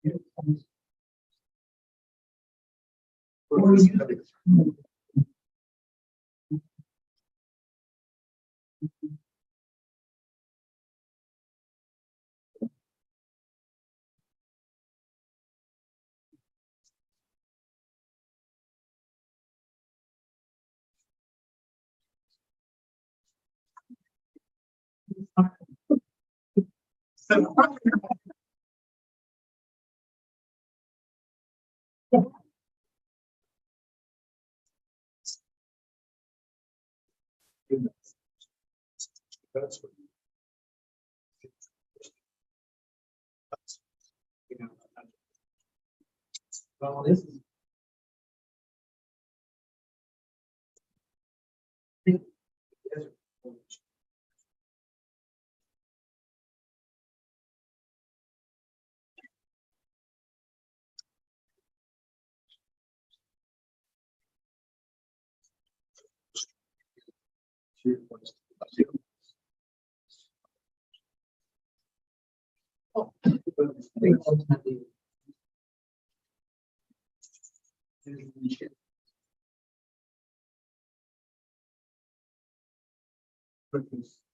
That's what. Well, this is.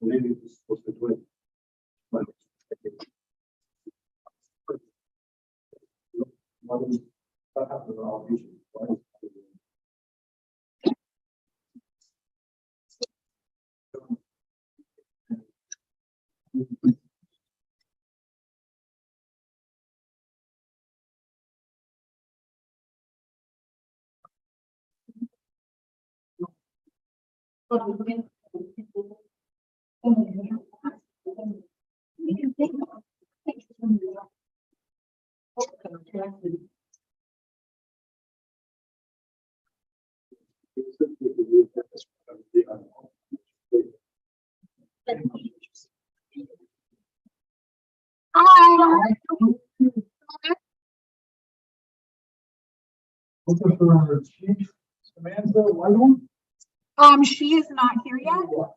Maybe it's supposed to do it. But- What happened to all these? Hi. Looking for our chief, Samantha Whitehorn. She is not here yet. but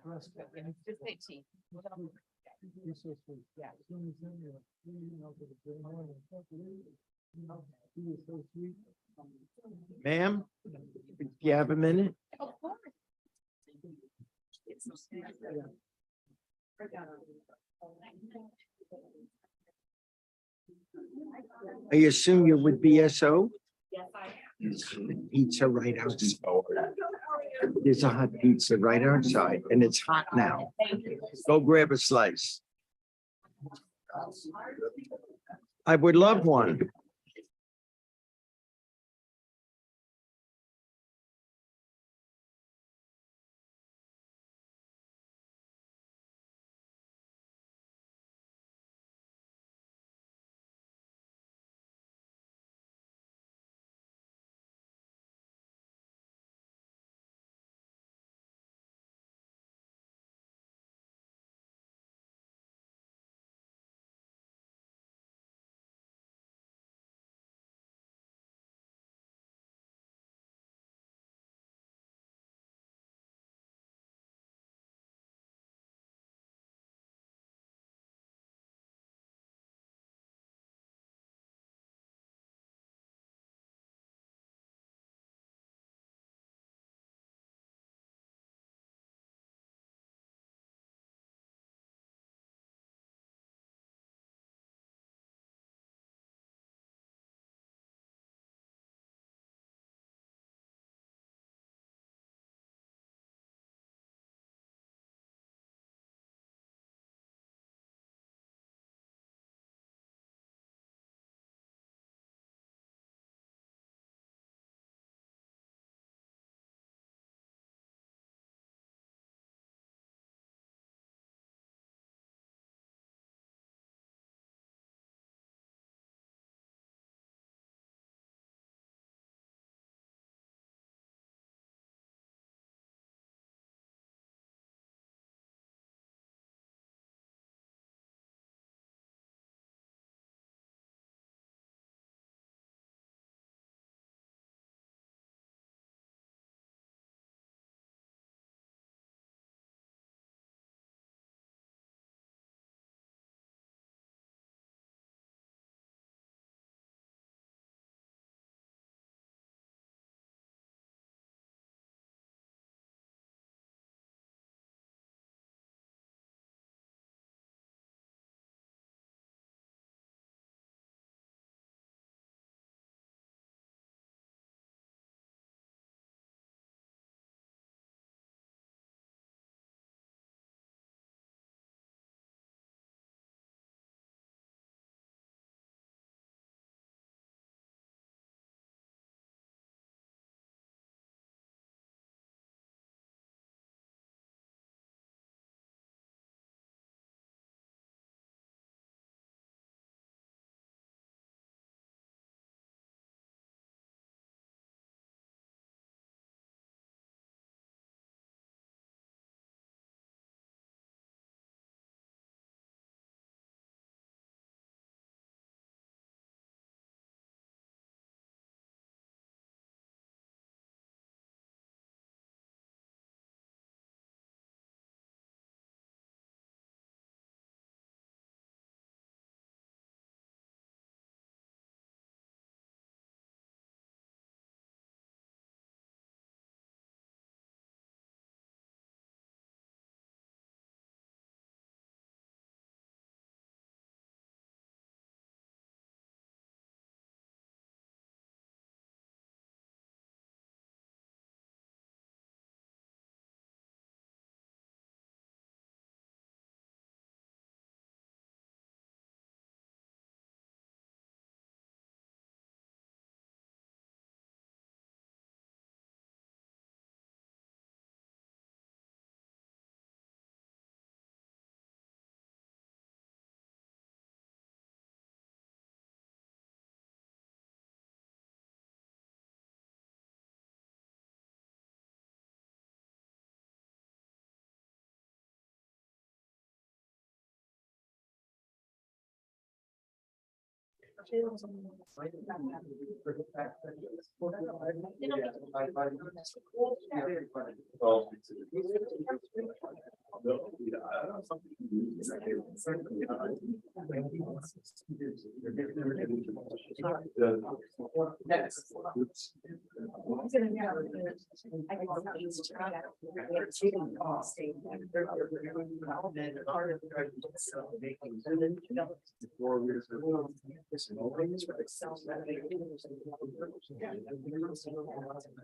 Just say T. Yeah. Ma'am, do you have a minute? Of course. I assume you're with BSO? Yes, I am. Pizza right outside. There's a hot pizza right outside and it's hot now. Thank you. Go grab a slice. I would love one.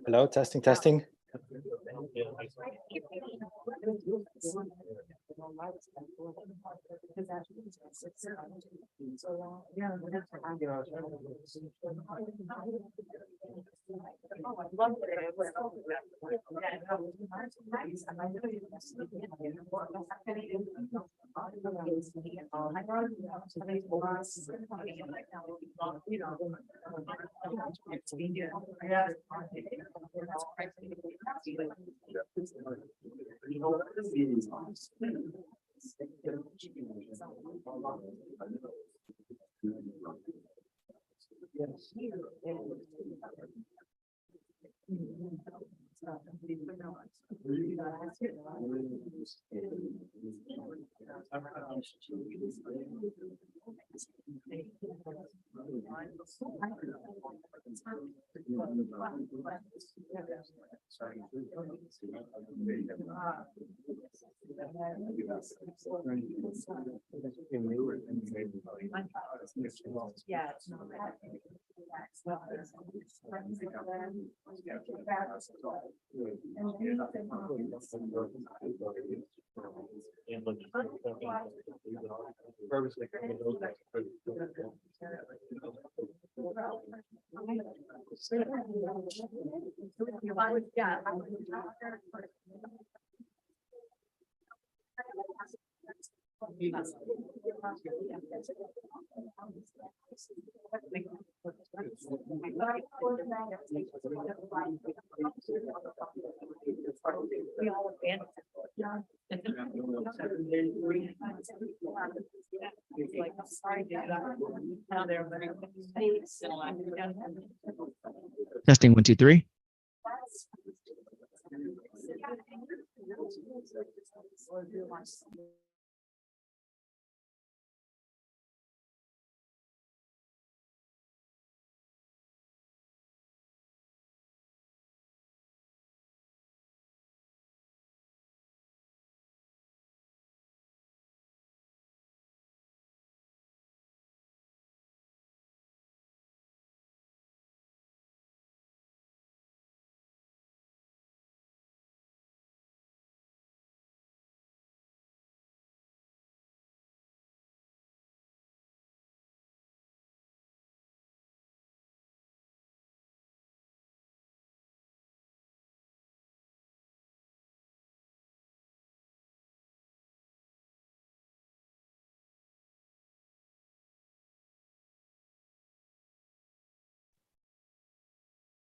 Hello, testing, testing. Yeah. Yeah. We all abandoned it. Like, I'm sorry, dude. Now they're very. Testing 1, 2, 3.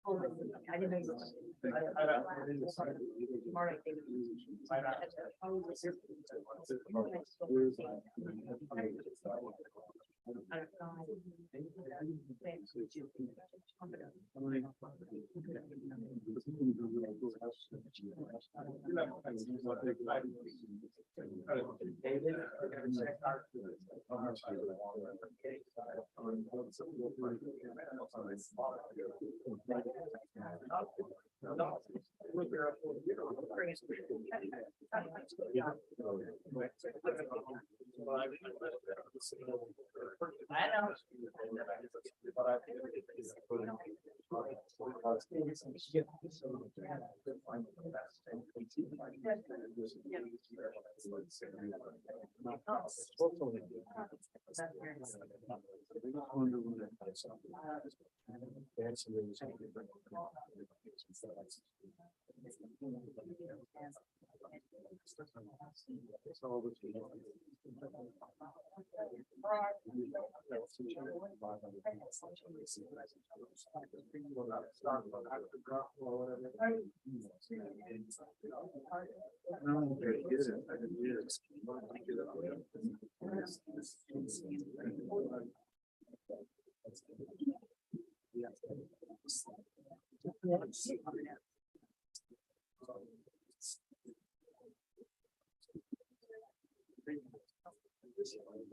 I didn't know you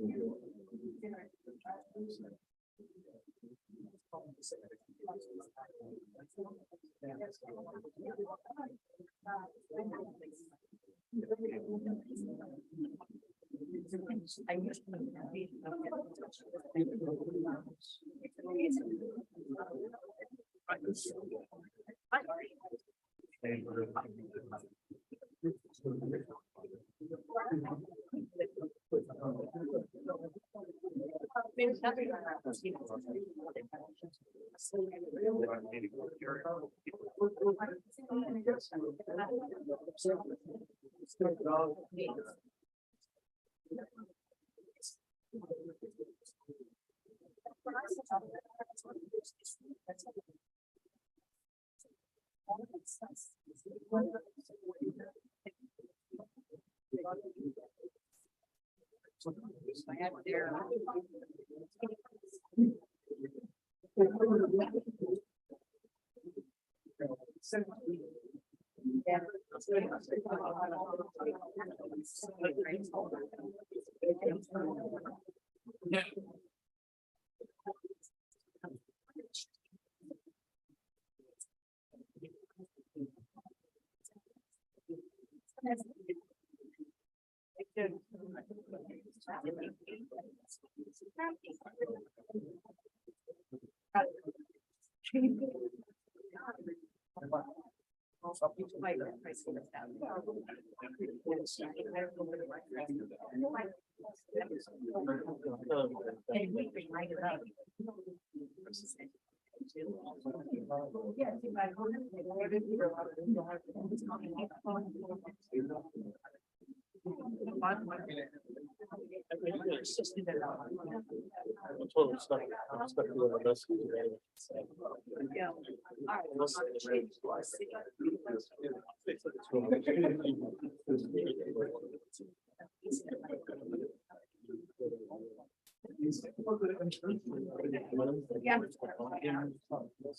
You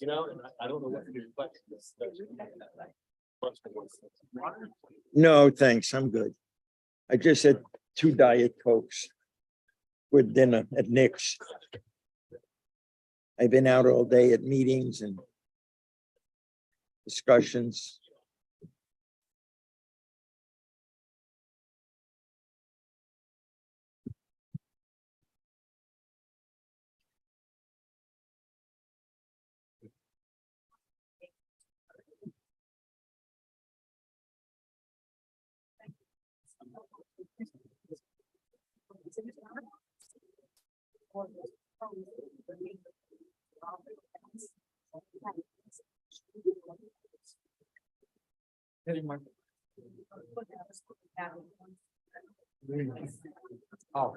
know, and I don't know what to do, but. No, thanks. I'm good. I just had 2 Diet Cokes with dinner at Nick's. I've been out all day at meetings and discussions. Oh.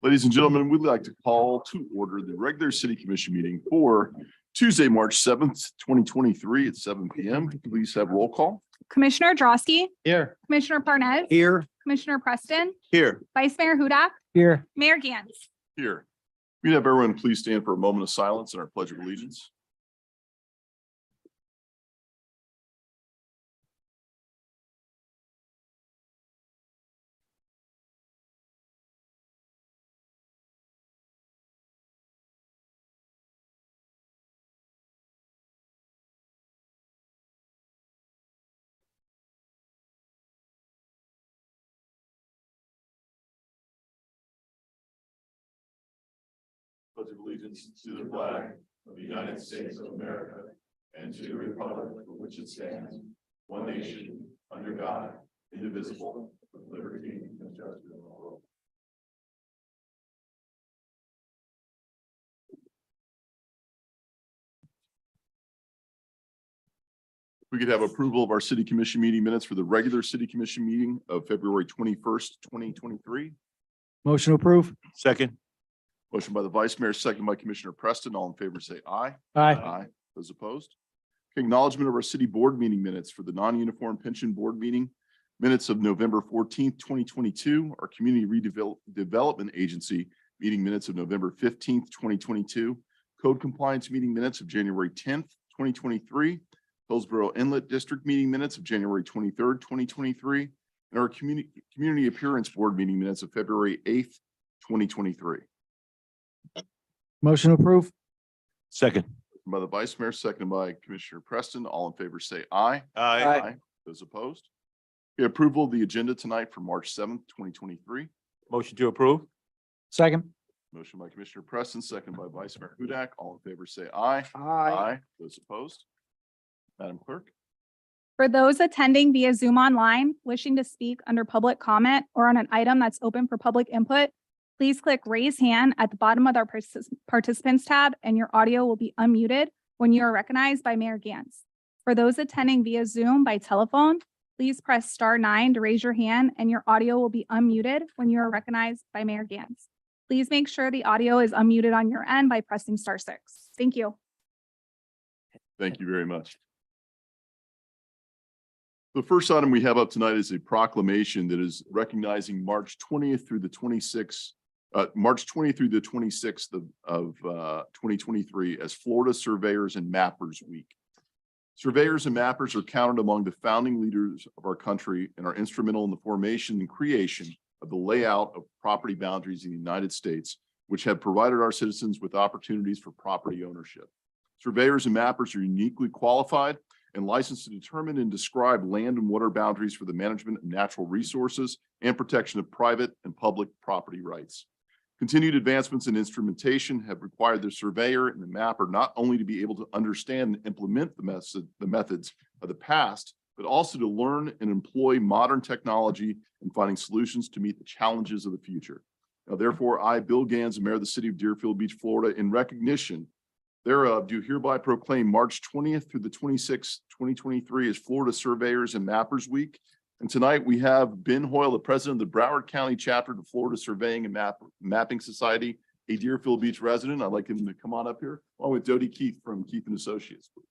Ladies and gentlemen, we'd like to call to order the regular city commission meeting for Tuesday, March 7th, 2023 at 7 p.m. Please have roll call. Commissioner Drosky, Here. Commissioner Parnas, Here, Commissioner Preston, Here. Vice Mayor Hudak, Here. Mayor Gantz. Here. We'd have everyone please stand for a moment of silence and our pledge of allegiance. Pledge of allegiance to the flag of the United States of America and to the republic for which it stands, one nation, under God, indivisible, with liberty and justice for all. We could have approval of our city commission meeting minutes for the regular city commission meeting of February 21st, 2023. Motion to approve. Second. Motion by the vice mayor, second by Commissioner Preston. All in favor, say aye. Aye. Aye. Those opposed? Acknowledgement of our city board meeting minutes for the non-uniform pension board meeting minutes of November 14th, 2022, our community redevelopment agency meeting minutes of November 15th, 2022, code compliance meeting minutes of January 10th, 2023, Hillsborough Inlet District meeting minutes of January 23rd, 2023, and our community appearance board meeting minutes of February 8th, 2023. Motion to approve. Second. By the vice mayor, seconded by Commissioner Preston. All in favor, say aye. Aye. Those opposed? The approval of the agenda tonight for March 7th, 2023. Motion to approve. Second. Motion by Commissioner Preston, seconded by Vice Mayor Hudak. All in favor, say aye. Those opposed? Madam Clerk? For those attending via Zoom online, wishing to speak under public comment or on an item that's open for public input, please click raise hand at the bottom of our participants tab and your audio will be unmuted when you are recognized by Mayor Gantz. For those attending via Zoom by telephone, please press *9 to raise your hand and your audio will be unmuted when you are recognized by Mayor Gantz. Please make sure the audio is unmuted on your end by pressing *6. Thank you. Thank you very much. The first item we have up tonight is a proclamation that is recognizing March 20th through the 26th, March 20th through the 26th of 2023 as Florida Surveyors and Mappers Week. Surveyors and mappers are counted among the founding leaders of our country and are instrumental in the formation and creation of the layout of property boundaries in the United States, which have provided our citizens with opportunities for property ownership. Surveyors and mappers are uniquely qualified and licensed to determine and describe land and water boundaries for the management of natural resources and protection of private and public property rights. Continued advancements in instrumentation have required the surveyor and the mapper not only to be able to understand and implement the methods of the past, but also to learn and employ modern technology in finding solutions to meet the challenges of the future. Now, therefore, I, Bill Gans, Mayor of the City of Deerfield Beach, Florida, in recognition thereof, do hereby proclaim March 20th through the 26th, 2023 as Florida Surveyors and Mappers Week. And tonight we have Ben Hoyle, the president of the Broward County chapter of the Florida Surveying and Mapping Society, a Deerfield Beach resident. I'd like him to come on up here, along with Dodie Keith from Keith and Associates, please.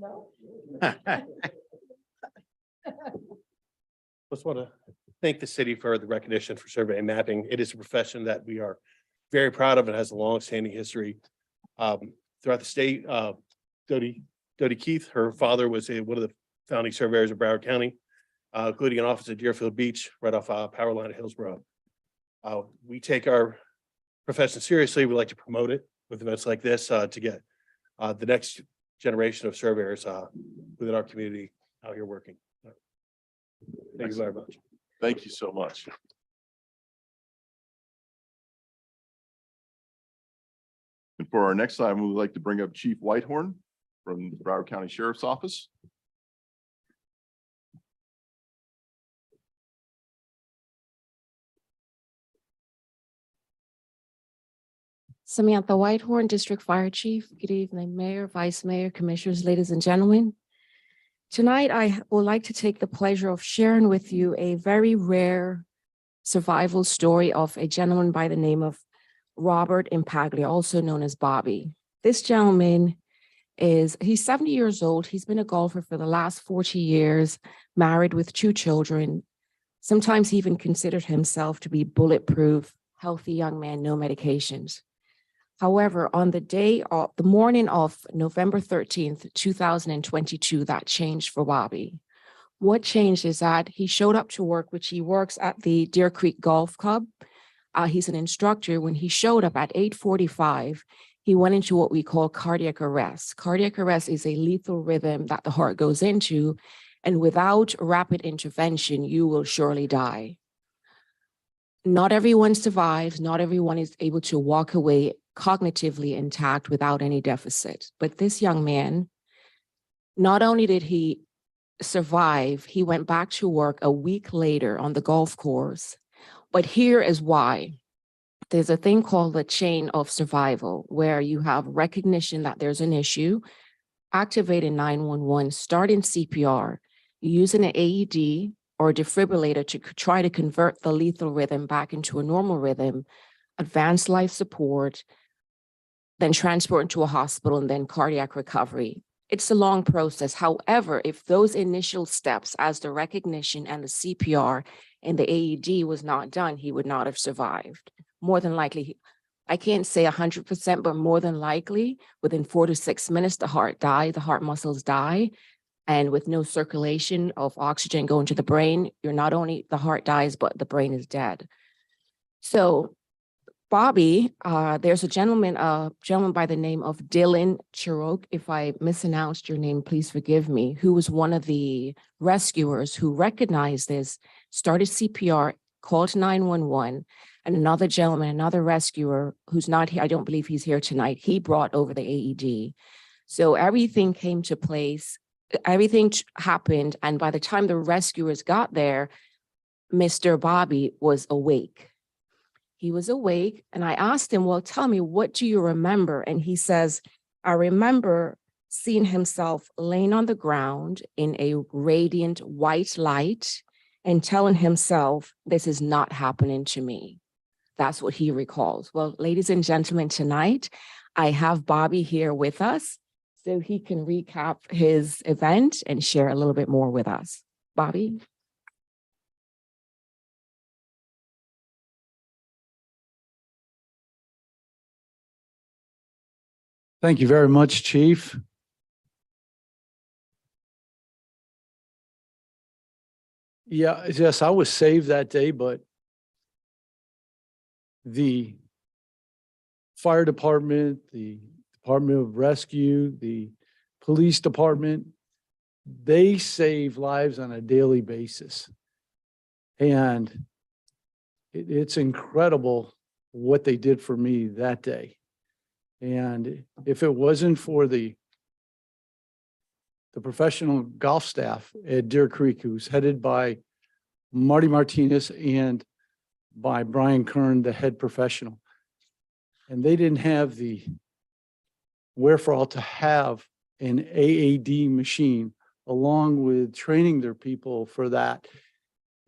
No. Just want to thank the city for the recognition for survey and mapping. It is a profession that we are very proud of and has a long-standing history throughout the state. Dodie Keith, her father was one of the founding surveyors of Broward County, including an office at Deerfield Beach, right off power line at Hillsborough. We take our profession seriously. We like to promote it with events like this to get the next generation of surveyors within our community out here working. Thank you very much. Thank you so much. And for our next item, we would like to bring up Chief Whitehorn from the Broward County Sheriff's Office. Samantha Whitehorn, District Fire Chief. Good evening, Mayor, Vice Mayor, Commissioners, ladies and gentlemen. Tonight, I would like to take the pleasure of sharing with you a very rare survival story of a gentleman by the name of Robert Impaglia, also known as Bobby. This gentleman he's 70 years old. He's been a golfer for the last 40 years, married with 2 children. Sometimes he even considered himself to be bulletproof, healthy young man, no medications. However, on the morning of November 13th, 2022, that changed for Bobby. What changed is that he showed up to work, which he works at the Deer Creek Golf Club. He's an instructor. When he showed up at 8:45, he went into what we call cardiac arrest. Cardiac arrest is a lethal rhythm that the heart goes into, And without rapid intervention, you will surely die. Not everyone survives. Not everyone is able to walk away cognitively intact without any deficit. But this young man, not only did he survive, he went back to work a week later on the golf course. But here is why. There's a thing called the chain of survival, where you have recognition that there's an issue, activating 911, starting CPR, using an AED or a defibrillator to try to convert the lethal rhythm back into a normal rhythm, advanced life support, then transport into a hospital, and then cardiac recovery. It's a long process. However, if those initial steps as the recognition and the CPR and the AED was not done, he would not have survived. More than likely, I can't say 100%, but more than likely, within 4 to 6 minutes, the heart dies, the heart muscles die. And with no circulation of oxygen going to the brain, you're not only the heart dies, but the brain is dead. So Bobby, there's a gentleman by the name of Dylan Chirok. If I mispronounced your name, please forgive me, who was one of the rescuers who recognized this, started CPR, called 911, and another gentleman, another rescuer who's not here, I don't believe he's here tonight, he brought over the AED. So everything came to place, everything happened, and by the time the rescuers got there, Mr. Bobby was awake. He was awake, and I asked him, well, tell me, what do you remember? And he says, I remember seeing himself laying on the ground in a radiant white light and telling himself, this is not happening to me. That's what he recalls. Well, ladies and gentlemen, tonight, I have Bobby here with us so he can recap his event and share a little bit more with us. Bobby? Thank you very much, Chief. Yeah, yes, I was saved that day, but the fire department, the Department of Rescue, the police department, they save lives on a daily basis. And it's incredible what they did for me that day. And if it wasn't for the professional golf staff at Deer Creek, who's headed by Marty Martinez and by Brian Kern, the head professional, and they didn't have the wherewithal to have an AAD machine, along with training their people for that.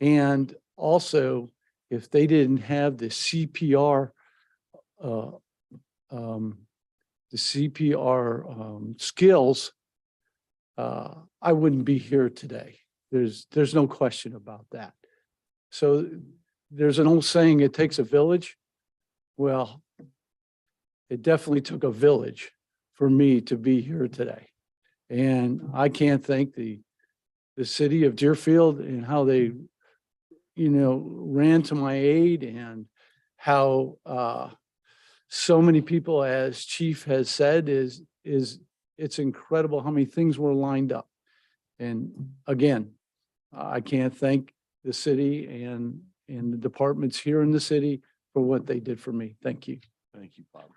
And also, if they didn't have the CPR, skills, I wouldn't be here today. There's no question about that. So there's an old saying, it takes a village. Well, it definitely took a village for me to be here today. And I can't thank the city of Deerfield and how they, ran to my aid, and how so many people, as Chief has said, it's incredible how many things were lined up. And again, I can't thank the city and the departments here in the city for what they did for me. Thank you. Thank you, Bob.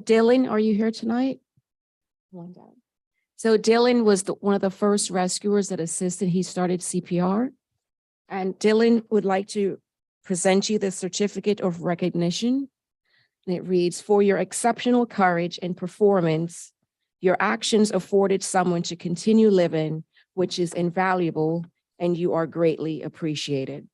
Dylan, are you here tonight? Come on down. So Dylan was one of the first rescuers that assisted. He started CPR. And Dylan would like to present you the certificate of recognition. And it reads, for your exceptional courage and performance, your actions afforded someone to continue living, which is invaluable, and you are greatly appreciated.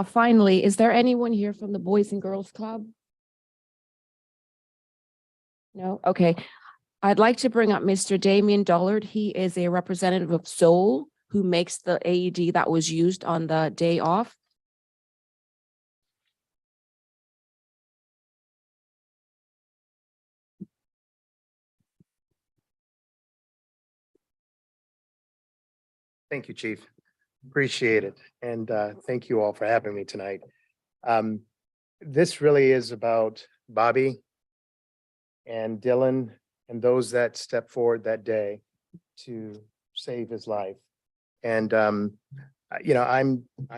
Finally, is there anyone here from the Boys and Girls Club? No? Okay. I'd like to bring up Mr. Damian Dullard. He is a representative of Soul who makes the AED that was used on the day off. Thank you, Chief. Appreciate it. And thank you all for having me tonight. This really is about Bobby and Dylan and those that stepped forward that day to save his life. And I'm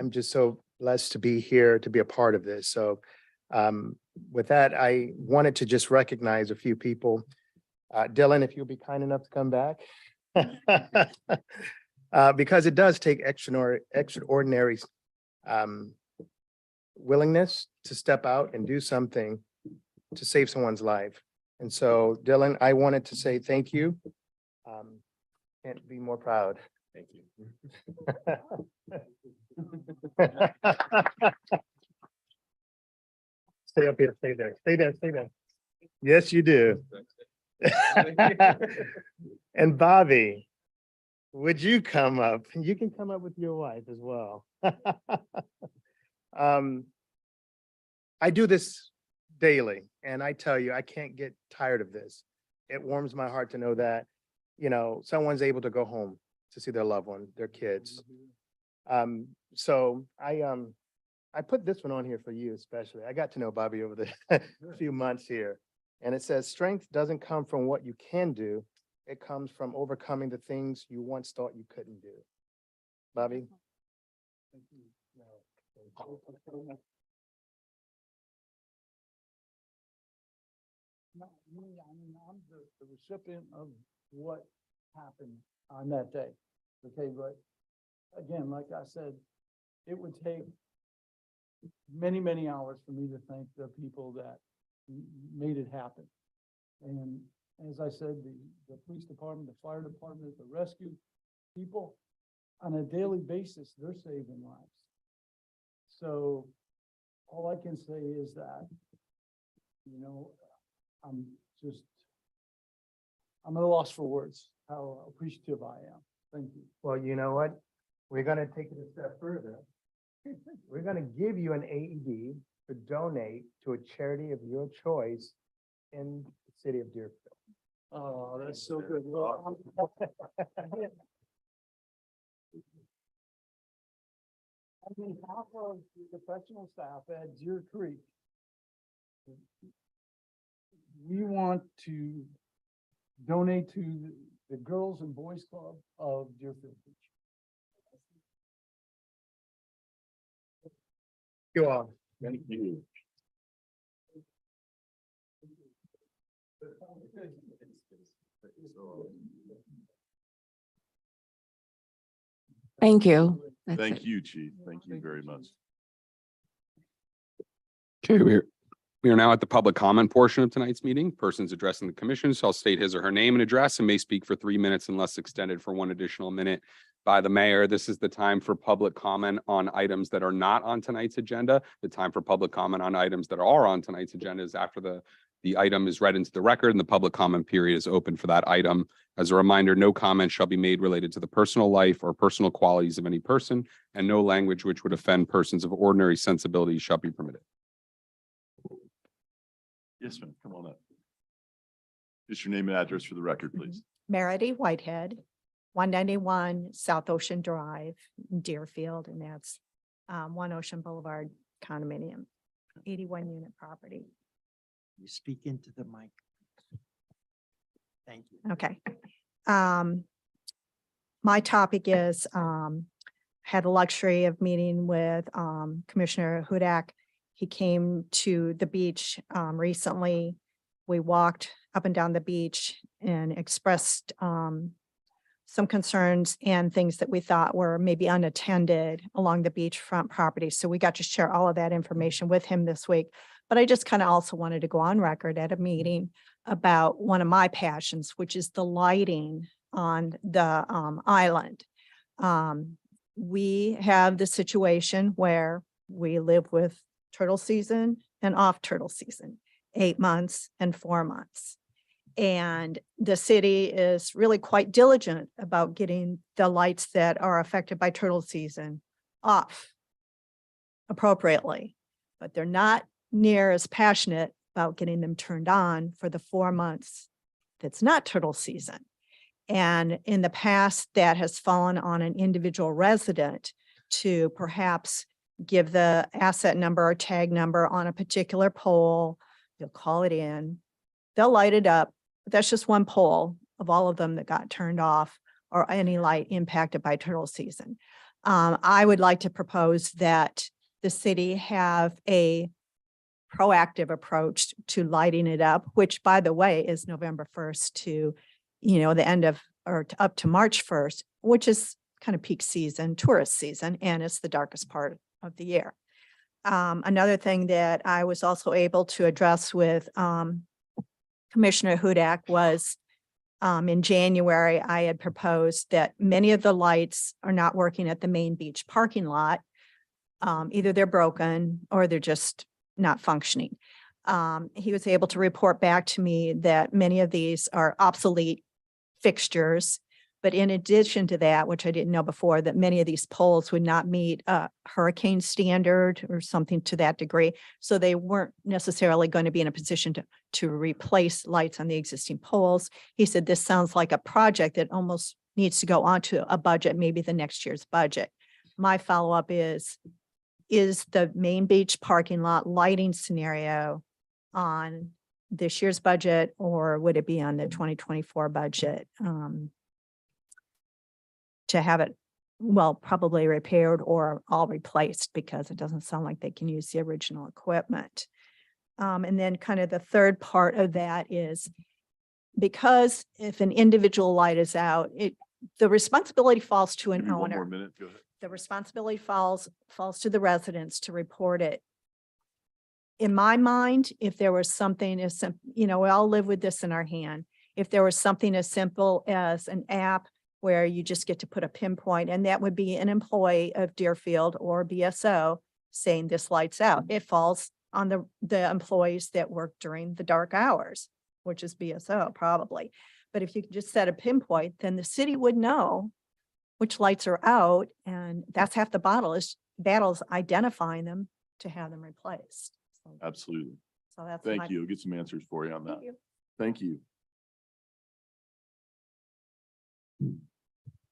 just so blessed to be here, to be a part of this. So with that, I wanted to just recognize a few people. Dylan, if you'll be kind enough to come back. Because it does take extraordinary willingness to step out and do something to save someone's life. And so, Dylan, I wanted to say thank you. Can't be more proud. Thank you. Stay up here, stay there, stay there, stay there. Yes, you do. And Bobby, would you come up? You can come up with your wife as well. I do this daily, and I tell you, I can't get tired of this. It warms my heart to know that, someone's able to go home to see their loved one, their kids. So I put this one on here for you especially. I got to know Bobby over the few months here. And it says, strength doesn't come from what you can do. It comes from overcoming the things you once thought you couldn't do. Bobby? I'm the recipient of what happened on that day. Okay, but again, like I said, it would take many, many hours for me to thank the people that made it happen. And as I said, the police department, the fire department, the rescue people, on a daily basis, they're saving lives. So all I can say is that, I'm at a loss for words, how appreciative I am. Thank you. Well, you know what? We're gonna take it a step further. We're gonna give you an AED to donate to a charity of your choice in the city of Deerfield. Oh, that's so good. Well, on behalf of the professional staff at Deer Creek, we want to donate to the Girls and Boys Club of Deerfield Beach. You all. Thank you. Thank you. That's Thank it. you, Chief. Thank you very much. Okay, we are now at the public comment portion of tonight's meeting. Persons addressing the commission shall state his or her name and address and may speak for 3 minutes unless extended for 1 additional minute by the mayor. This is the time for public comment on items that are not on tonight's agenda. The time for public comment on items that are on tonight's agenda is after the item is read into the record and the public comment period is open for that item. As a reminder, no comment shall be made related to the personal life or personal qualities of any person, and no language which would offend persons of ordinary sensibility shall be permitted. Yes, ma'am. Come on up. Just your name and address for the record, please. Meredy Whitehead, 191 South Ocean Drive, Deerfield, and that's One Ocean Boulevard condominium, 81 unit property. You speak into the mic. Thank you. Okay. My topic is, had the luxury of meeting with Commissioner Hudak. He came to the beach recently. We walked up and down the beach and expressed some concerns and things that we thought were maybe unattended along the beachfront property. So we got to share all of that information with him this week. But I just kind of also wanted to go on record at a meeting about one of my passions, which is the lighting on the island. We have the situation where we live with turtle season and off turtle season, 8 months and 4 months. And the city is really quite diligent about getting the lights that are affected by turtle season off appropriately, but they're not near as passionate about getting them turned on for the 4 months that's not turtle season. And in the past, that has fallen on an individual resident to perhaps give the asset number or tag number on a particular pole. You'll call it in, they'll light it up. But that's just one pole of all of them that got turned off or any light impacted by turtle season. I would like to propose that the city have a proactive approach to lighting it up, which, by the way, is November 1st to, the end of, up to March 1st, which is kind of peak season, tourist season, and it's the darkest part of the year. Another thing that I was also able to address with Commissioner Hudak was in January, I had proposed that many of the lights are not working at the main beach parking lot. Either they're broken or they're just not functioning. He was able to report back to me that many of these are obsolete fixtures. But in addition to that, which I didn't know before, that many of these poles would not meet a hurricane standard or something to that degree. So they weren't necessarily going to be in a position to replace lights on the existing poles. He said, this sounds like a project that almost needs to go onto a budget, maybe the next year's budget. My follow-up is the main beach parking lot lighting scenario on this year's budget, or would it be on the 2024 budget? To have it, well, probably repaired or all replaced, because it doesn't sound like they can use the original equipment. And then kind of the third part of that is, because if an individual light is out, the responsibility falls to Give an me one more owner. minute, go ahead. The responsibility falls to the residents to report it. In my mind, if there was something as we all live with this in our hand. If there was something as simple as an app where you just get to put a pinpoint, and that would be an employee of Deerfield or BSO saying this lights out. It falls on the employees that work during the dark hours, which is BSO probably. But if you could just set a pinpoint, then the city would know which lights are out, and that's half the battles identifying them to have them replaced. Absolutely. So that's Thank you. I'll get some answers for you on that. Thank you. Thank you.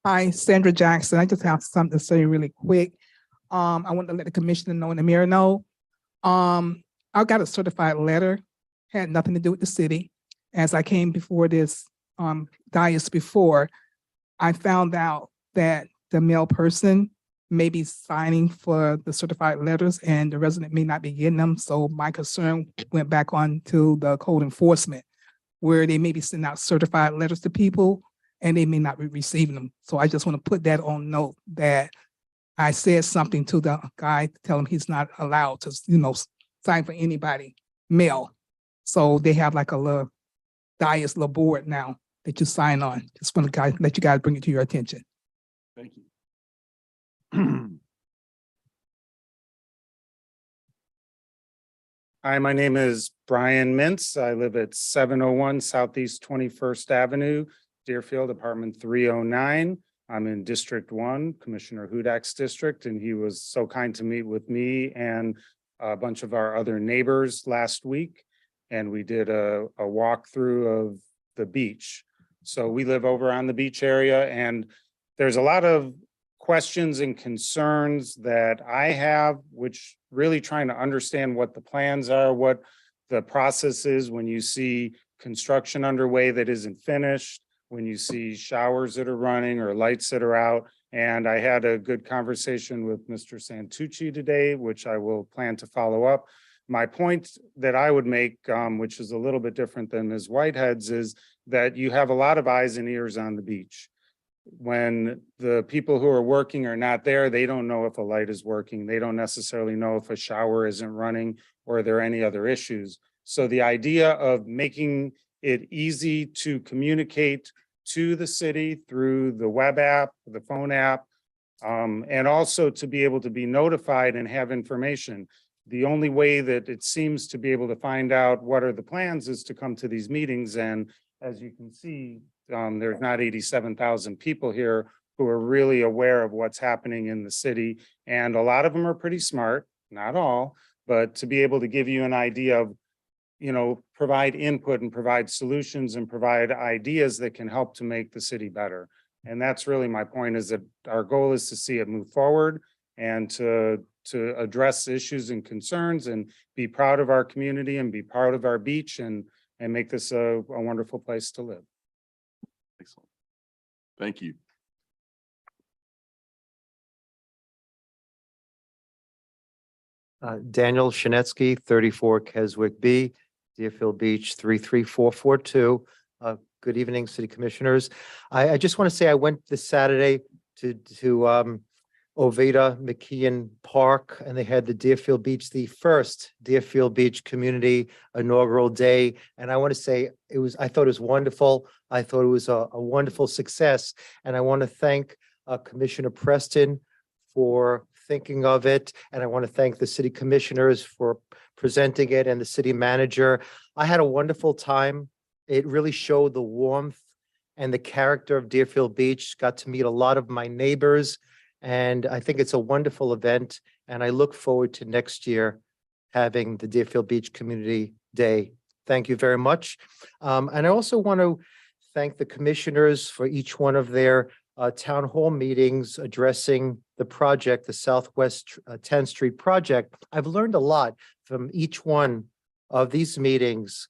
Hi, Sandra Jackson. I just have something to say really quick. I want to let the commissioner know and the mayor know. I got a certified letter, had nothing to do with the city. As I came before this dais before, I found out that the mail person may be signing for the certified letters and the resident may not be getting them. So my concern went back on to the code enforcement, where they may be sending out certified letters to people and they may not be receiving them. So I just want to put that on note, that I said something to the guy to tell him he's not allowed to, sign for anybody mail. So they have like a little dais, little board now that you sign on. Just want to let you guys bring it to your attention. Thank you. Hi, my name is Brian Mintz. I live at 701 Southeast 21st Avenue, Deerfield, apartment 309. I'm in District 1, Commissioner Hudak's district, and he was so kind to meet with me and a bunch of our other neighbors last week. And we did a walkthrough of the beach. So we live over on the beach area, and there's a lot of questions and concerns that I have, which really trying to understand what the plans are, what the process is when you see construction underway that isn't finished, when you see showers that are running or lights that are out. And I had a good conversation with Mr. Santucci today, which I will plan to follow up. My point that I would make, which is a little bit different than Ms. Whitehead's, is that you have a lot of eyes and ears on the beach. When the people who are working are not there, they don't know if a light is working. They don't necessarily know if a shower isn't running or there are any other issues. So the idea of making it easy to communicate to the city through the web app, the phone app, and also to be able to be notified and have information. The only way that it seems to be able to find out what are the plans is to come to these meetings. And as you can see, there's not 87,000 people here who are really aware of what's happening in the city. And a lot of them are pretty smart, not all, but to be able to give you an idea of provide input and provide solutions and provide ideas that can help to make the city better. And that's really my point, is that our goal is to see it move forward and to address issues and concerns and be proud of our community and be proud of our beach and make this a wonderful place to live. Excellent. Thank you. Daniel Shanetsky, 34 Keswick B, Deerfield Beach, 33442. Good evening, city commissioners. I just want to say I went this Saturday to Oveda McKeon Park, and they had the Deerfield Beach, the first Deerfield Beach Community Inaugural Day. And I want to say I thought it was wonderful. I thought it was a wonderful success. And I want to thank Commissioner Preston for thinking of it. And I want to thank the city commissioners for presenting it and the city manager. I had a wonderful time. It really showed the warmth and the character of Deerfield Beach. Got to meet a lot of my neighbors, and I think it's a wonderful event. And I look forward to next year having the Deerfield Beach Community Day. Thank you very much. And I also want to thank the commissioners for each one of their town hall meetings addressing the project, the Southwest 10th Street project. I've learned a lot from each one of these meetings.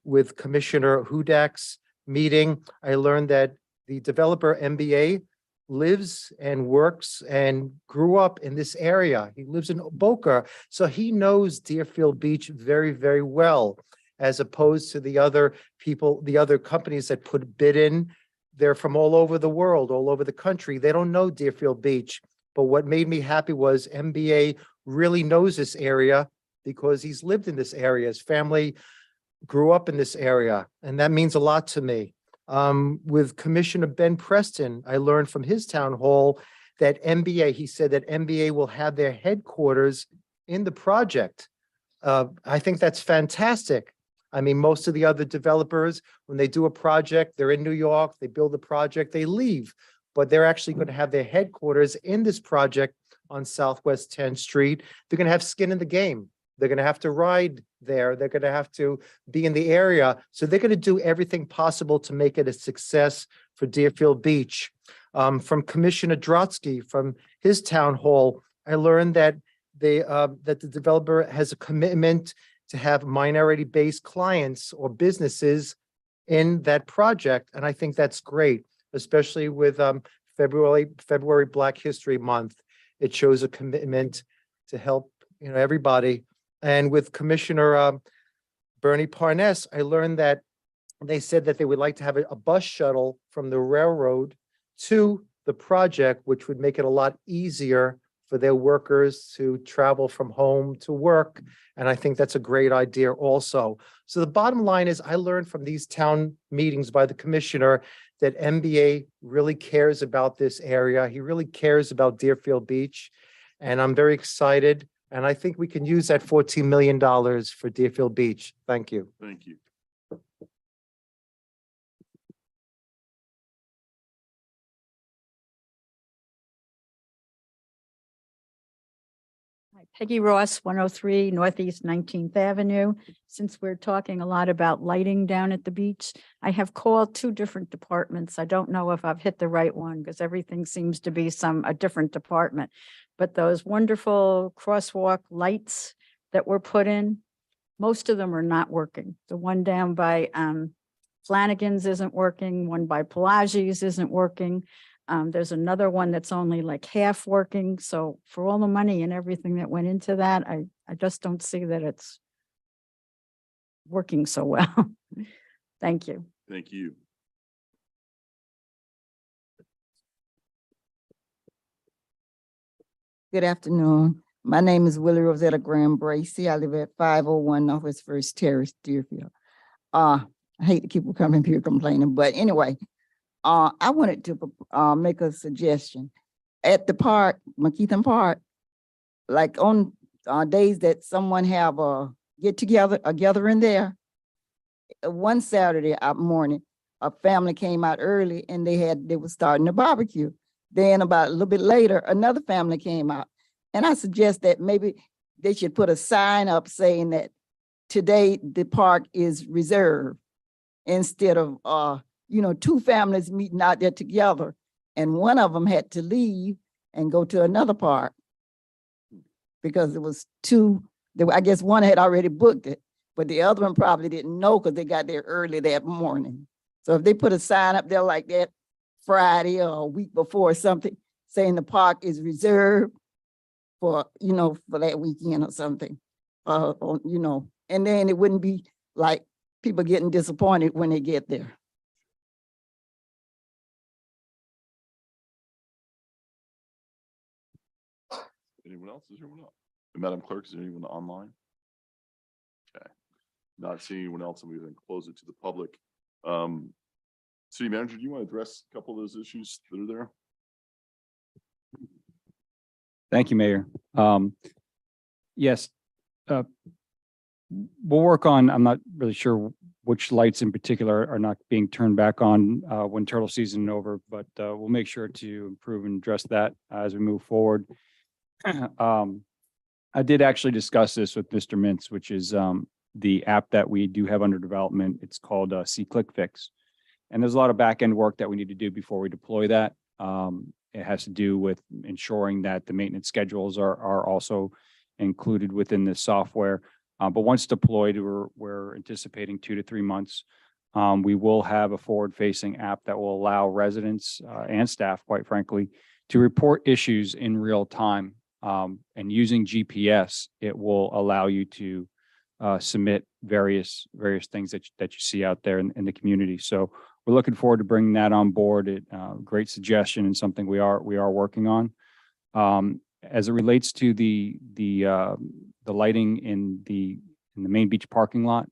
With Commissioner Hudak's meeting, I learned that the developer MBA lives and works and grew up in this area. He lives in Boca, so he knows Deerfield Beach very, very well, as opposed to the other people, the other companies that put bid in. They're from all over the world, all over the country. They don't know Deerfield Beach. But what made me happy was MBA really knows this area because he's lived in this area. His family grew up in this area, and that means a lot to me. With Commissioner Ben Preston, I learned from his town hall that MBA, he said that MBA will have their headquarters in the project. I think that's fantastic. I mean, most of the other developers, when they do a project, they're in New York, they build a project, they leave, but they're actually going to have their headquarters in this project on Southwest 10th Street. They're going to have skin in the game. They're going to have to ride there. They're going to have to be in the area. So they're going to do everything possible to make it a success for Deerfield Beach. From Commissioner Drotsky, from his town hall, I learned that the developer has a commitment to have minority-based clients or businesses in that project. And I think that's great, especially with February Black History Month. It shows a commitment to help everybody. And with Commissioner Bernie Parnes, I learned that they said that they would like to have a bus shuttle from the railroad to the project, which would make it a lot easier for their workers to travel from home to work. And I think that's a great idea also. So the bottom line is I learned from these town meetings by the commissioner that MBA really cares about this area. He really cares about Deerfield Beach. And I'm very excited. And I think we can use that $14 million for Deerfield Beach. Thank you. Thank you. Peggy Ross, 103 Northeast 19th Avenue. Since we're talking a lot about lighting down at the beach, I have called two different departments. I don't know if I've hit the right one because everything seems to be a different department. But those wonderful crosswalk lights that were put in, most of them are not working. The one down by Flanagan's isn't working. One by Pelagi's isn't working. There's another one that's only like half working. So for all the money and everything that went into that, I just don't see that it's working so well. Thank you. Thank you. Good afternoon. My name is Willie Rosetta Graham Bracy. I live at 501 Northwest First Terrace, Deerfield. I hate to keep coming here complaining, but anyway, I wanted to make a suggestion. At the park, McKeithen Park, like on days that someone have a gathering there, one Saturday morning, a family came out early and they were starting a barbecue. Then about a little bit later, another family came out. And I suggest that maybe they should put a sign up saying that today the park is reserved instead of, two families meeting out there together. And one of them had to leave and go to another park because it was two, I guess one had already booked it, but the other one probably didn't know because they got there early that morning. So if they put a sign up there like that Friday or a week before or something, saying the park is reserved for, for that weekend or something, and then it wouldn't be like people getting disappointed when they get there. Anyone else? Is there anyone else? Madam Clerk, is there anyone online? Okay, not seeing anyone else, and we then close it to the public. City Manager, do you want to address a couple of those issues that are there? Thank you, Mayor. Yes, we'll work on, I'm not really sure which lights in particular are not being turned back on when turtle season is over, but we'll make sure to improve and address that as we move forward. I did actually discuss this with Mr. Mintz, which is the app that we do have under development. It's called C-Click Fix. And there's a lot of back end work that we need to do before we deploy that. It has to do with ensuring that the maintenance schedules are also included within the software. But once deployed, we're anticipating 2 to 3 months. We will have a forward-facing app that will allow residents and staff, quite frankly, to report issues in real time. And using GPS, it will allow you to submit various things that you see out there in the community. So we're looking forward to bringing that on board. Great suggestion and something we are working on. As it relates to the lighting in the main beach parking lot,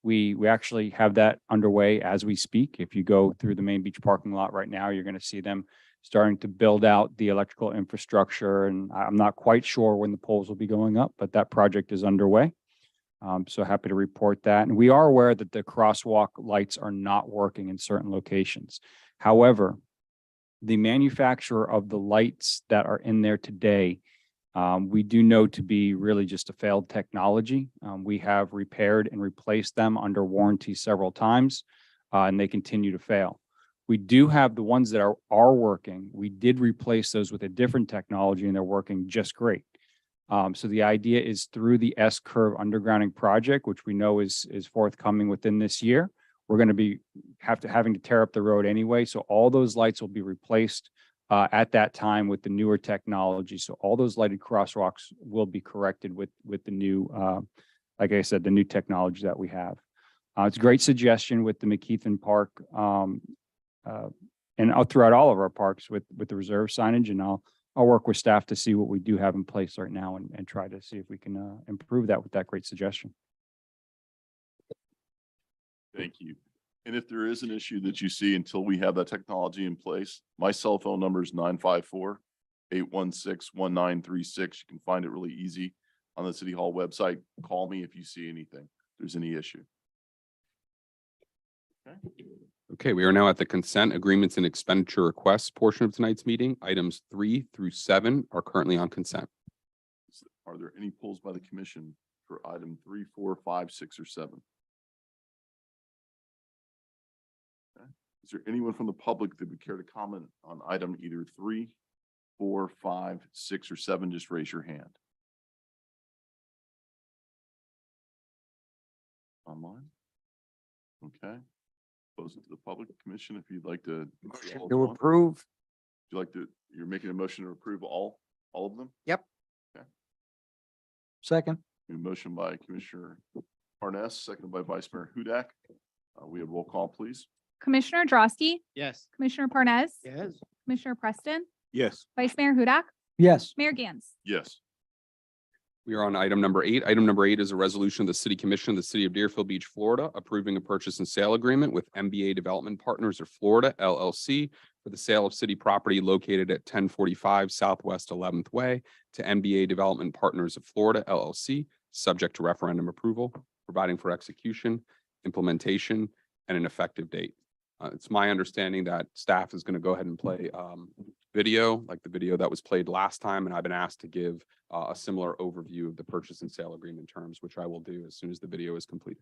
we actually have that underway as we speak. If you go through the main beach parking lot right now, you're going to see them starting to build out the electrical infrastructure. And I'm not quite sure when the poles will be going up, but that project is underway. So happy to report that. And we are aware that the crosswalk lights are not working in certain locations. However, the manufacturer of the lights that are in there today, we do know to be really just a failed technology. We have repaired and replaced them under warranty several times, and they continue to fail. We do have the ones that are working. We did replace those with a different technology, and they're working just great. So the idea is through the S-curve undergrounding project, which we know is forthcoming within this year, we're going to be having to tear up the road anyway. So all those lights will be replaced at that time with the newer technology. So all those lighted crosswalks will be corrected with the new, like I said, the new technology that we have. It's a great suggestion with the McKeithen Park and throughout all of our parks with the reserve signage, and I'll work with staff to see what we do have in place right now and try to see if we can improve that with that great suggestion. Thank you. And if there is an issue that you see until we have that technology in place, my cell phone number is 954-816-1936. You can find it really easy on the City Hall website. Call me if you see anything, if there's any issue. Okay. Okay, we are now at the consent agreements and expenditure requests portion of tonight's meeting. Items 3 through 7 are currently on consent. Are there any pulls by the commission for item 3, 4, 5, 6, or 7? Okay. Is there anyone from the public that would care to comment on item either 3, 4, 5, 6, or 7? Just raise your hand. Online? Okay. Close it to the public commission if you'd like to. Motion to approve. Would you like to, you're making a motion to approve all of them? Yep. Okay. Second. A motion by Commissioner Parnas, seconded by Vice Mayor Hudak. We have roll call, please. Commissioner Drosky, Yes. Commissioner Parnas, Yes. Commissioner Preston, Yes. Vice Mayor Hudak, Yes. Mayor Gantz. Yes. We are on item number 8. Item number 8 is a resolution of the City Commission of the City of Deerfield Beach, Florida, approving a purchase and sale agreement with MBA Development Partners of Florida, LLC, for the sale of city property located at 1045 Southwest 11th Way to MBA Development Partners of Florida, LLC, subject to referendum approval, providing for execution, implementation, and an effective date. It's my understanding that staff is going to go ahead and video, like the video that was played last time, and I've been asked to give a similar overview of the purchase and sale agreement terms, which I will do as soon as the video is completed.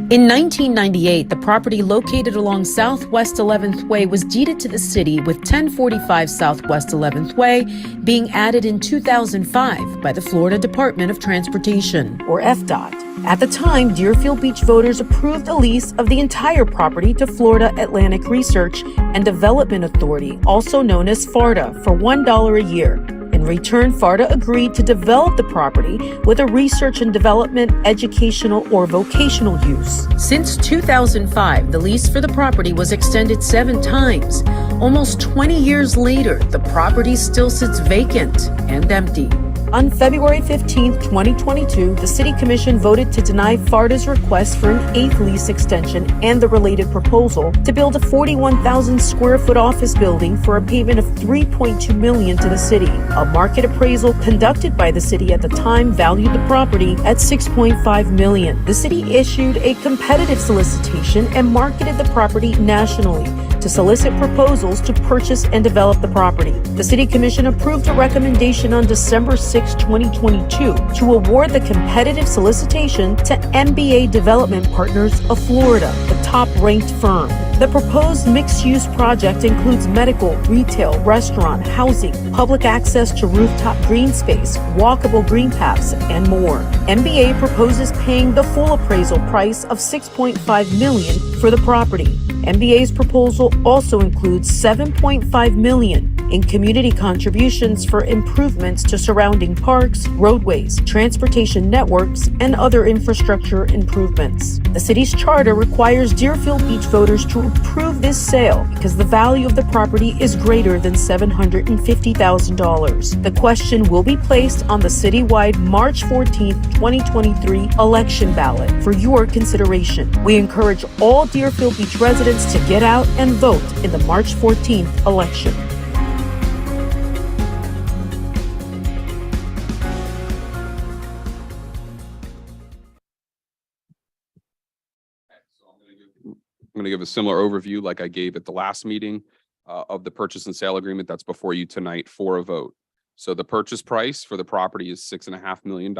In 1998, the property located along Southwest 11th Way was deeded to the city, with 1045 Southwest 11th Way being added in 2005 by the Florida Department of Transportation, or FDOT. At the time, Deerfield Beach voters approved a lease of the entire property to Florida Atlantic Research and Development Authority, also known as FARDA, for $1 a year. In return, FARDA agreed to develop the property with a research and development, educational, or vocational use. Since 2005, the lease for the property was extended 7 times. Almost 20 years later, the property still sits vacant and empty. On February 15, 2022, the City Commission voted to deny FARDA's request for an 8th lease extension and the related proposal to build a 41,000 square foot office building for a payment of $3.2 million to the city. A market appraisal conducted by the city at the time valued the property at $6.5 million. The city issued a competitive solicitation and marketed the property nationally to solicit proposals to purchase and develop the property. The City Commission approved a recommendation on December 6, 2022 to award the competitive solicitation to MBA Development Partners of Florida, the top-ranked firm. The proposed mixed-use project includes medical, retail, restaurant, housing, public access to rooftop green space, walkable green paths, and more. MBA proposes paying the full appraisal price of $6.5 million for the property. MBA's proposal also includes $7.5 million in community contributions for improvements to surrounding parks, roadways, transportation networks, and other infrastructure improvements. The city's charter requires Deerfield Beach voters to approve this sale because the value of the property is greater than $750,000. The question will be placed on the citywide March 14th, 2023 election ballot for your consideration. We encourage all Deerfield Beach residents to get out and vote in the March 14th election. I'm going to give a similar overview like I gave at the last meeting of the purchase and sale agreement that's before you tonight for a vote. So the purchase price for the property is $6.5 million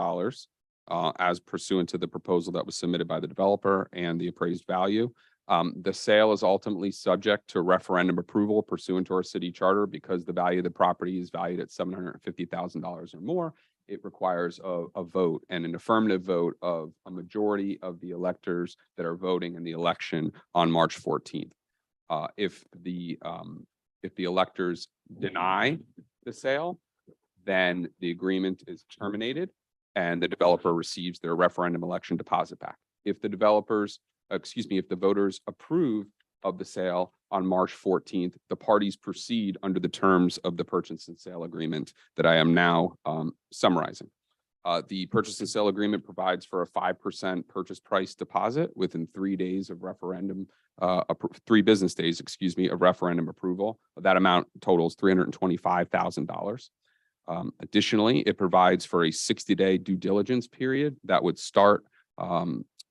as pursuant to the proposal that was submitted by the developer and the appraised value. The sale is ultimately subject to referendum approval pursuant to our city charter because the value of the property is valued at $750,000 or more. It requires a vote and an affirmative vote of a majority of the electors that are voting in the election on March 14th. If the electors deny the sale, then the agreement is terminated and the developer receives their referendum election deposit back. If the if the voters approve of the sale on March 14th, the parties proceed under the terms of the purchase and sale agreement that I am now summarizing. The purchase and sale agreement provides for a 5% purchase price deposit within 3 days of referendum, 3 business days, of referendum approval. That amount totals $325,000. Additionally, it provides for a 60-day due diligence period that would start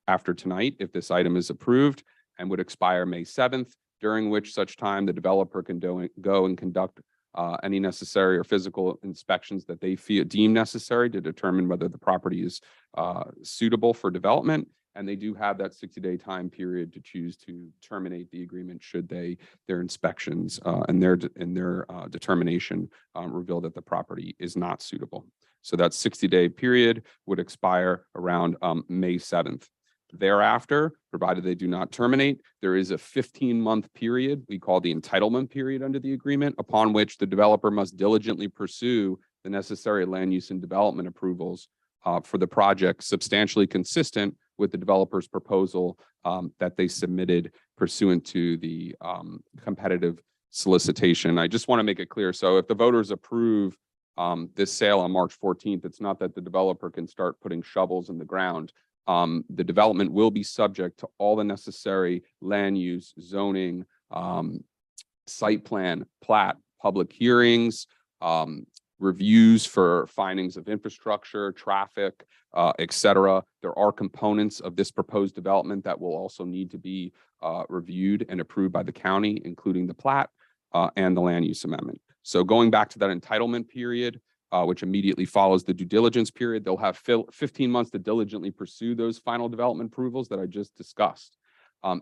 after tonight if this item is approved and would expire May 7th, during which such time the developer can go and conduct any necessary or physical inspections that they deem necessary to determine whether the property is suitable for development. And they do have that 60-day time period to choose to terminate the agreement should their inspections and their determination reveal that the property is not suitable. So that 60-day period would expire around May 7th. Thereafter, provided they do not terminate, there is a 15-month period we call the entitlement period under the agreement, upon which the developer must diligently pursue the necessary land use and development approvals for the project, substantially consistent with the developer's proposal that they submitted pursuant to the competitive solicitation. I just want to make it clear. So if the voters approve this sale on March 14th, it's not that the developer can start putting shovels in the ground. The development will be subject to all the necessary land use, zoning, site plan, plat, public hearings, reviews for findings of infrastructure, traffic, et cetera. There are components of this proposed development that will also need to be reviewed and approved by the county, including the plat and the land use amendment. So going back to that entitlement period, which immediately follows the due diligence period, they'll have 15 months to diligently pursue those final development approvals that I just discussed.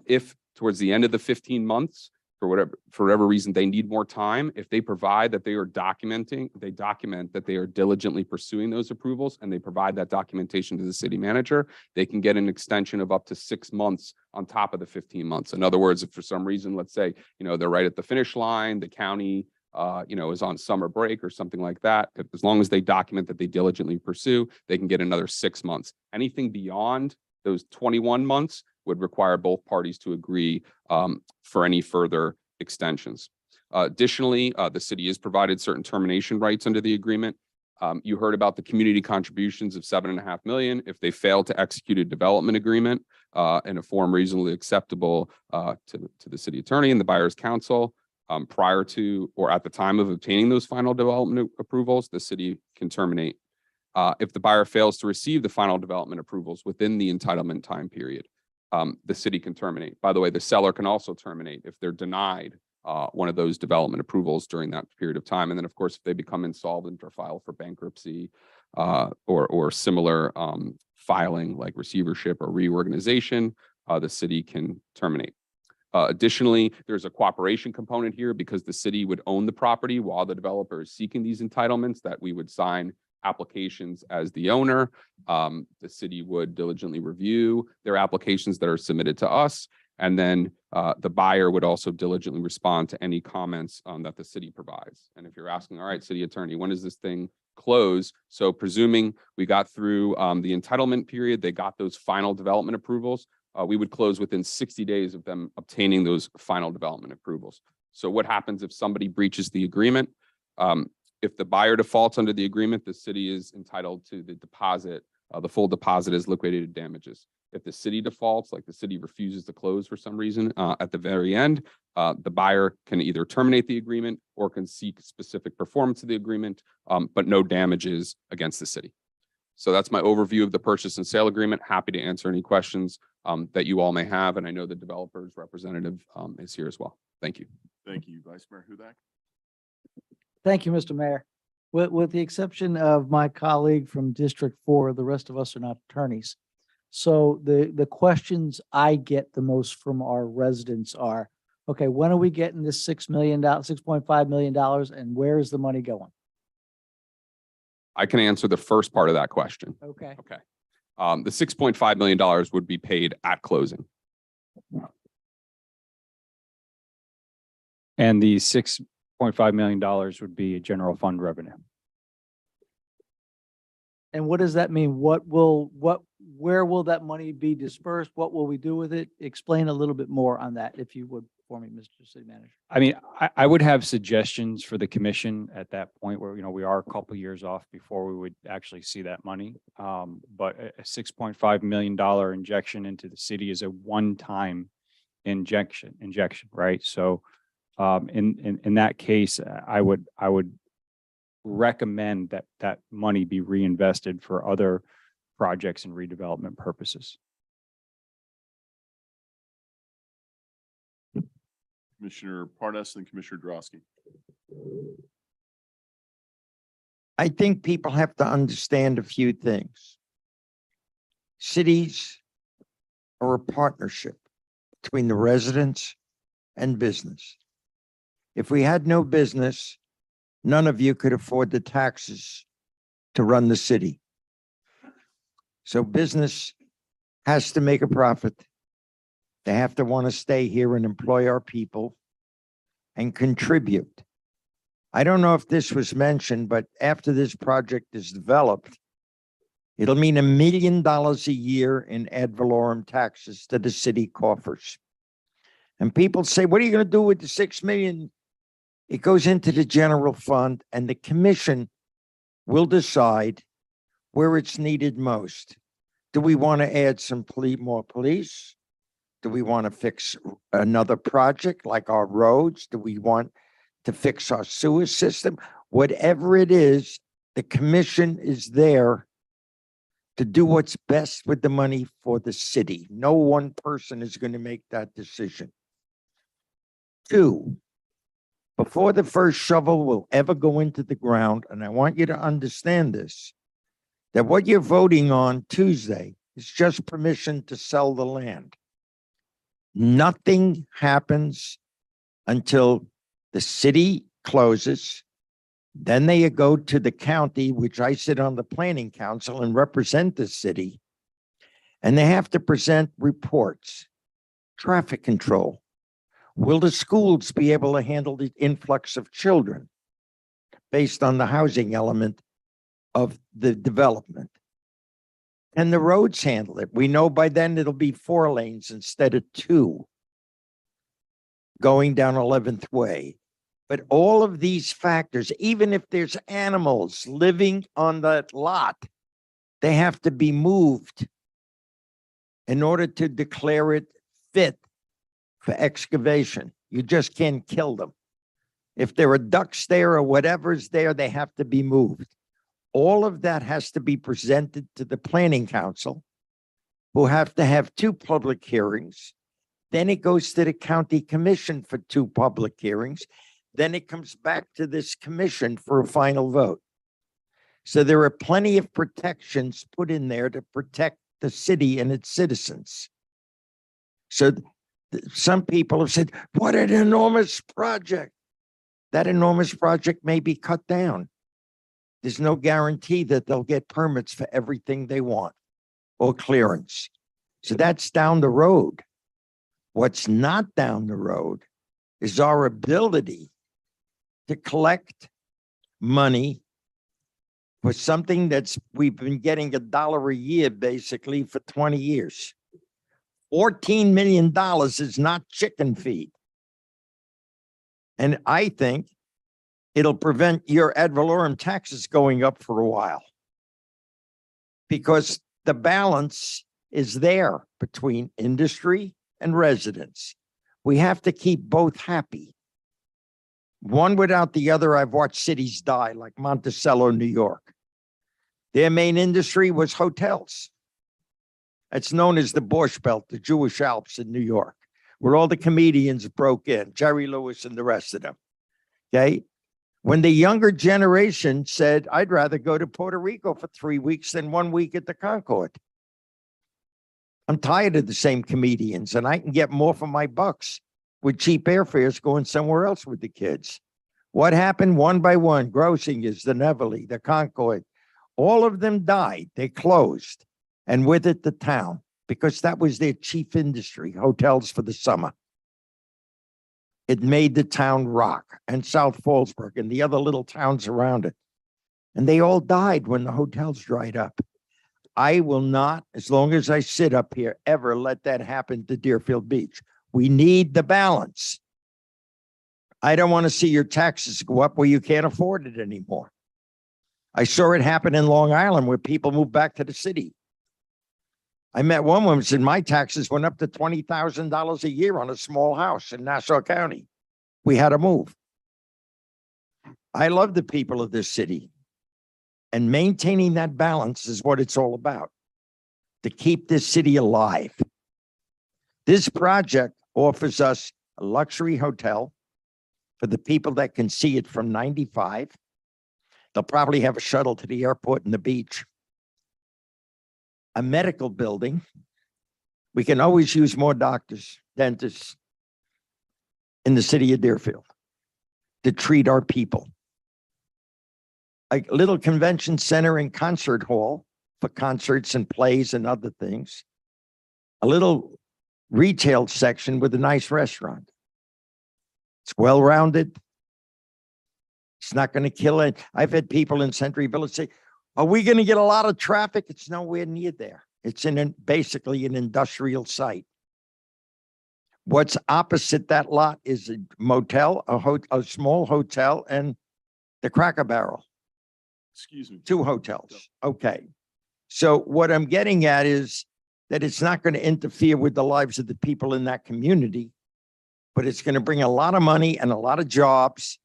If towards the end of the 15 months, for whatever reason, they need more time, if they provide that they document that they are diligently pursuing those approvals and they provide that documentation to the city manager, they can get an extension of up to 6 months on top of the 15 months. In other words, if for some reason, let's say, they're right at the finish line, the county is on summer break or something like that, as long as they document that they diligently pursue, they can get another 6 months. Anything beyond those 21 months would require both parties to agree for any further extensions. Additionally, the city has provided certain termination rights under the agreement. You heard about the community contributions of $7.5 million if they fail to execute a development agreement in a form reasonably acceptable to the city attorney and the buyer's counsel. Prior to or at the time of obtaining those final development approvals, the city can terminate. If the buyer fails to receive the final development approvals within the entitlement time period, the city can terminate. By the way, the seller can also terminate if they're denied one of those development approvals during that period of time. And then, of course, if they become insolvent or file for bankruptcy or similar filing like receivership or reorganization, the city can terminate. Additionally, there's a cooperation component here because the city would own the property while the developer is seeking these entitlements, that we would sign applications as the owner. The city would diligently review their applications that are submitted to us. And then the buyer would also diligently respond to any comments that the city provides. And if you're asking, all right, city attorney, when does this thing close? So presuming we got through the entitlement period, they got those final development approvals, we would close within 60 days of them obtaining those final development approvals. So what happens if somebody breaches the agreement? If the buyer defaults under the agreement, the city is entitled to the deposit, the full deposit as liquidated damages. If the city defaults, like the city refuses to close for some reason at the very end, the buyer can either terminate the agreement or can seek specific performance of the agreement, but no damages against the city. So that's my overview of the purchase and sale agreement. Happy to answer any questions that you all may have. And I know the developer's representative is here as well. Thank you. Thank you, Vice Mayor Hudak. Thank you, Mr. Mayor. With the exception of my colleague from District 4, the rest of us are not attorneys. So the questions I get the most from our residents are, okay, when are we getting this $6.5 million and where is the money going? I can answer the first part of that question. Okay. Okay. The $6.5 million would be paid at closing. And the $6.5 million would be a general fund revenue. And what does that mean? Where will that money be dispersed? What will we do with it? Explain a little bit more on that, if you would, for me, Mr. City Manager. I mean, I would have suggestions for the commission at that point where, we are a couple years off before we would actually see that money. But a $6.5 million injection into the city is a one-time injection, right? So in that case, I would recommend that money be reinvested for other projects and redevelopment purposes. Commissioner Parnas and Commissioner Drosky. I think people have to understand a few things. Cities are a partnership between the residents and business. If we had no business, none of you could afford the taxes to run the city. So business has to make a profit. They have to want to stay here and employ our people and contribute. I don't know if this was mentioned, but after this project is developed, it'll mean $1 million a year in ad valorem taxes to the city coffers. And people say, what are you going to do with the $6 million? It goes into the general fund and the commission will decide where it's needed most. Do we want to add some more police? Do we want to fix another project like our roads? Do we want to fix our sewer system? Whatever it is, the commission is there to do what's best with the money for the city. No one person is going to make that decision. Two, before the first shovel will ever go into the ground, and I want you to understand this, that what you're voting on Tuesday is just permission to sell the land. Nothing happens until the city closes. Then they go to the county, which I sit on the planning council and represent the city. And they have to present reports, traffic control. Will the schools be able to handle the influx of children based on the housing element of the development? And the roads handle it. We know by then it'll be 4 lanes instead of 2 going down 11th Way. But all of these factors, even if there's animals living on that lot, they have to be moved in order to declare it fit for excavation. You just can't kill them. If there are ducks there or whatever's there, they have to be moved. All of that has to be presented to the planning council, who have to have 2 public hearings. Then it goes to the county commission for 2 public hearings. Then it comes back to this commission for a final vote. So there are plenty of protections put in there to protect the city and its citizens. So some people have said, what an enormous project. That enormous project may be cut down. There's no guarantee that they'll get permits for everything they want or clearance. So that's down the road. What's not down the road is our ability to collect money for something we've been getting $1 a year basically for 20 years. $14 million is not chicken feed. And I think it'll prevent your ad valorem taxes going up for a while, because the balance is there between industry and residents. We have to keep both happy. One without the other, I've watched cities die, like Monticello, New York. Their main industry was hotels. It's known as the Borscht Belt, the Jewish Alps in New York, where all the comedians broke in, Jerry Lewis and the rest of them. Okay. When the younger generation said, I'd rather go to Puerto Rico for 3 weeks than 1 week at the Concord. I'm tired of the same comedians, and I can get more for my bucks with cheap airfares going somewhere else with the kids. What happened? One by one, Grossinger's, the Nevele, the Concord, all of them died. They closed, and with it the town, because that was their chief industry, hotels for the summer. It made the town rock, and South Fallsburg and the other little towns around it. And they all died when the hotels dried up. I will not, as long as I sit up here, ever let that happen to Deerfield Beach. We need the balance. I don't want to see your taxes go up where you can't afford it anymore. I saw it happen in Long Island where people moved back to the city. I met one woman who said, my taxes went up to $20,000 a year on a small house in Nassau County. We had to move. I love the people of this city. And maintaining that balance is what it's all about, to keep this city alive. This project offers us a luxury hotel for the people that can see it from 95. They'll probably have a shuttle to the airport and the beach. A medical building. We can always use more doctors, dentists in the city of Deerfield to treat our people. A little convention center and concert hall for concerts and plays and other things. A little retail section with a nice restaurant. It's well-rounded. It's not going to kill it. I've had people in Century Village say, are we going to get a lot of traffic? It's nowhere near there. It's basically an industrial site. What's opposite that lot is a motel, a small hotel, and the Cracker Barrel. Excuse me. 2 hotels. Okay. So what I'm getting at is that it's not going to interfere with the lives of the people in that community, but it's going to bring a lot of money and a lot of jobs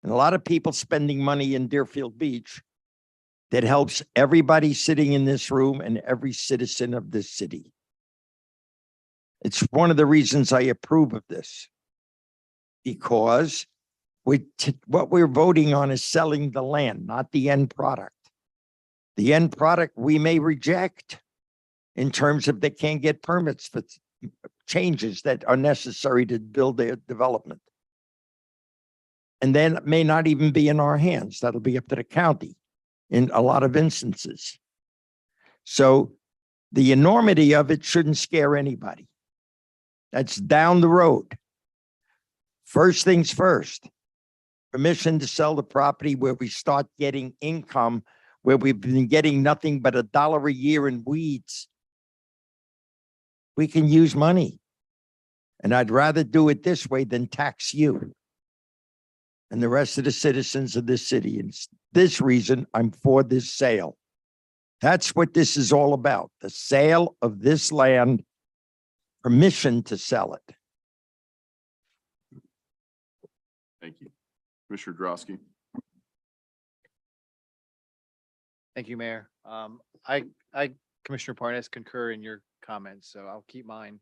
and a lot of people spending money in Deerfield Beach that helps everybody sitting in this room and every citizen of this city. It's one of the reasons I approve of this. Because what we're voting on is selling the land, not the end product. The end product we may reject in terms of they can't get permits for changes that are necessary to build their development. And then it may not even be in our hands. That'll be up to the county in a lot of instances. So the enormity of it shouldn't scare anybody. That's down the road. First things first, permission to sell the property where we start getting income, where we've been getting nothing but $1 a year in weeds. We can use money. And I'd rather do it this way than tax you and the rest of the citizens of this city. And this reason I'm for this sale. That's what this is all about. The sale of this land, permission to sell it. Thank you. Commissioner Drosky. Thank you, Mayor. Commissioner Parnas, concur in your comments, so I'll keep mine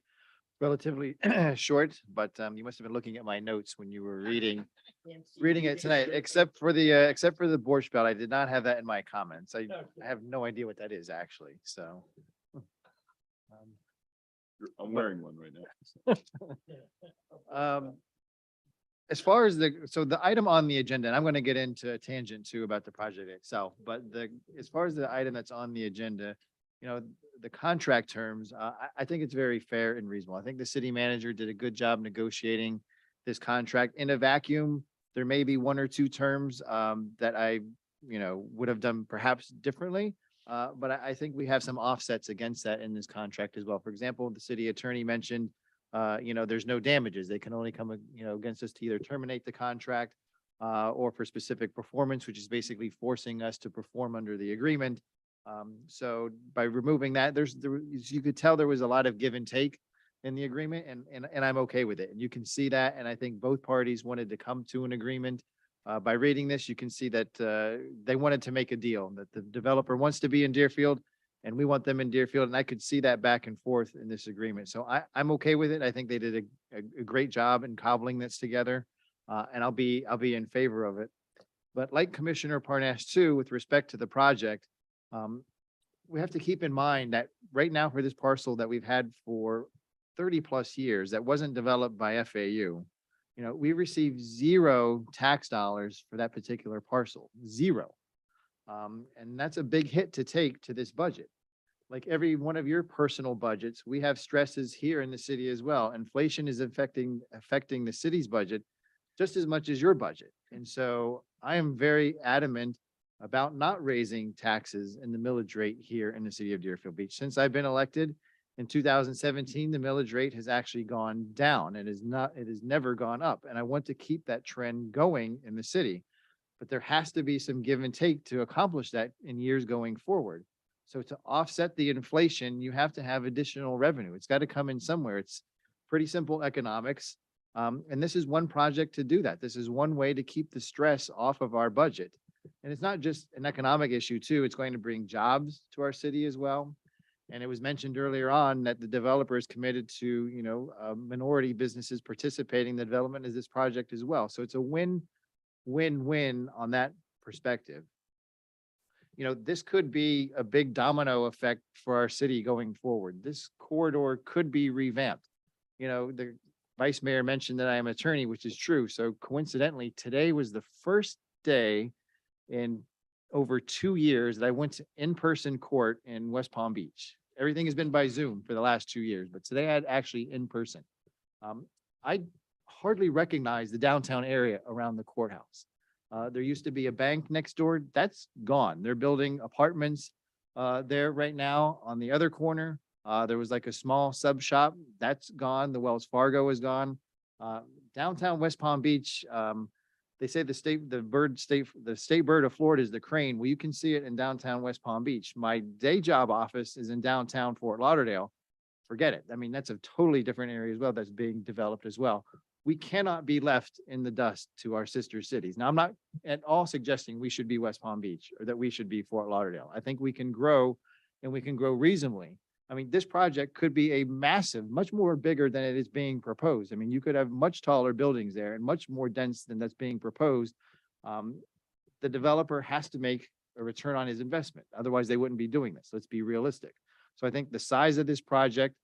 relatively short, but you must have been looking at my notes when you were reading it tonight, except for the Borscht Belt. I did not have that in my comments. I have no idea what that is actually, so. I'm wearing one right now. As far as the item on the agenda, and I'm going to get into a tangent too about the project itself, but as far as the item that's on the agenda, you know, the contract terms, I think it's very fair and reasonable. I think the city manager did a good job negotiating this contract. In a vacuum, there may be one or two terms that I, would have done perhaps differently. But I think we have some offsets against that in this contract as well. For example, the city attorney mentioned, there's no damages. They can only come, against us to either terminate the contract or for specific performance, which is basically forcing us to perform under the agreement. So by removing that, you could tell there was a lot of give and take in the agreement, and I'm okay with it. And you can see that. And I think both parties wanted to come to an agreement. By reading this, you can see that they wanted to make a deal, that the developer wants to be in Deerfield and we want them in Deerfield. And I could see that back and forth in this agreement. So I'm okay with it. I think they did a great job in cobbling this together, and I'll be in favor of it. But like Commissioner Parnas too, with respect to the project, we have to keep in mind that right now for this parcel that we've had for 30 plus years, that wasn't developed by FAU. We received 0 tax dollars for that particular parcel, 0. And that's a big hit to take to this budget. Like every one of your personal budgets, we have stresses here in the city as well. Inflation is affecting the city's budget just as much as your budget. And so I am very adamant about not raising taxes and the millage rate here in the city of Deerfield Beach. Since I've been elected, in 2017, the millage rate has actually gone down. It has never gone up. And I want to keep that trend going in the city. But there has to be some give and take to accomplish that in years going forward. So to offset the inflation, you have to have additional revenue. It's got to come in somewhere. It's pretty simple economics. And this is one project to do that. This is one way to keep the stress off of our budget. And it's not just an economic issue too. It's going to bring jobs to our city as well. And it was mentioned earlier on that the developer is committed to, minority businesses participating in the development of this project as well. So it's a win-win-win on that perspective. This could be a big domino effect for our city going forward. This corridor could be revamped. The vice mayor mentioned that I am an attorney, which is true. So coincidentally, today was the first day in over 2 years that I went to in-person court in West Palm Beach. Everything has been by Zoom for the last 2 years, but today I had actually in person. I hardly recognize the downtown area around the courthouse. There used to be a bank next door. That's gone. They're building apartments there right now. On the other corner, there was like a small sub shop. That's gone. The Wells Fargo is gone. Downtown West Palm Beach, they say the state bird of Florida is the crane. Well, you can see it in downtown West Palm Beach. My day job office is in downtown Fort Lauderdale. Forget it. I mean, that's a totally different area as well that's being developed as well. we cannot be left in the dust to our sister cities. Now, I'm not at all suggesting we should be West Palm Beach or that we should be Fort Lauderdale. I think we can grow and we can grow reasonably. I mean, this project could be a massive, much more bigger than it is being proposed. I mean, you could have much taller buildings there and much more dense than that's being proposed. The developer has to make a return on his investment. Otherwise, they wouldn't be doing this. Let's be realistic. So I think the size of this project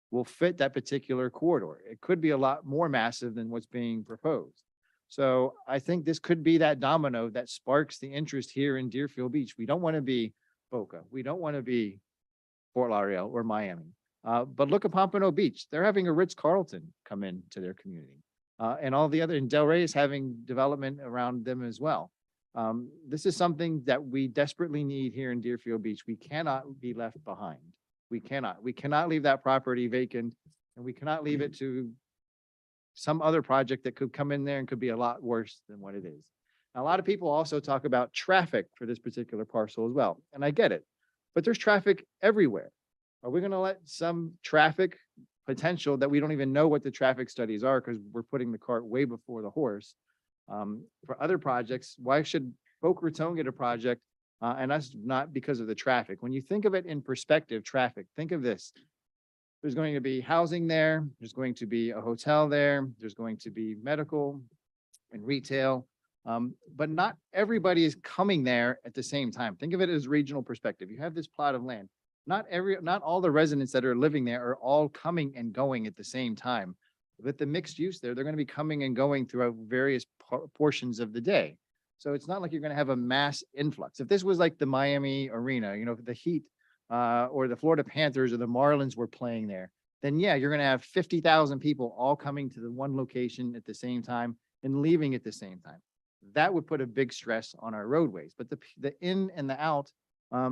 will fit that particular corridor. It could be a lot more massive than what's being proposed. So I think this could be that domino that sparks the interest here in Deerfield Beach. We don't want to be Boca. We don't want to be Fort Lauderdale or Miami. But look at Pompano Beach. They're having a Ritz-Carlton come into their community. And all the other, and Delray is having development around them as well. This is something that we desperately need here in Deerfield Beach. We cannot be left behind. We cannot leave that property vacant, and we cannot leave it to some other project that could come in there and could be a lot worse than what it is. Now, a lot of people also talk about traffic for this particular parcel as well, and I get it, but there's traffic everywhere. Are we going to let some traffic potential that we don't even know what the traffic studies are because we're putting the cart way before the horse? For other projects, why should Boca Raton get a project? And that's not because of the traffic. When you think of it in perspective, traffic, think of this. There's going to be housing there. There's going to be a hotel there. There's going to be medical and retail. But not everybody is coming there at the same time. Think of it as regional perspective. You have this plot of land. Not all the residents that are living there are all coming and going at the same time. With the mixed use there, they're going to be coming and going throughout various portions of the day. So it's not like you're going to have a mass influx. If this was like the Miami Arena, you know, the Heat or the Florida Panthers or the Marlins were playing there, then yeah, you're going to have 50,000 people all coming to the one location at the same time and leaving at the same time. That would put a big stress on our roadways. But the in and the out, I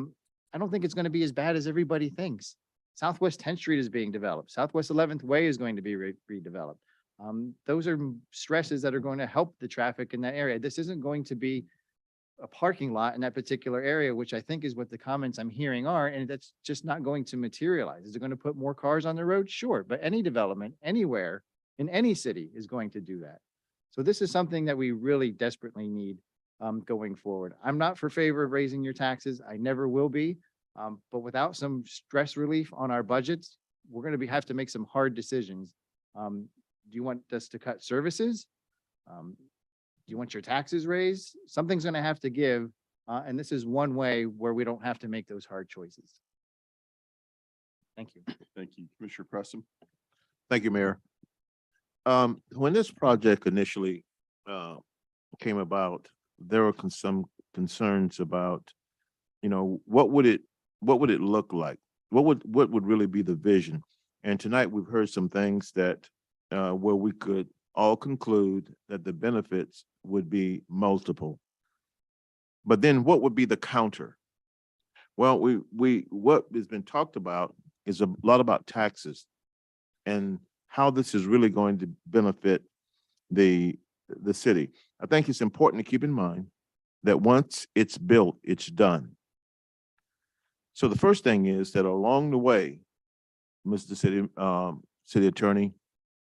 don't think it's going to be as bad as everybody thinks. Southwest 10th Street is being developed. Southwest 11th Way is going to be redeveloped. Those are stresses that are going to help the traffic in that area. This isn't going to be a parking lot in that particular area, which I think is what the comments I'm hearing are, and that's just not going to materialize. Is it going to put more cars on the road? Sure, but any development anywhere in any city is going to do that. So this is something that we really desperately need going forward. I'm not for favor of raising your taxes. I never will be. But without some stress relief on our budgets, we're going to have to make some hard decisions. Do you want us to cut services? Do you want your taxes raised? Something's going to have to give. And this is one way where we don't have to make those hard choices. Thank you. Thank you, Commissioner Preston. Thank you, Mayor. When this project initially came about, there were some concerns about, you know, what would it look like? What would really be the vision? And tonight we've heard some things that where we could all conclude that the benefits would be multiple. But then what would be the counter? Well, what has been talked about is a lot about taxes and how this is really going to benefit the city. I think it's important to keep in mind that once it's built, it's done. So the first thing is that along the way, Mr. City Attorney,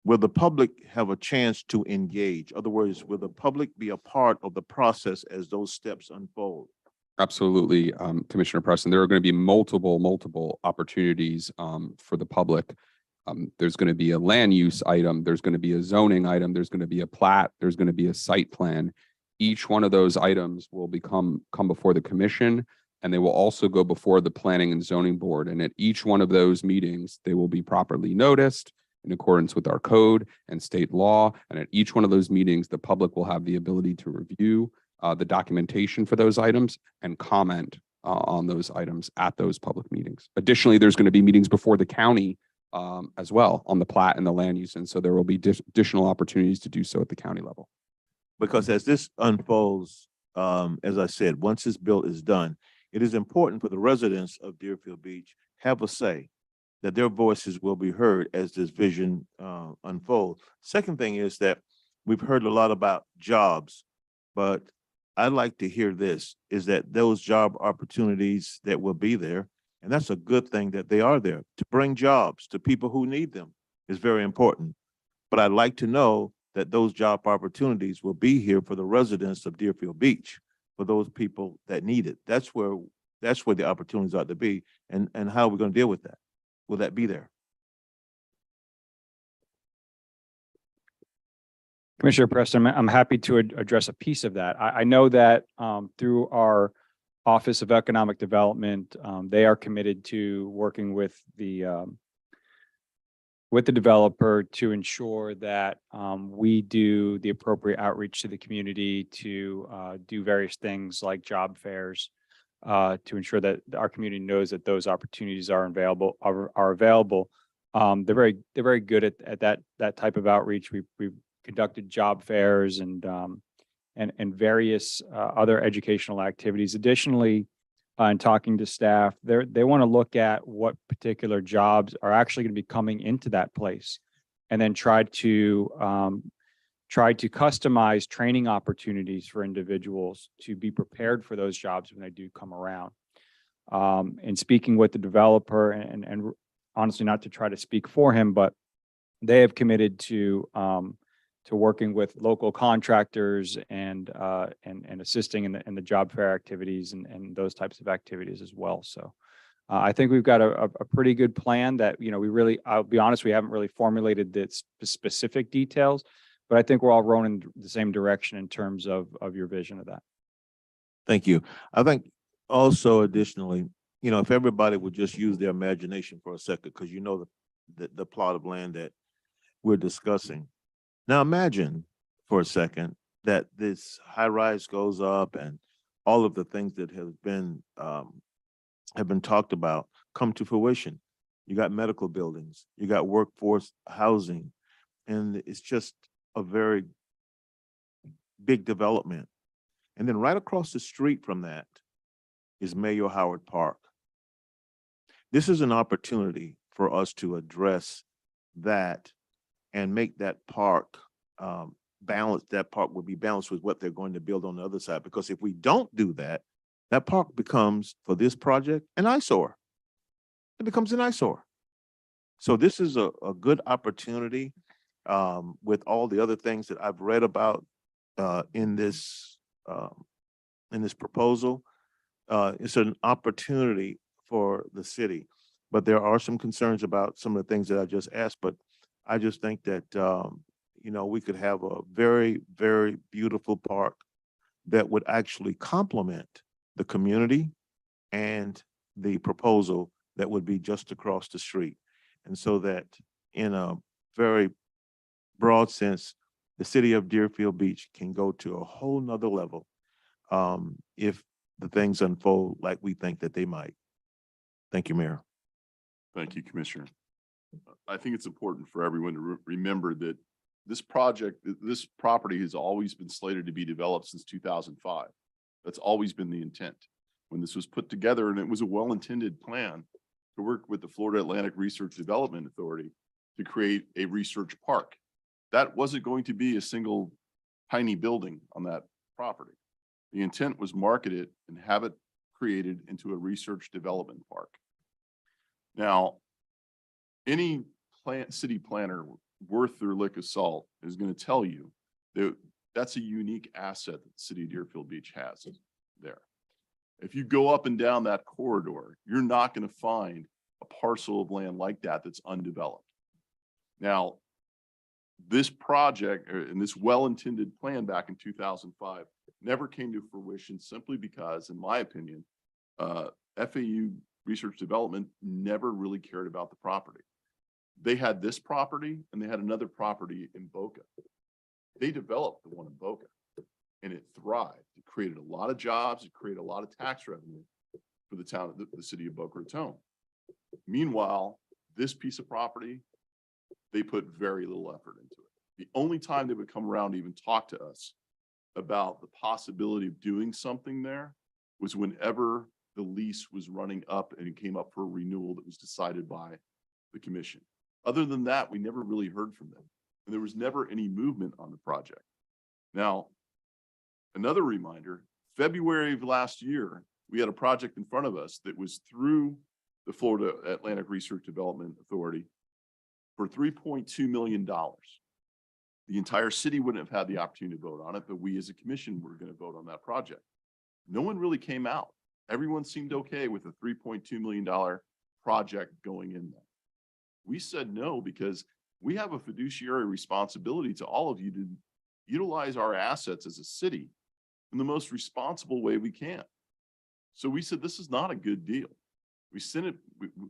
will the public have a chance to engage? In other words, will the public be a part of the process as those steps unfold? Absolutely, Commissioner Preston. There are going to be multiple opportunities for the public. There's going to be a land use item. There's going to be a zoning item. There's going to be a plat. There's going to be a site plan. Each one of those items will come before the commission, and they will also go before the Planning and Zoning Board. And at each one of those meetings, they will be properly noticed in accordance with our code and state law. And at each one of those meetings, the public will have the ability to review the documentation for those items and comment on those items at those public meetings. Additionally, there's going to be meetings before the county as well on the plat and the land use. And so there will be additional opportunities to do so at the county level. Because as this unfolds, as I said, once it's built, it's done. It is important for the residents of Deerfield Beach have a say, that their voices will be heard as this vision unfolds. Second thing is that we've heard a lot about jobs, but I'd like to hear this, is that those job opportunities that will be there, and that's a good thing that they are there, to bring jobs to people who need them is very important. But I'd like to know that those job opportunities will be here for the residents of Deerfield Beach, for those people that need it. That's where the opportunities ought to be. And how are we going to deal with that? Will that be there? Commissioner Preston, I'm happy to address a piece of that. I know that through our Office of Economic Development, they are committed to working with the developer to ensure that we do the appropriate outreach to the community, to do various things like job fairs, to ensure that our community knows that those opportunities are available. They're very good at that type of outreach. We've conducted job fairs and various other educational activities. Additionally, in talking to staff, they want to look at what particular jobs are actually going to be coming into that place, and then try to customize training opportunities for individuals to be prepared for those jobs when they do come around. And speaking with the developer, and honestly, not to try to speak for him, but they have committed to working with local contractors and assisting in the job fair activities and those types of activities as well. So I think we've got a pretty good plan that, I'll be honest, we haven't really formulated the specific details, but I think we're all rowing in the same direction in terms of your vision of that. Thank you. I think also additionally, if everybody would just use their imagination for a second, because the plot of land that we're discussing. Now imagine for a second that this high rise goes up and all of the things that have been talked about come to fruition. You got medical buildings, you got workforce housing, and it's just a very big development. And then right across the street from that is Mayor Howard Park. This is an opportunity for us to address that and make that park balanced. That park will be balanced with what they're going to build on the other side. Because if we don't do that, that park becomes, for this project, an eyesore. It becomes an eyesore. So this is a good opportunity with all the other things that I've read about in this proposal. It's an opportunity for the city, but there are some concerns about some of the things that I just asked. But I just think that we could have a very, very beautiful park that would actually complement the community and the proposal that would be just across the street. And so that in a very broad sense, the city of Deerfield Beach can go to a whole nother level if the things unfold like we think that they might. Thank you, Mayor. Thank you, Commissioner. I think it's important for everyone to remember that this property has always been slated to be developed since 2005. That's always been the intent. When this was put together, and it was a well-intended plan to work with the Florida Atlantic Research Development Authority to create a research park. That wasn't going to be a single tiny building on that property. The intent was market it and have it created into a research development park. Now, any city planner worth their lick of salt is going to tell you that that's a unique asset that the city of Deerfield Beach has there. If you go up and down that corridor, you're not going to find a parcel of land like that that's undeveloped. Now, this project and this well-intended plan back in 2005 never came to fruition simply because, in my opinion, FAU Research Development never really cared about the property. They had this property and they had another property in Boca. They developed the one in Boca and it thrived. It created a lot of jobs. It created a lot of tax revenue for the town, the city of Boca Raton. Meanwhile, this piece of property, they put very little effort into it. The only time they would come around to even talk to us about the possibility of doing something there was whenever the lease was running up and it came up for a renewal that was decided by the commission. Other than that, we never really heard from them. And there was never any movement on the project. Now, another reminder, February of last year, we had a project in front of us that was through the Florida Atlantic Research Development Authority for $3.2 million. The entire city wouldn't have had the opportunity to vote on it, but we as a commission were going to vote on that project. No one really came out. Everyone seemed okay with a $3.2 million project going in there. We said no because we have a fiduciary responsibility to all of you to utilize our assets as a city in the most responsible way we can. So we said, this is not a good deal. We sent it,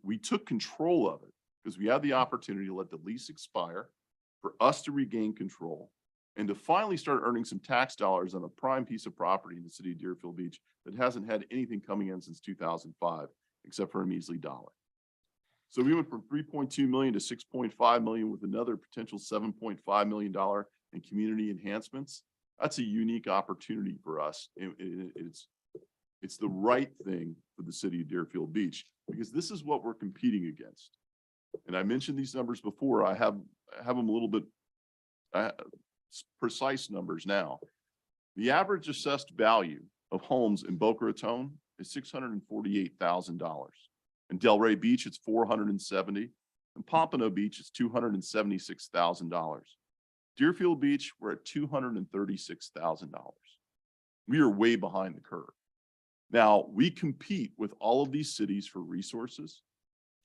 we took control of it because we had the opportunity to let the lease expire, for us to regain control, and to finally start earning some tax dollars on a prime piece of property in the city of Deerfield Beach that hasn't had anything coming in since 2005, except for a measly dollar. So we went from 3.2 million to 6.5 million with another potential $7.5 million in community enhancements. That's a unique opportunity for us. It's the right thing for the city of Deerfield Beach because this is what we're competing against. And I mentioned these numbers before. I have them a little bit precise numbers now. The average assessed value of homes in Boca Raton is $648,000. In Delray Beach, it's $470,000. In Pompano Beach, it's $276,000. Deerfield Beach, we're at $236,000. We are way behind the curve. Now, we compete with all of these cities for resources,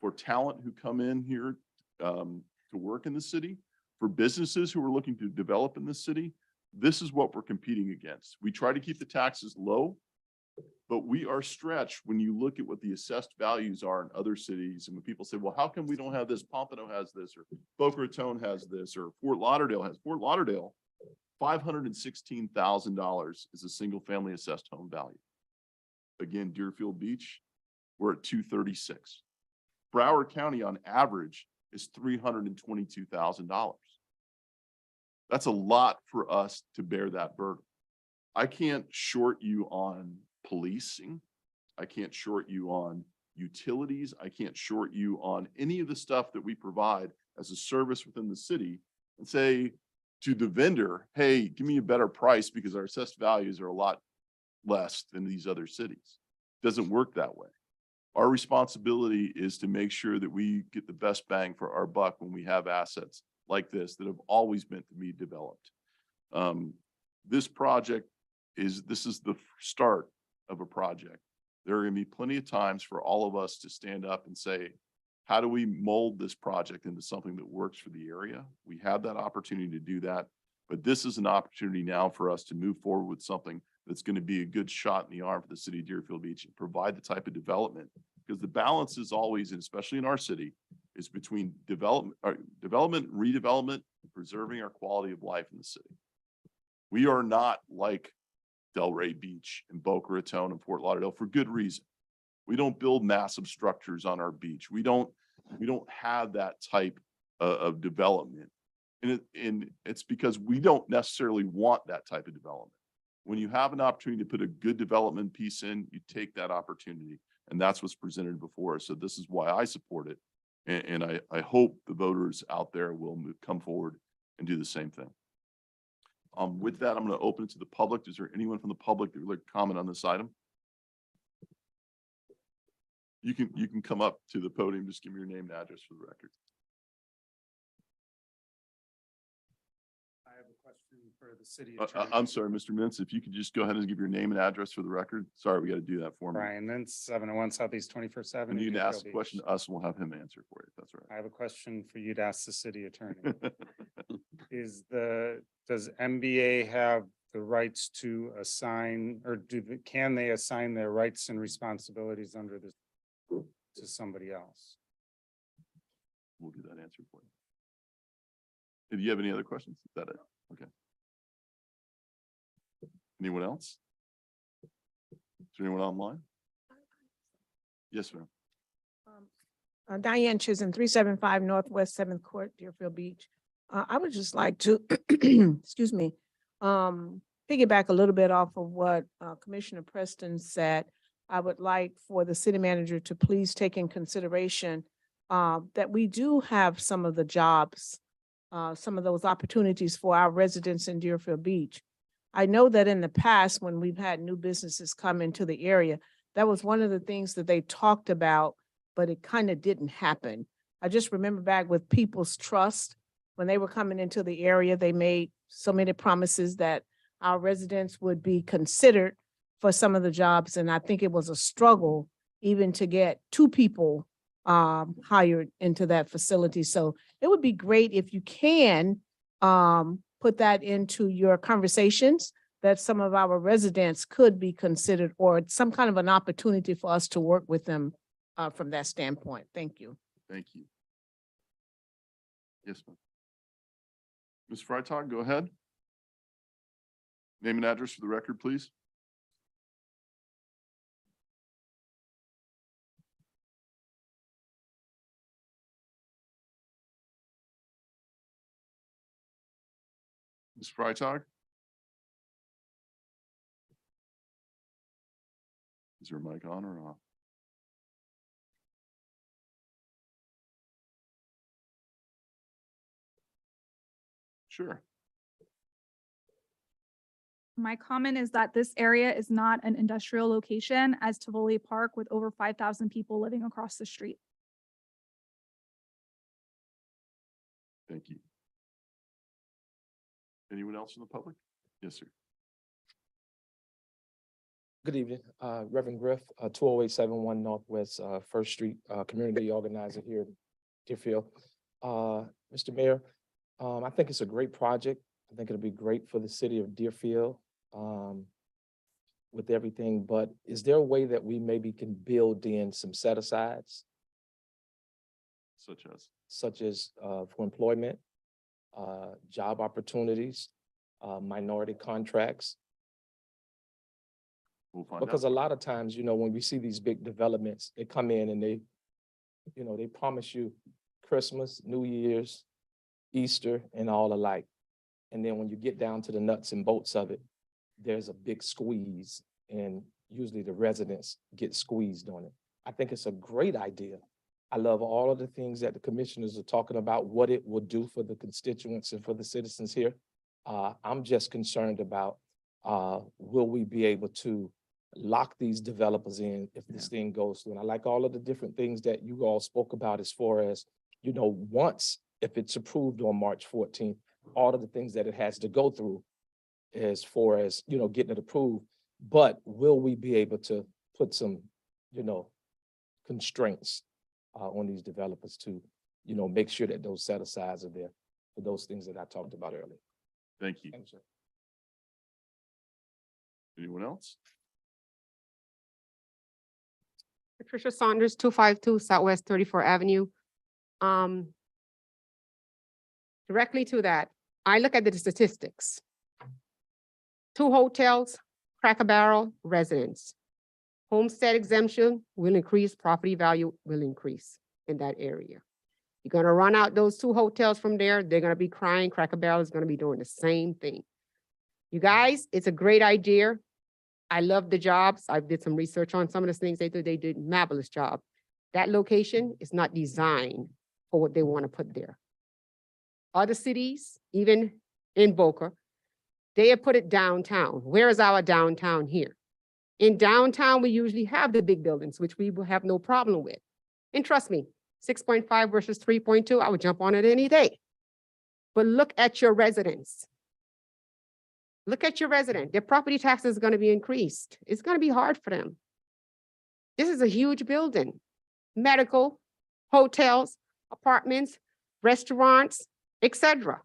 for talent who come in here to work in the city, for businesses who are looking to develop in the city. This is what we're competing against. We try to keep the taxes low, but we are stretched when you look at what the assessed values are in other cities. And when people say, well, how come we don't have this? Pompano has this, or Boca Raton has this, or Fort Lauderdale has. Fort Lauderdale, $516,000 is a single family assessed home value. Again, Deerfield Beach, we're at $236,000. Broward County on average is $322,000. That's a lot for us to bear that burden. I can't short you on policing. I can't short you on utilities. I can't short you on any of the stuff that we provide as a service within the city and say to the vendor, hey, give me a better price because our assessed values are a lot less than these other cities. It doesn't work that way. Our responsibility is to make sure that we get the best bang for our buck when we have assets like this that have always meant to be developed. This project is the start of a project. There are going to be plenty of times for all of us to stand up and say, how do we mold this project into something that works for the area? We have that opportunity to do that, but this is an opportunity now for us to move forward with something that's going to be a good shot in the arm for the city of Deerfield Beach and provide the type of development, because the balance is always, and especially in our city, is between development, redevelopment, and preserving our quality of life in the city. We are not like Delray Beach and Boca Raton and Fort Lauderdale for good reason. We don't build massive structures on our beach. We don't have that type of development. And it's because we don't necessarily want that type of development. When you have an opportunity to put a good development piece in, you take that opportunity. And that's what's presented before us. So this is why I support it. And I hope the voters out there will come forward and do the same thing. With that, I'm going to open it to the public. Is there anyone from the public that would like to comment on this item? You can come up to the podium. Just give me your name and address for the record. I have a question for the city attorney. I'm sorry, Mr. Mintz, if you could just go ahead and give your name and address for the record. Sorry, we got to do that for me. Brian Mintz, 701 Southeast 21st Avenue. And you can Deerfield ask the Beach. question to us and we'll have him answer for you. If that's I have a question for you to ask the city attorney. right. Does MBA have the rights to assign, or can they assign their rights and responsibilities under this to somebody else? We'll get that answer for you. Do you have any other questions? Is that it? Okay. Anyone else? Is there anyone online? Yes, ma'am. Diane Chisholm, 375 Northwest 7th Court, Deerfield Beach. I would just like to, excuse me, piggyback a little bit off of what Commissioner Preston said. I would like for the city manager to please take in consideration that we do have some of the jobs, some of those opportunities for our residents in Deerfield Beach. I know that in the past, when we've had new businesses come into the area, that was one of the things that they talked about, but it kind of didn't happen. I just remember back with People's Trust, when they were coming into the area, they made so many promises that our residents would be considered for some of the jobs. And I think it was a struggle even to get two people hired into that facility. So it would be great if you can put that into your conversations, that some of our residents could be considered, or some kind of an opportunity for us to work with them from that standpoint. Thank you. Thank you. Yes, ma'am. Ms. Freitag, go ahead. Name and address for the record, please. Ms. Freitag? Is your mic on or off? Sure. My comment is that this area is not an industrial location as Tivoli Park with over 5,000 people living across the street. Thank you. Anyone else in the public? Yes, sir. Good evening, Reverend Griff, 20871 Northwest First Street, community organizer here in Deerfield. Mr. Mayor, I think it's a great project. I think it'll be great for the city of Deerfield with everything, but is there a way that we maybe can build in some set-asides? Such as for employment, job opportunities, minority contracts? We'll find Because out. a lot of times, when we see these big developments, they come in and they promise you Christmas, New Year's, Easter, and all alike. And then when you get down to the nuts and bolts of it, there's a big squeeze, and usually the residents get squeezed on it. I think it's a great idea. I love all of the things that the commissioners are talking about, what it will do for the constituents and for the citizens here. I'm just concerned about, will we be able to lock these developers in if this thing goes through? And I like all of the different things that you all spoke about as far as, once, if it's approved on March 14th, all of the things that it has to go through as far as, getting it approved. But will we be able to put some, constraints on these developers to, make sure that those set-asides are there for those things that I talked about earlier? Thank you. Thanks, sir. Anyone else? Patricia Saunders, 252 Southwest 34th Avenue. Directly to that, I look at the statistics. 2 hotels, Cracker Barrel, residents. Homestead exemption will increase, property value will increase in that area. You're gonna run out those 2 hotels from there, they're gonna be crying, Cracker Barrel is gonna be doing the same thing. You guys, it's a great idea. I love the jobs. I did some research on some of the things they did. They did a marvelous job. That location is not designed for what they want to put there. Other cities, even in Boca, they have put it downtown. Where is our downtown here? In downtown, we usually have the big buildings, which we will have no problem with. And trust me, 6.5 versus 3.2, I would jump on it any day. But look at your residents. Look at your resident. Their property tax is going to be increased. It's going to be hard for them. This is a huge building. Medical, hotels, apartments, restaurants, etc.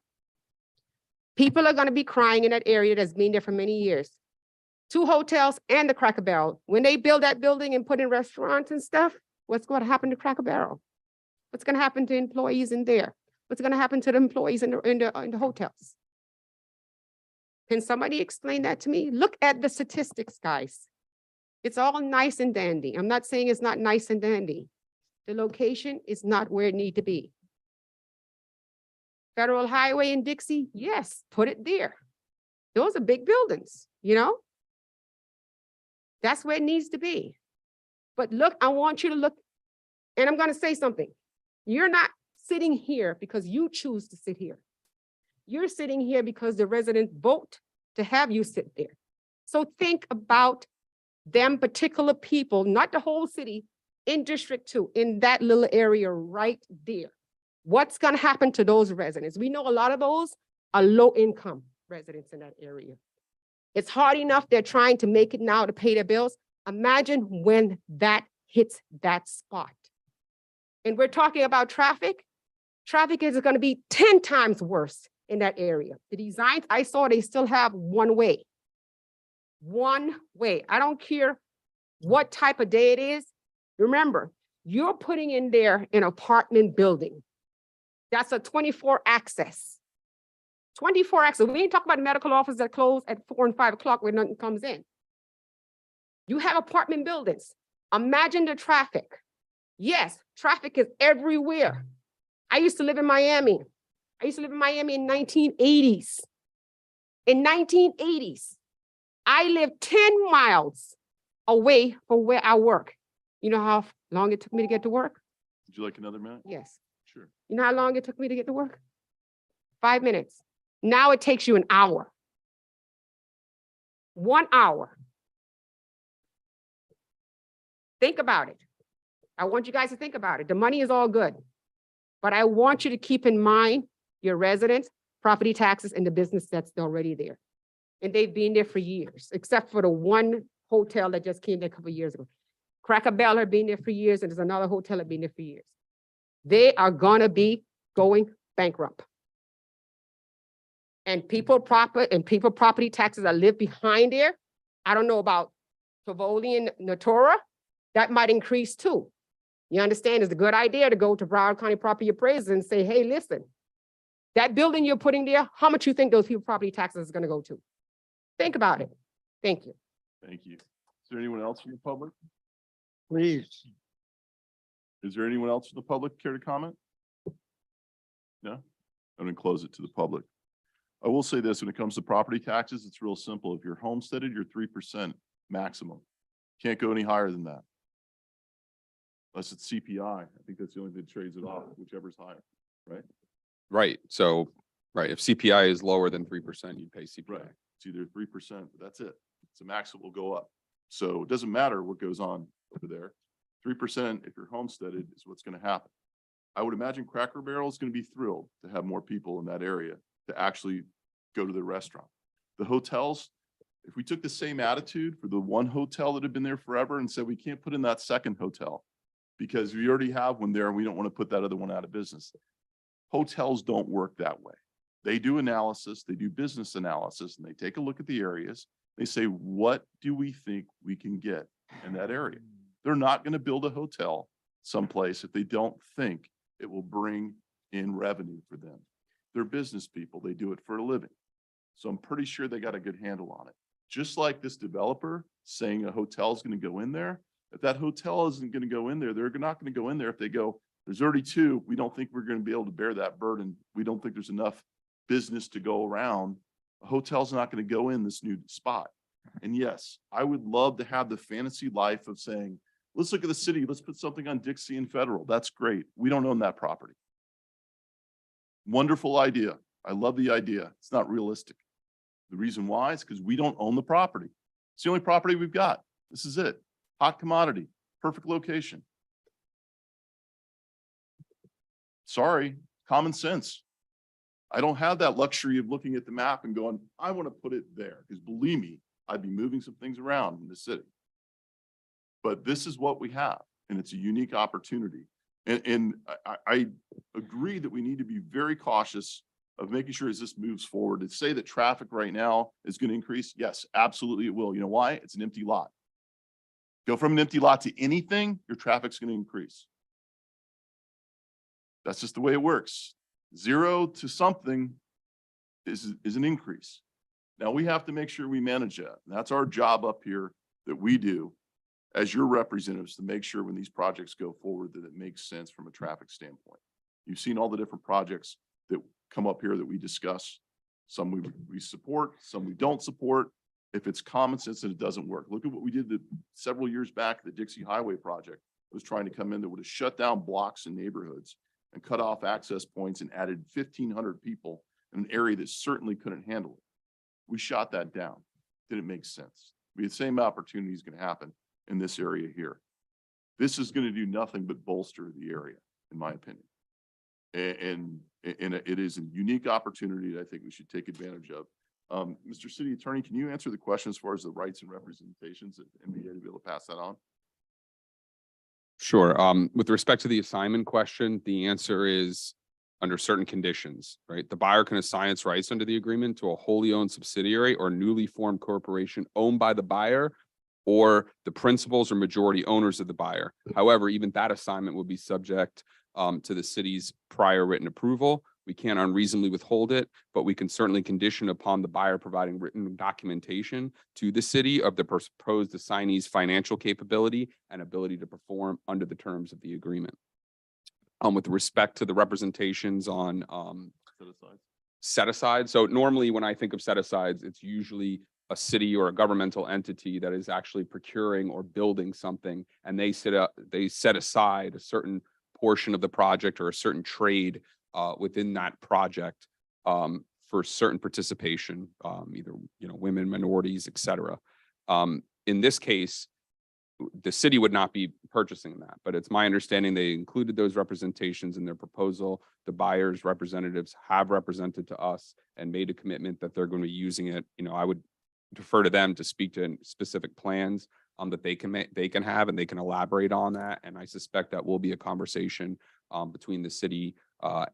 People are going to be crying in that area that's been there for many years. 2 hotels and the Cracker Barrel. When they build that building and put in restaurants and stuff, what's going to happen to Cracker Barrel? What's going to happen to employees in there? What's going to happen to the employees in the hotels? Can somebody explain that to me? Look at the statistics, guys. It's all nice and dandy. I'm not saying it's not nice and dandy. The location is not where it needs to be. Federal Highway in Dixie, yes, put it there. Those are big buildings, That's where it needs to be. But look, I want you to look, and I'm going to say something. You're not sitting here because you choose to sit here. You're sitting here because the residents vote to have you sit there. So think about them particular people, not the whole city, in District 2, in that little area right there. What's gonna happen to those residents? We know a lot of those are low-income residents in that area. It's hard enough, they're trying to make it now to pay their bills. Imagine when that hits that spot. And we're talking about traffic. Traffic is gonna be 10 times worse in that area. The designs I saw, they still have one way. One way. I don't care what type of day it is. Remember, you're putting in there an apartment building. That's a 24 access. 24 access. We ain't talking about medical offices that close at 4 and 5 o'clock where nothing comes in. You have apartment buildings. Imagine the traffic. Yes, traffic is everywhere. I used to live in Miami. I used to live in Miami in 1980s. In 1980s, I lived 10 miles away from where I work. You know how long it took me to get to work? Would you like another minute? Yes. Sure. You know how long it took me to get to work? 5 minutes. Now it takes you an hour. 1 hour. Think about it. I want you guys to think about it. The money is all good, but I want you to keep in mind your residents, property taxes, and the business that's already there. And they've been there for years, except for the one hotel that just came there a couple of years ago. Cracker Barrel had been there for years, and there's another hotel that been there for years. They are gonna be going bankrupt. And people property taxes that live behind there, I don't know about Tivoli and Natura, that might increase too. You understand, it's a good idea to go to Broward County Property Appraiser and say, hey, listen, that building you're putting there, how much you think those people property taxes is gonna go to? Think about it. Thank you. Thank you. Is there anyone else from the public? Please. Is there anyone else from the public care to comment? No? I'm gonna close it to the public. I will say this, when it comes to property taxes, it's real simple. If you're homesteaded, you're 3% maximum. Can't go any higher than that. Unless it's CPI. I think that's the only thing that trades it off, whichever's higher, right? Right. So, right. If CPI is lower than 3%, you pay CPI. Right. It's either 3%, but that's it. It's a max that will go up. So it doesn't matter what goes on over there. 3% if you're homesteaded is what's going to happen. I would imagine Cracker Barrel is going to be thrilled to have more people in that area to actually go to the restaurant. The hotels, if we took the same attitude for the one hotel that had been there forever and said, we can't put in that second hotel because we already have one there and we don't want to put that other one out of business. Hotels don't work that way. They do analysis, they do business analysis, and they take a look at the areas. They say, what do we think we can get in that area? They're not going to build a hotel someplace if they don't think it will bring in revenue for them. They're business people. They do it for a living. So I'm pretty sure they got a good handle on it. Just like this developer saying a hotel is going to go in there. If that hotel isn't going to go in there, they're not going to go in there if they go, there's already two. We don't think we're going to be able to bear that burden. We don't think there's enough business to go around. A hotel's not going to go in this new spot. And yes, I would love to have the fantasy life of saying, let's look at the city. Let's put something on Dixie and Federal. That's great. We don't own that property. Wonderful idea. I love the idea. It's not realistic. The reason why is because we don't own the property. It's the only property we've got. This is it. Hot commodity, perfect location. Sorry, common sense. I don't have that luxury of looking at the map and going, I want to put it there. Because believe me, I'd be moving some things around in the city. But this is what we have, and it's a unique opportunity. And I agree that we need to be very cautious of making sure as this moves forward. To say that traffic right now is going to increase, yes, absolutely it will. You know why? It's an empty lot. Go from an empty lot to anything, your traffic's going to increase. That's just the way it works. 0 to something is an increase. Now we have to make sure we manage that. And that's our job up here that we do as your representatives to make sure when these projects go forward that it makes sense from a traffic standpoint. You've seen all the different projects that come up here that we discuss. Some we support, some we don't support. If it's common sense and it doesn't work. Look at what we did several years back, the Dixie Highway project was trying to come in that would have shut down blocks and neighborhoods and cut off access points and added 1,500 people in an area that certainly couldn't handle it. We shot that down. Didn't make sense. The same opportunity is going to happen in this area here. This is going to do nothing but bolster the area, in my opinion. And it is a unique opportunity that I think we should take advantage of. Mr. City Attorney, can you answer the question as far as the rights and representations at NBA to be able to pass that on? Sure. With respect to the assignment question, the answer is under certain conditions, right? The buyer can assign its rights under the agreement to a wholly owned subsidiary or newly formed corporation owned by the buyer or the principals or majority owners of the buyer. However, even that assignment will be subject to the city's prior written approval. We can't unreasonably withhold it, but we can certainly condition upon the buyer providing written documentation to the city of the proposed assignee's financial capability and ability to perform under the terms of the agreement. With respect to the representations on set aside. So normally when I think of set asides, it's usually a city or a governmental entity that is actually procuring or building something, and they set aside a certain portion of the project or a certain trade within that project for certain participation, either women, minorities, et cetera. In this case, the city would not be purchasing that, but it's my understanding they included those representations in their proposal. The buyer's representatives have represented to us and made a commitment that they're going to be using it. I would defer to them to speak to specific plans that they can have, and they can elaborate on that. And I suspect that will be a conversation between the city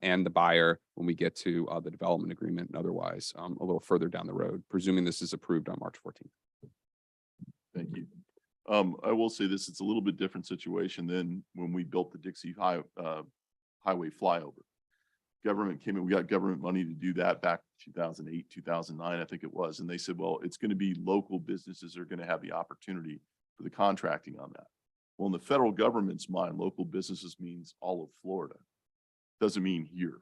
and the buyer when we get to the development agreement and otherwise a little further down the road, presuming this is approved on March 14th. Thank you. I will say this, it's a little bit different situation than when we built the Dixie Highway flyover. Government came in, we got government money to do that back 2008, 2009, I think it was. And they said, well, it's going to be local businesses that are going to have the opportunity for the contracting on that. Well, in the federal government's mind, local businesses means all of Florida. Doesn't mean here.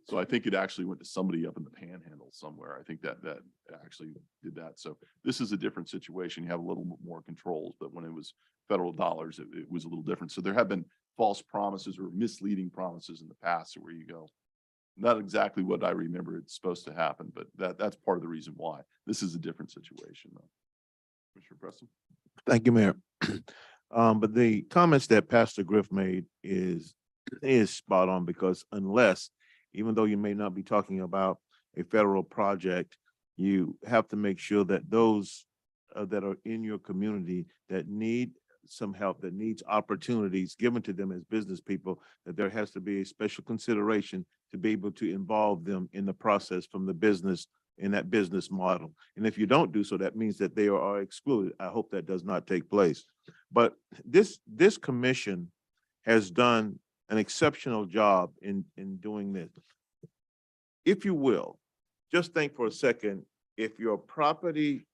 So I think it actually went to somebody up in the panhandle somewhere. I think that actually did that. So this is a different situation. You have a little more controls, but when it was federal dollars, it was a little different. So there have been false promises or misleading promises in the past where you go, not exactly what I remember it's supposed to happen, but that's part of the reason why. This is a different situation though. Commissioner Preston? Thank you, Mayor. But the comments that Pastor Griff made is spot on, because unless, even though you may not be talking about a federal project, you have to make sure that those that are in your community that need some help, that needs opportunities given to them as business people, that there has to be a special consideration to be able to involve them in the process from the business, in that business model. And if you don't do so, that means that they are excluded. I hope that does not take place. But this commission has done an exceptional job in doing this. If you will, just think for a second, if your property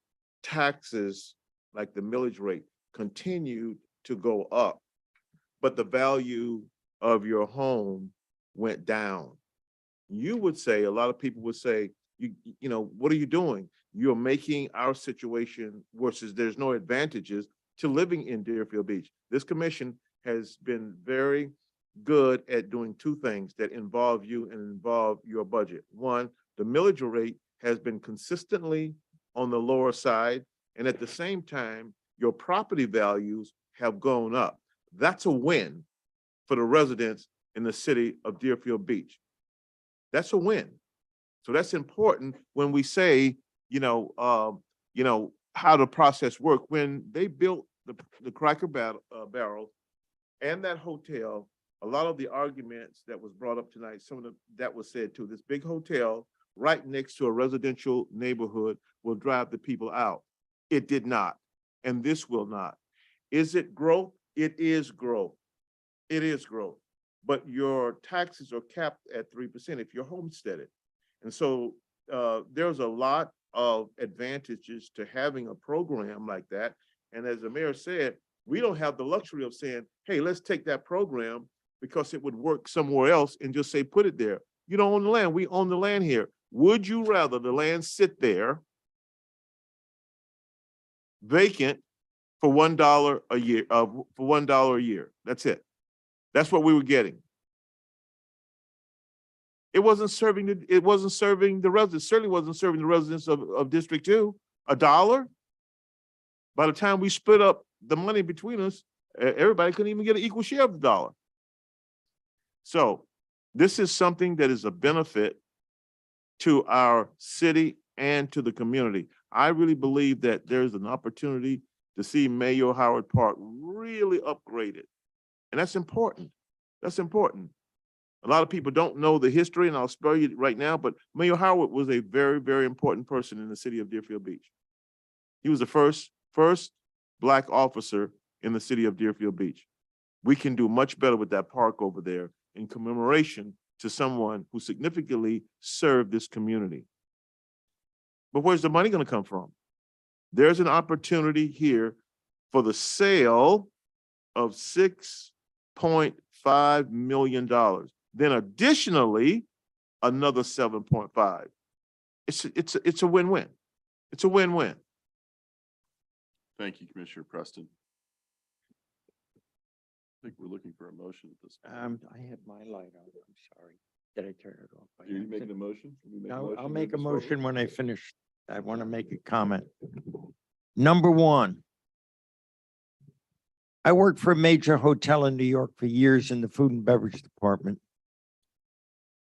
taxes, like the millage rate, continued to go up, but the value of your home went down, you would say, a lot of people would say, you know, what are you doing? You're making our situation worse. There's no advantages to living in Deerfield Beach. This commission has been very good at doing two things that involve you and involve your budget. One, the millage rate has been consistently on the lower side, and at the same time, your property values have gone up. That's a win for the residents in the city of Deerfield Beach. That's a win. So that's important when we say, how the process worked. When they built the Cracker Barrel and that hotel, a lot of the arguments that was brought up tonight, some of that was said too. This big hotel right next to a residential neighborhood will drive the people out. It did not, and this will not. Is it growth? It is growth. It is growth. But your taxes are capped at 3% if you're homesteaded. And so there's a lot of advantages to having a program like that. And as the mayor said, we don't have the luxury of saying, hey, let's take that program because it would work somewhere else and just say, put it there. You don't own the land. We own the land here. Would you rather the land sit there vacant for $1 a year, for $1 a year? That's it. That's what we were getting. It wasn't serving the residents, certainly wasn't serving the residents of District 2. $1. By the time we split up the money between us, everybody couldn't even get an equal share of the dollar. So This is something that is a benefit to our city and to the community. I really believe that there's an opportunity to see Mayo Howard Park really upgraded. And that's important. That's important. A lot of people don't know the history, and I'll spare you right now, but Mayo Howard was a very, very important person in the city of Deerfield Beach. He was the first Black officer in the city of Deerfield Beach. We can do much better with that park over there in commemoration to someone who significantly served this community. But where's the money going to come from? There's an opportunity here for the sale of $6.5 million. Then additionally, another 7.5. It's a win-win. It's a win-win. Thank you, Commissioner Preston. I think we're looking for a motion at this point. I had my light on. I'm sorry. Did I turn it off? by Are you making accident? a motion? Should we make a No, motion I'll to make a move this forward? motion when I finish. I want to make a comment. Number one, I worked for a major hotel in New York for years in the food and beverage department.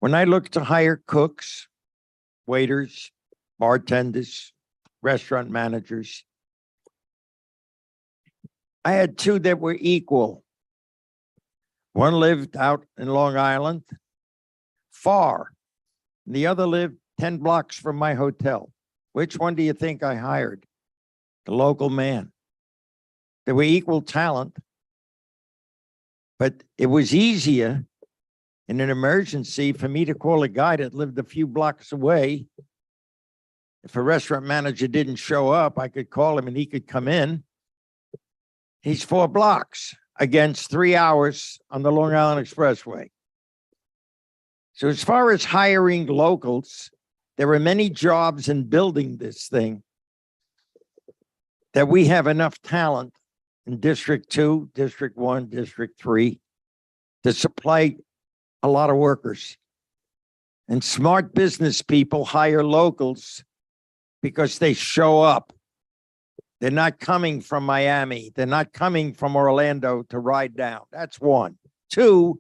When I looked to hire cooks, waiters, bartenders, restaurant managers, I had two that were equal. One lived out in Long Island, far. The other lived 10 blocks from my hotel. Which one do you think I hired? The local man. They were equal talent, but it was easier in an emergency for me to call a guy that lived a few blocks away. If a restaurant manager didn't show up, I could call him and he could come in. He's 4 blocks against 3 hours on the Long Island Expressway. So as far as hiring locals, there are many jobs in building this thing that we have enough talent in District 2, District 1, District 3 to supply a lot of workers. And smart business people hire locals because they show up. They're not coming from Miami. They're not coming from Orlando to ride down. That's one. Two,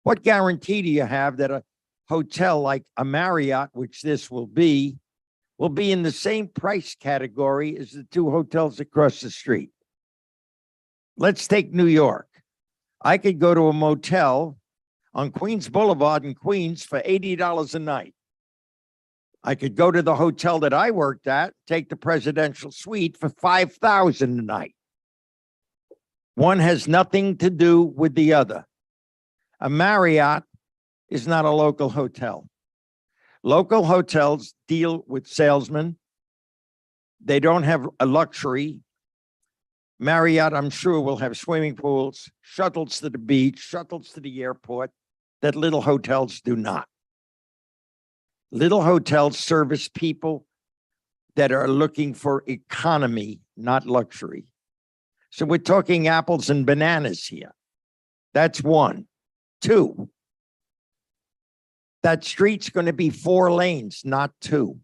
what guarantee do you have that a hotel like a Marriott, which this will be in the same price category as the 2 hotels across the street? Let's take New York. I could go to a motel on Queens Boulevard in Queens for $80 a night. I could go to the hotel that I worked at, take the presidential suite for $5,000 a night. One has nothing to do with the other. A Marriott is not a local hotel. Local hotels deal with salesmen. They don't have a luxury. Marriott, I'm sure, will have swimming pools, shuttles to the beach, shuttles to the airport, that little hotels do not. Little hotels service people that are looking for economy, not luxury. So we're talking apples and bananas here. That's one. Two, that street's going to be 4 lanes, not 2.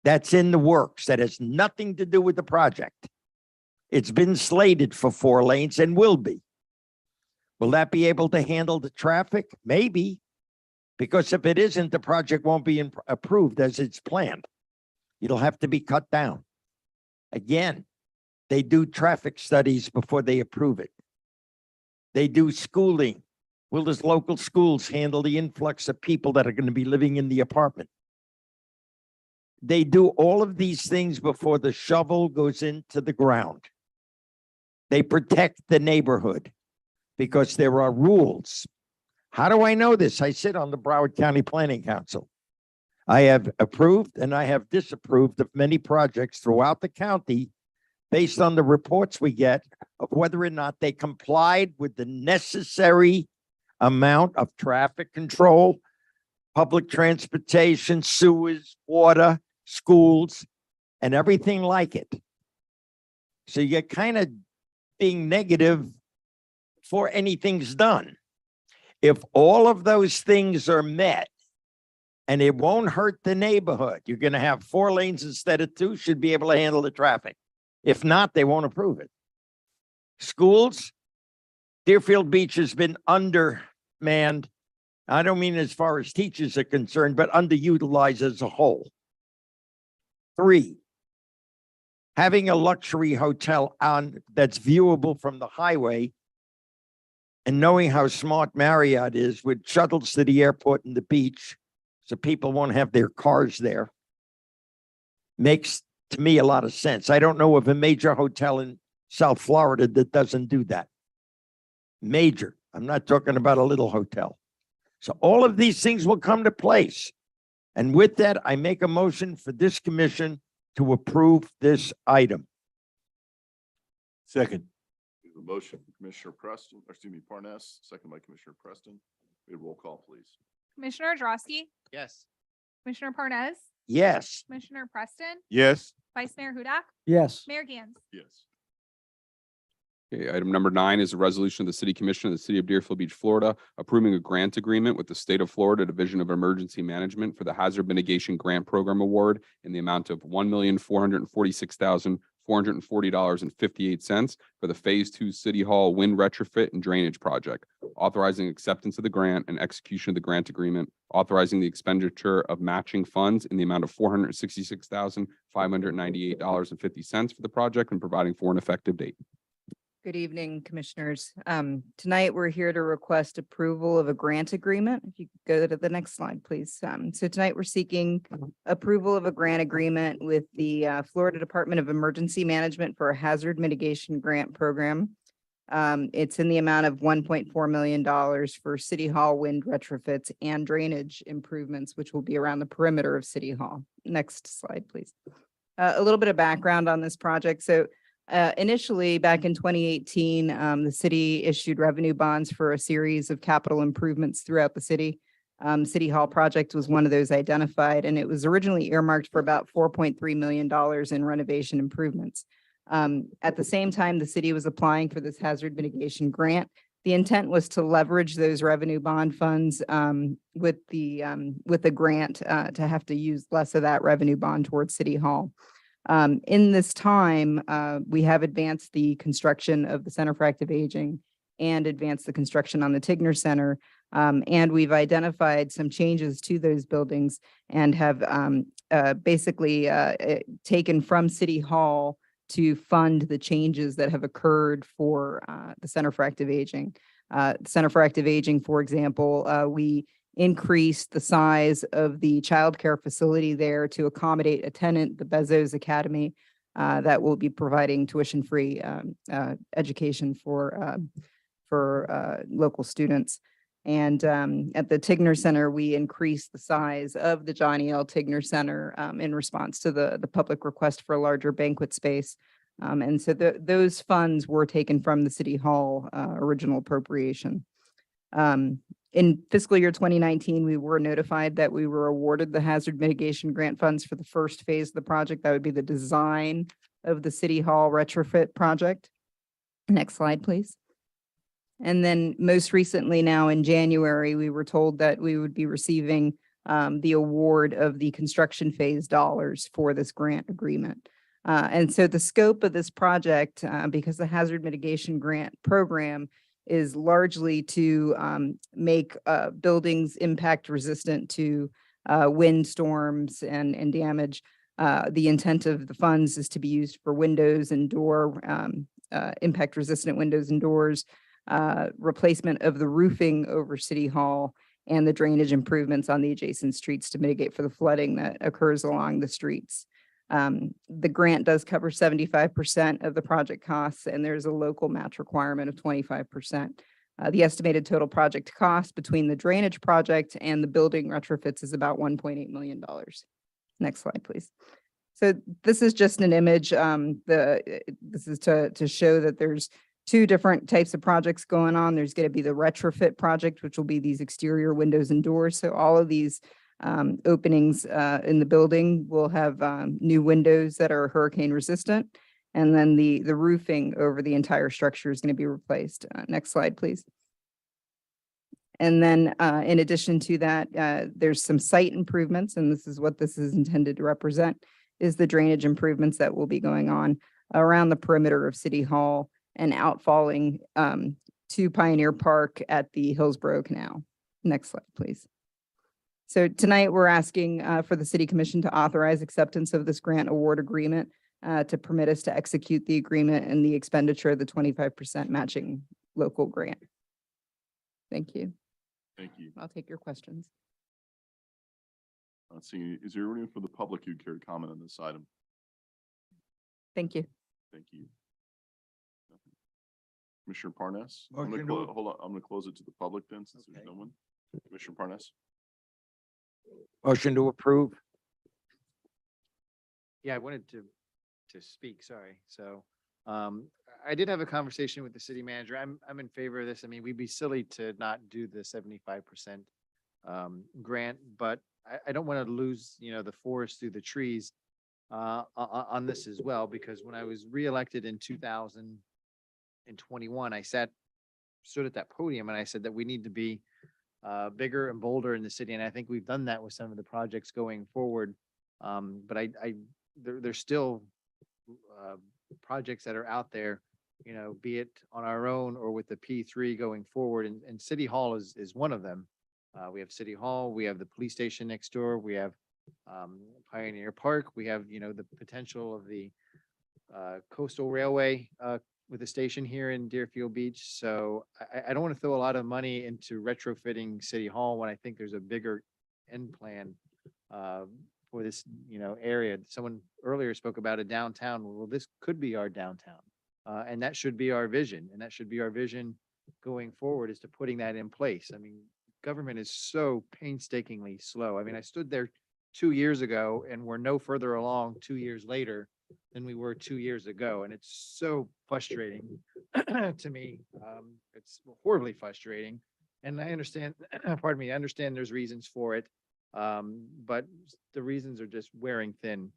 That's in the works. That has nothing to do with the project. It's been slated for 4 lanes and will be. Will that be able to handle the traffic? Maybe. Because if it isn't, the project won't be approved as it's planned. It'll have to be cut down. Again, they do traffic studies before they approve it. They do schooling. Will those local schools handle the influx of people that are going to be living in the apartment? They do all of these things before the shovel goes into the ground. They protect the neighborhood because there are rules. How do I know this? I sit on the Broward County Planning Council. I have approved and I have disapproved of many projects throughout the county based on the reports we get of whether or not they complied with the necessary amount of traffic control, public transportation, sewers, water, schools, and everything like it. So you're kind of being negative before anything's done. If all of those things are met and it won't hurt the neighborhood, you're going to have 4 lanes instead of 2, should be able to handle the traffic. If not, they won't approve it. Schools, Deerfield Beach has been undermanned I don't mean as far as teachers are concerned, but underutilized as a whole. 3, having a luxury hotel on that's viewable from the highway and knowing how smart Marriott is with shuttles to the airport and the beach, so people won't have their cars there, makes to me a lot of sense. I don't know of a major hotel in South Florida that doesn't do that. Major. I'm not talking about a little hotel. So all of these things will come to place. And with that, I make a motion for this commission to approve this item. Second. We have a motion from Commissioner Preston, or excuse me, Parnas, second by Commissioner Preston. We have roll call, please. Commissioner Drosky, Yes. Commissioner Parnas, Yes. Commissioner Preston, Yes. Vice Mayor Hudak, Yes. Mayor Gans. Yes. Okay, item number 9 is a resolution of the City Commission of the City of Deerfield Beach, Florida, approving a grant agreement with the State of Florida Division of Emergency Management for the Hazard Mitigation Grant Program Award in the amount of $1,446,440.58 for the Phase 2 City Hall Wind Retrofit and Drainage Project, authorizing acceptance of the grant and execution of the grant agreement, authorizing the expenditure of matching funds in the amount of $466,598.50 for the project and providing for an effective date. Good evening, Commissioners. Tonight, we're here to request approval of a grant agreement. If you could go to the next slide, please. So tonight, we're seeking approval of a grant agreement with the Florida Department of Emergency Management for a hazard mitigation grant program. It's in the amount of $1.4 million for City Hall wind retrofits and drainage improvements, which will be around the perimeter of City Hall. Next slide, please. A little bit of background on this project. So initially, back in 2018, the city issued revenue bonds for a series of capital improvements throughout the city. City Hall project was one of those identified, and it was originally earmarked for about $4.3 million in renovation improvements. At the same time, the city was applying for this hazard mitigation grant. The intent was to leverage those revenue bond funds with the grant to have to use less of that revenue bond towards City Hall. In this time, we have advanced the construction of the Center for Active Aging and advanced the construction on the Tigner Center. And we've identified some changes to those buildings and have basically taken from City Hall to fund the changes that have occurred for the Center for Active Aging. Center for Active Aging, for example, we increased the size of the childcare facility there to accommodate a tenant, the Bezos Academy, that will be providing tuition-free education for local students. And at the Tigner Center, we increased the size of the Johnny L. Tigner Center in response to the public request for a larger banquet space. And so those funds were taken from the City Hall original appropriation. In fiscal year 2019, we were notified that we were awarded the hazard mitigation grant funds for the first phase of the project. That would be the design of the City Hall retrofit project. Next slide, please. And then most recently now in January, we were told that we would be receiving the award of the construction phase dollars for this grant agreement. And so the scope of this project, because the hazard mitigation grant program is largely to make buildings impact resistant to wind storms and damage. The intent of the funds is to be used for windows and door impact resistant windows and doors, replacement of the roofing over City Hall, and the drainage improvements on the adjacent streets to mitigate for the flooding that occurs along the streets. The grant does cover 75% of the project costs, and there's a local match requirement of 25%. The estimated total project cost between the drainage project and the building retrofits is about $1.8 million. Next slide, please. So this is just an image. This is to show that there's two different types of projects going on. There's going to be the retrofit project, which will be these exterior windows and doors. So all of these openings in the building will have new windows that are hurricane resistant. And then the roofing over the entire structure is going to be replaced. Next slide, please. And then in addition to that, there's some site improvements, and this is what this is intended to represent, is the drainage improvements that will be going on around the perimeter of City Hall and outfalling to Pioneer Park at the Hillsborough Canal. Next slide, please. So tonight, we're asking for the city commission to authorize acceptance of this grant award agreement to permit us to execute the agreement and the expenditure of the 25% matching local grant. Thank you. Thank you. I'll take your questions. Let's see, is there anyone from the public who care to comment on this item? Thank you. Thank you. Commissioner Parnas? Motion to- Hold on, I'm gonna close it to the public then, since there's no one. Commissioner Parnas? Motion to approve. Yeah, I wanted to speak, sorry. So I did have a conversation with the city manager. I'm in favor of this. I mean, we'd be silly to not do the 75% grant, but I don't want to lose, the forest through the trees on this as well, because when I was reelected in 2021, I stood at that podium and I said that we need to be bigger and bolder in the city. And I think we've done that with some of the projects going forward. But there's still projects that are out there, be it on our own or with the P3 going forward. And City Hall is one of them. We have City Hall, we have the police station next door, we have Pioneer Park, we have, the potential of the coastal railway with the station here in Deerfield Beach. So I don't want to throw a lot of money into retrofitting City Hall when I think there's a bigger end plan for this, area. Someone earlier spoke about a downtown. Well, this could be our downtown. And that should be our vision. And that should be our vision going forward, is to putting that in place. I mean, government is so painstakingly slow. I mean, I stood there 2 years ago and we're no further along 2 years later than we were 2 years ago. And it's so frustrating to me. It's horribly frustrating. And I understand, pardon me, I understand there's reasons for it. But the reasons are just wearing thin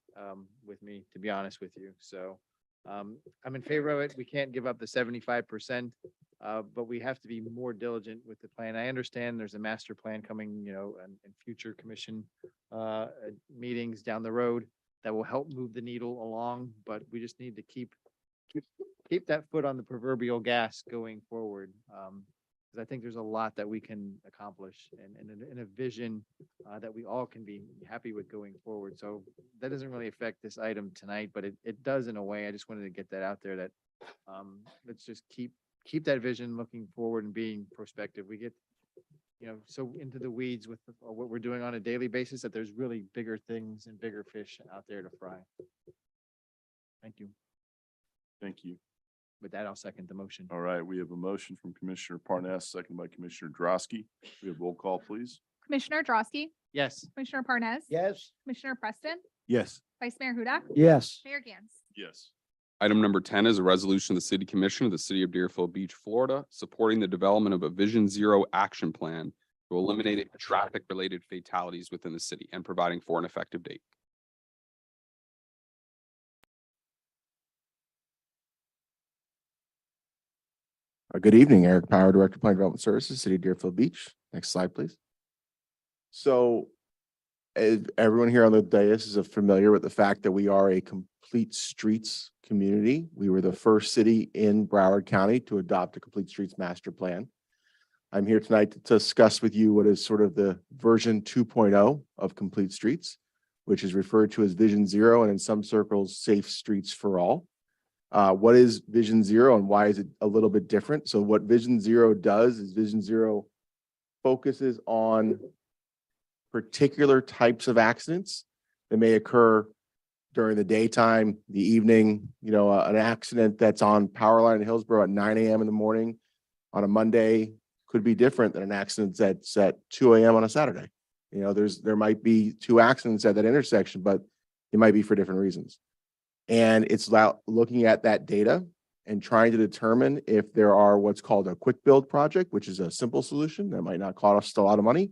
with me, to be honest with you. So I'm in favor of it. We can't give up the 75%, but we have to be more diligent with the plan. I understand there's a master plan coming, in future commission meetings down the road that will help move the needle along, but we just need to keep that foot on the proverbial gas going forward. Because I think there's a lot that we can accomplish and in a vision that we all can be happy with going forward. So that doesn't really affect this item tonight, but it does in a way. I just wanted to get that out there, that let's just keep that vision looking forward and being prospective. We get, so into the weeds with what we're doing on a daily basis that there's really bigger things and bigger fish out there to fry. Thank you. Thank you. With that, I'll second the motion. All right, we have a motion from Commissioner Parnas, second by Commissioner Drosky. We have roll call, please. Commissioner Drosky, Yes. Commissioner Parnas. Yes. Commissioner Preston, Yes. Vice Mayor Hudak. Yes. Mayor Gans. Yes. Item number 10 is a resolution of the City Commission of the City of Deerfield Beach, Florida, supporting the development of a Vision Zero action plan to eliminate traffic-related fatalities within the city and providing for an effective date. Good evening, Eric Power, Director of Planning Development Services, City of Deerfield Beach. Next slide, please. So everyone here on the dais is familiar with the fact that we are a complete streets community. We were the first city in Broward County to adopt a complete streets master plan. I'm here tonight to discuss with you what is sort of the version 2.0 of complete streets, which is referred to as Vision Zero, and in some circles, Safe Streets for All. What is Vision Zero and why is it a little bit different? So what Vision Zero does is Vision Zero focuses on particular types of accidents that may occur during the daytime, the evening, an accident that's on Powerline in Hillsborough at 9 a.m. in the morning on a Monday could be different than an accident that's at 2 a.m. on a Saturday. There might be two accidents at that intersection, but it might be for different reasons. And it's about looking at that data and trying to determine if there are what's called a quick build project, which is a simple solution that might not cost a lot of money,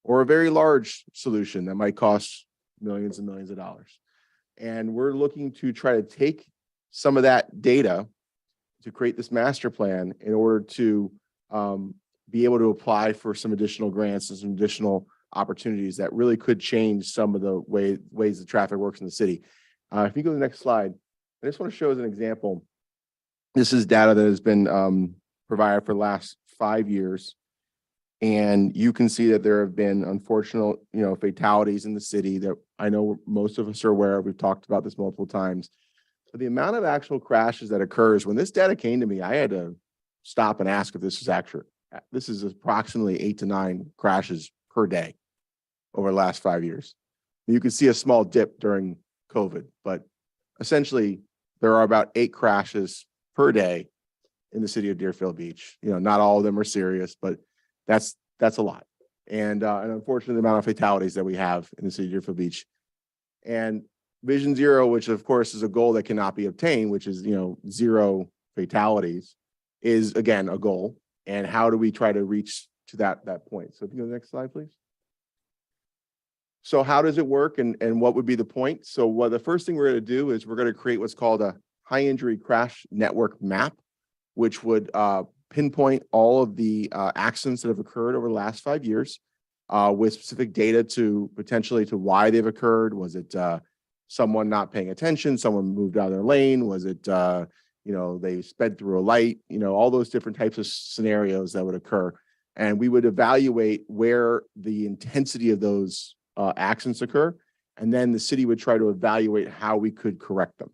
or a very large solution that might cost millions and millions of dollars. And we're looking to try to take some of that data to create this master plan in order to be able to apply for some additional grants and some additional opportunities that really could change some of the ways the traffic works in the city. If you go to the next slide, I just want to show as an example, this is data that has been provided for the last 5 years. And you can see that there have been unfortunate, fatalities in the city that I know most of us are aware of. We've talked about this multiple times. But the amount of actual crashes that occurs, when this data came to me, I had to stop and ask if this is accurate. This is approximately 8 to 9 crashes per day over the last 5 years. You can see a small dip during COVID, but essentially there are about 8 crashes per day in the city of Deerfield Beach. Not all of them are serious, but that's a lot. And unfortunately, the amount of fatalities that we have in the city of Deerfield Beach. And Vision Zero, which of course is a goal that cannot be obtained, which is, 0 fatalities, is again a goal. And how do we try to reach to that point? So if you go to the next slide, please. So how does it work and what would be the point? So the first thing we're going to do is we're going to create what's called a high injury crash network map, which would pinpoint all of the accidents that have occurred over the last 5 years with specific data to potentially to why they've occurred. Was it someone not paying attention? Someone moved out of their lane? Was it, they sped through a light? All those different types of scenarios that would occur. And we would evaluate where the intensity of those accidents occur. And then the city would try to evaluate how we could correct them.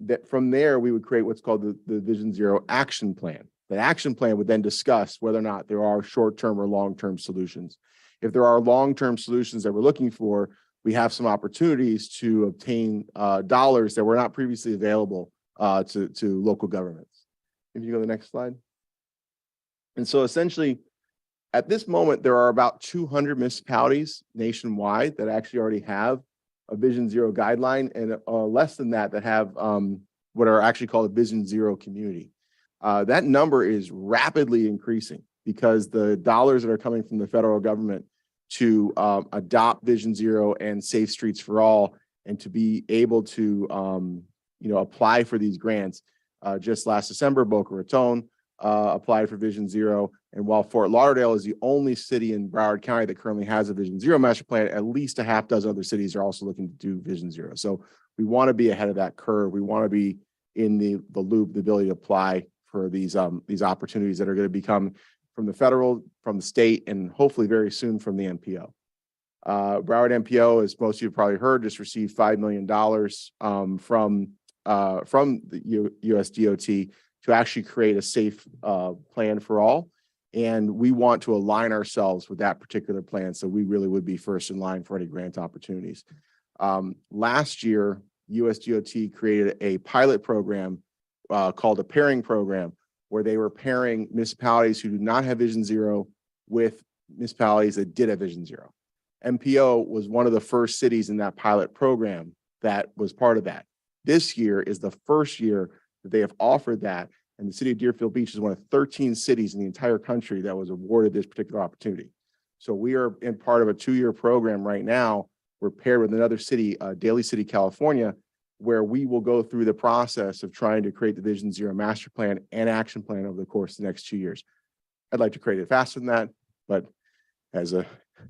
That from there, we would create what's called the Vision Zero action plan. The action plan would then discuss whether or not there are short-term or long-term solutions. If there are long-term solutions that we're looking for, we have some opportunities to obtain dollars that were not previously available to local governments. If you go to the next slide. And so essentially, at this moment, there are about 200 municipalities nationwide that actually already have a Vision Zero guideline, and less than that have what are actually called a Vision Zero community. That number is rapidly increasing because the dollars that are coming from the federal government to adopt Vision Zero and Safe Streets for All, and to be able to apply for these grants. Just last December, Boca Raton applied for Vision Zero. And while Fort Lauderdale is the only city in Broward County that currently has a Vision Zero master plan, at least a half dozen other cities are also looking to do Vision Zero. So we want to be ahead of that curve. We want to be in the loop, the ability to apply for these opportunities that are going to become from the federal, from the state, and hopefully very soon from the MPO. Broward MPO, as most of you have probably heard, just received $5 million from the US DOT to actually create a safe plan for all. And we want to align ourselves with that particular plan. So we really would be first in line for any grant opportunities. Last year, US DOT created a pilot program called a pairing program, where they were pairing municipalities who do not have Vision Zero with municipalities that did have Vision Zero. MPO was one of the first cities in that pilot program that was part of that. This year is the first year that they have offered that. And the city of Deerfield Beach is one of 13 cities in the entire country that was awarded this particular opportunity. So we are in part of a 2-year program right now. We're paired with another city, Daly City, California, where we will go through the process of trying to create the Vision Zero master plan and action plan over the course of the next 2 years. I'd like to create it faster than that, but as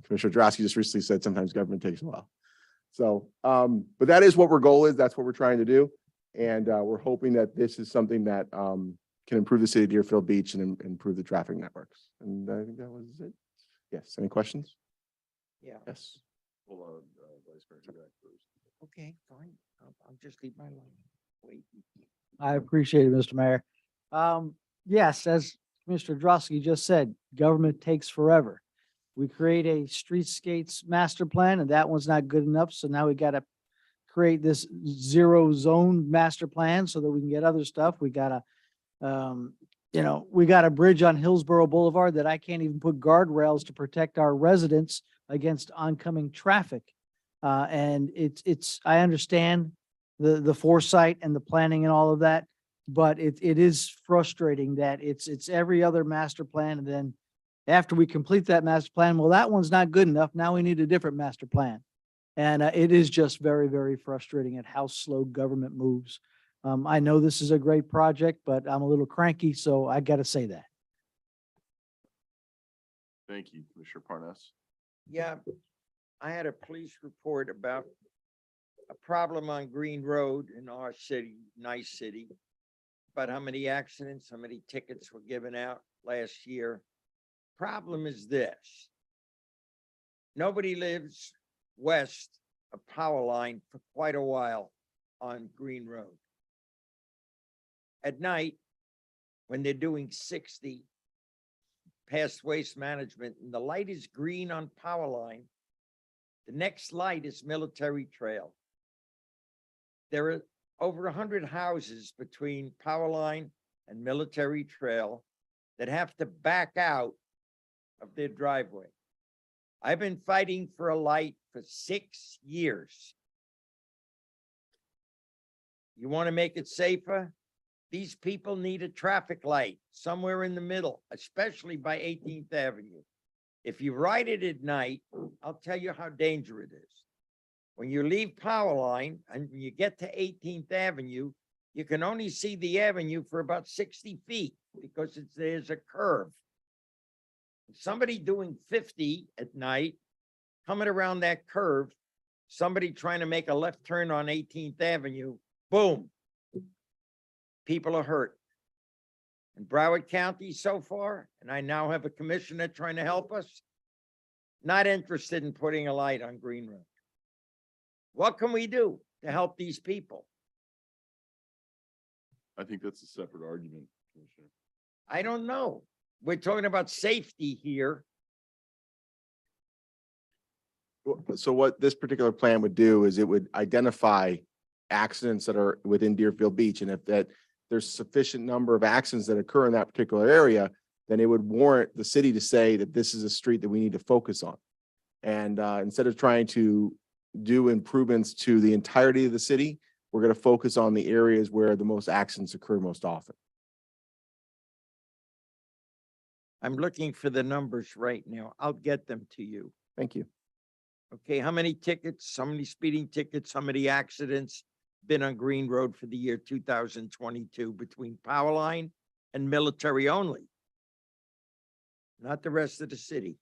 Commissioner Drosky just recently said, sometimes government takes a while. So, but that is what our goal is. That's what we're trying to do. And we're hoping that this is something that can improve the city of Deerfield Beach and improve the traffic networks. And I think that was it. Yes, any questions? Yeah. Yes. Hold on, Vice Mayor Hudak first. Okay, fine. I'll just leave my line. Wait. I appreciate it, Mr. Mayor. Yes, as Mr. Drosky just said, government takes forever. We create a streetscapes master plan, and that one's not good enough. So now we got to create this zero zone master plan so that we can get other stuff. We got to, we got a bridge on Hillsborough Boulevard that I can't even put guardrails to protect our residents against oncoming traffic. And I understand the foresight and the planning and all of that, but it is frustrating that it's every other master plan. And then after we complete that master plan, well, that one's not good enough. Now we need a different master plan. And it is just very, very frustrating at how slow government moves. I know this is a great project, but I'm a little cranky, so I got to say that. Thank you, Commissioner Parnas. Yeah, I had a police report about a problem on Green Road in our city, nice city, about how many accidents, how many tickets were given out last year. Problem is this. Nobody lives west of power line for quite a while on Green Road. At night, when they're doing 60 past waste management and the light is green on power line, the next light is Military Trail. There are over 100 houses between power line and Military Trail that have to back out of their driveway. I've been fighting for a light for 6 years. You want to make it safer? These people need a traffic light somewhere in the middle, especially by 18th Avenue. If you ride it at night, I'll tell you how dangerous it is. When you leave power line and you get to 18th Avenue, you can only see the avenue for about 60 feet because there's a curve. Somebody doing 50 at night, coming around that curve, somebody trying to make a left turn on 18th Avenue, boom. People are hurt. In Broward County so far, and I now have a commissioner trying to help us, not interested in putting a light on Green Road. What can we do to help these people? I think that's a separate argument, Commissioner. I don't know. We're talking about safety here. So what this particular plan would do is it would identify accidents that are within Deerfield Beach. And if there's sufficient number of accidents that occur in that particular area, then it would warrant the city to say that this is a street that we need to focus on. And instead of trying to do improvements to the entirety of the city, we're going to focus on the areas where the most accidents occur most often. I'm looking for the numbers right now. I'll get them to you. Thank you. Okay, how many tickets, how many speeding tickets, how many accidents been on Green Road for the year 2022 between power line and Military only? Not the rest of the city.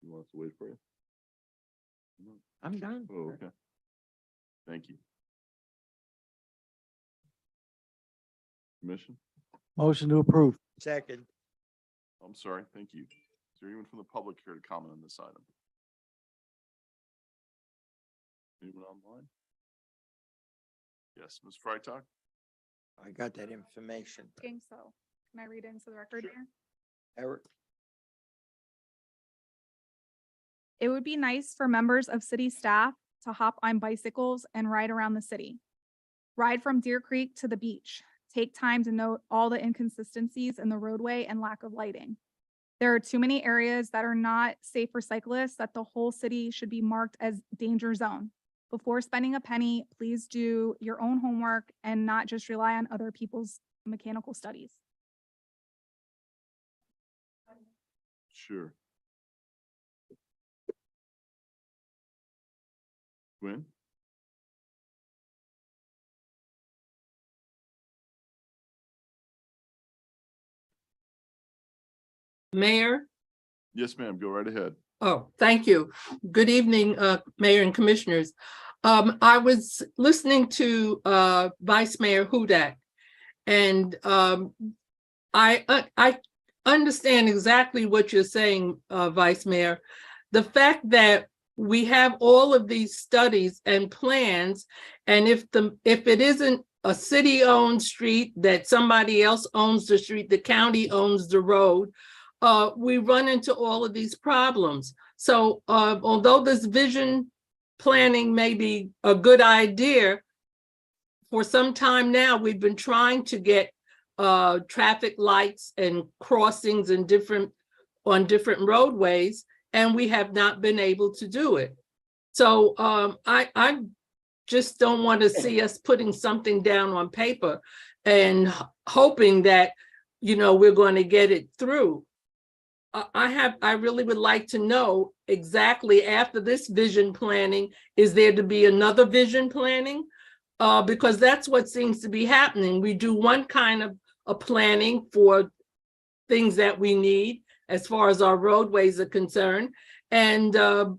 You want us to wait for you? I'm done. Oh, okay. Thank you. Commission? Motion to approve. Second. I'm sorry, thank you. Is there anyone from the public here to comment on this item? Anyone online? Yes, Ms. Freitag? I got that information. Think so. Can I read it into the record here? Eric? It would be nice for members of city staff to hop on bicycles and ride around the city. Ride from Deer Creek to the beach. Take time to note all the inconsistencies in the roadway and lack of lighting. There are too many areas that are not safe for cyclists that the whole city should be marked as danger zone. Before spending a penny, please do your own homework and not just rely on other people's mechanical studies. Sure. Gwen? Mayor? Yes, ma'am, go right ahead. Oh, thank you. Good evening, Mayor and Commissioners. I was listening to Vice Mayor Hudak, and I understand exactly what you're saying, Vice Mayor. The fact that we have all of these studies and plans, and if it isn't a city-owned street, that somebody else owns the street, the county owns the road, we run into all of these problems. So although this vision planning may be a good idea, for some time now, we've been trying to get traffic lights and crossings and on different roadways, and we have not been able to do it. So I just don't want to see us putting something down on paper and hoping that, we're going to get it through. I really would like to know exactly after this vision planning, is there to be another vision planning? Because that's what seems to be happening. We do one kind of a planning for things that we need as far as our roadways are concerned. And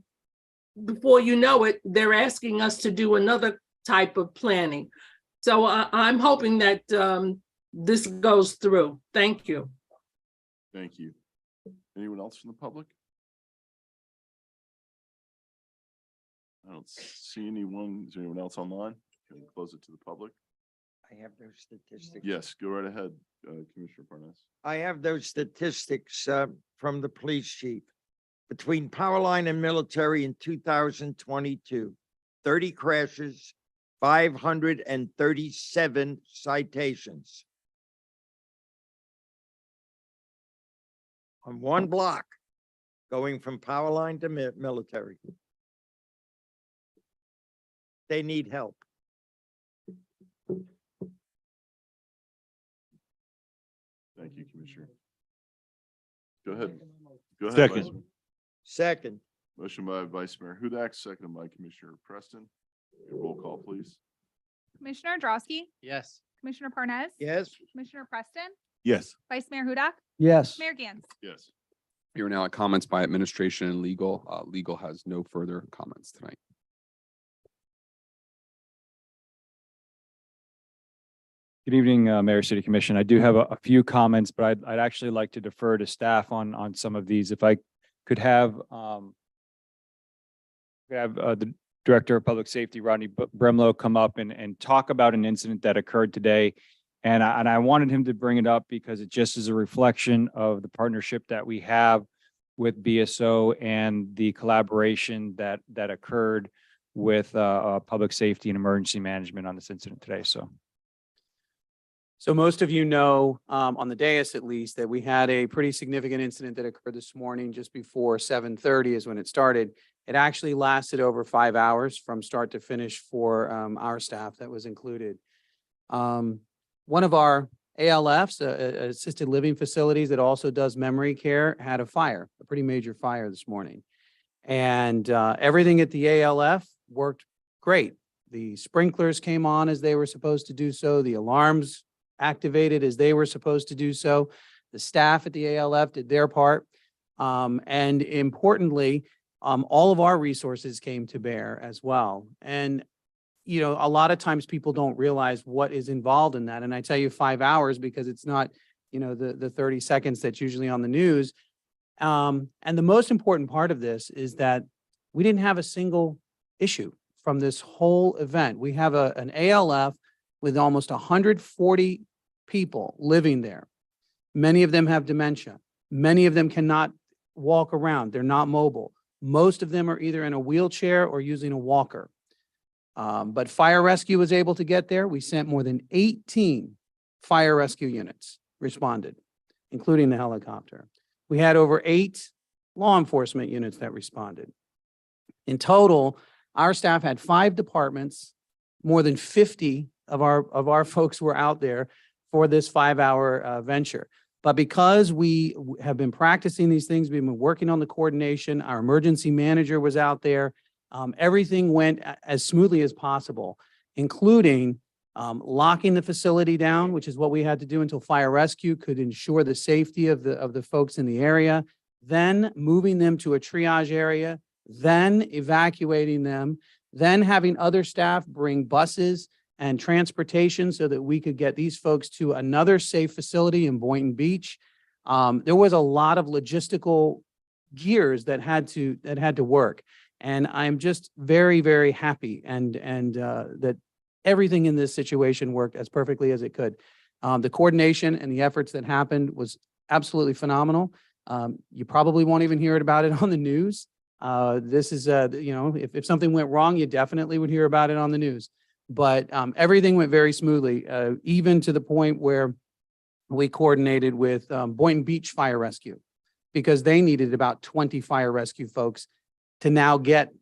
before you know it, they're asking us to do another type of planning. So I'm hoping that this goes through. Thank you. Thank you. Anyone else from the public? I don't see anyone. Is there anyone else online? Can we close it to the public? I have those statistics. Yes, go right ahead, Commissioner Parnas. I have those statistics from the police chief. Between Powerline and military in 2022, 30 crashes, 537 citations. On one block, going from Powerline to military. They need help. Thank you, Commissioner. Go ahead. Go ahead. Second. Vice Mayor. Second, Motion by Vice Mayor Hudak, seconded by Commissioner Preston. Roll call, please. Commissioner Drosky, Yes. Commissioner Parnas, yes. Commissioner Preston, Yes. Vice Mayor Hudak, Yes. Mayor Gantz. Yes. You're now at comments by administration and legal. Legal has no further comments tonight. Good evening, Mayor, City Commission. I do have a few comments, but I'd actually like to defer to staff on some of these. If I could have the Director of Public Safety, Rodney Bremlow, come up and talk about an incident that occurred today. And I wanted him to bring it up because it just is a reflection of the partnership that we have with BSO and the collaboration that occurred with public safety and emergency management on this incident today. So most of you know, on the dais at least, that we had a pretty significant incident that occurred this morning just before 7:30 is when it started. It actually lasted over 5 hours from start to finish for our staff that was included. One of our ALFs, assisted living facilities that also does memory care, had a fire, a pretty major fire this morning. And everything at the ALF worked great. The sprinklers came on as they were supposed to do so. The alarms activated as they were supposed to do so. The staff at the ALF did their part. And importantly, all of our resources came to bear as well. And, you know, a lot of times people don't realize what is involved in that. And I tell you 5 hours because it's not, you know, the 30 seconds that's usually on the news. And the most important part of this is that we didn't have a single issue from this whole event. We have an ALF with almost 140 people living there. Many of them have dementia. Many of them cannot walk around. They're not mobile. Most of them are either in a wheelchair or using a walker. But fire rescue was able to get there. We sent more than 18 fire rescue units responded, including the helicopter. We had over 8 law enforcement units that responded. In total, our staff had 5 departments. More than 50 of our folks were out there for this 5-hour venture. But because we have been practicing these things, we've been working on the coordination, our emergency manager was out there, everything went as smoothly as possible, including locking the facility down, which is what we had to do until fire rescue could ensure the safety of the folks in the area, then moving them to a triage area, then evacuating them, then having other staff bring buses and transportation so that we could get these folks to another safe facility in Boynton Beach. There was a lot of logistical gears that had to work. And I'm just very, very happy and that everything in this situation worked as perfectly as it could. The coordination and the efforts that happened was absolutely phenomenal. You probably won't even hear about it on the news. This is, you know, if something went wrong, you definitely would hear about it on the news. But everything went very smoothly, even to the point where we coordinated with Boynton Beach Fire Rescue because they needed about 20 fire rescue folks to now get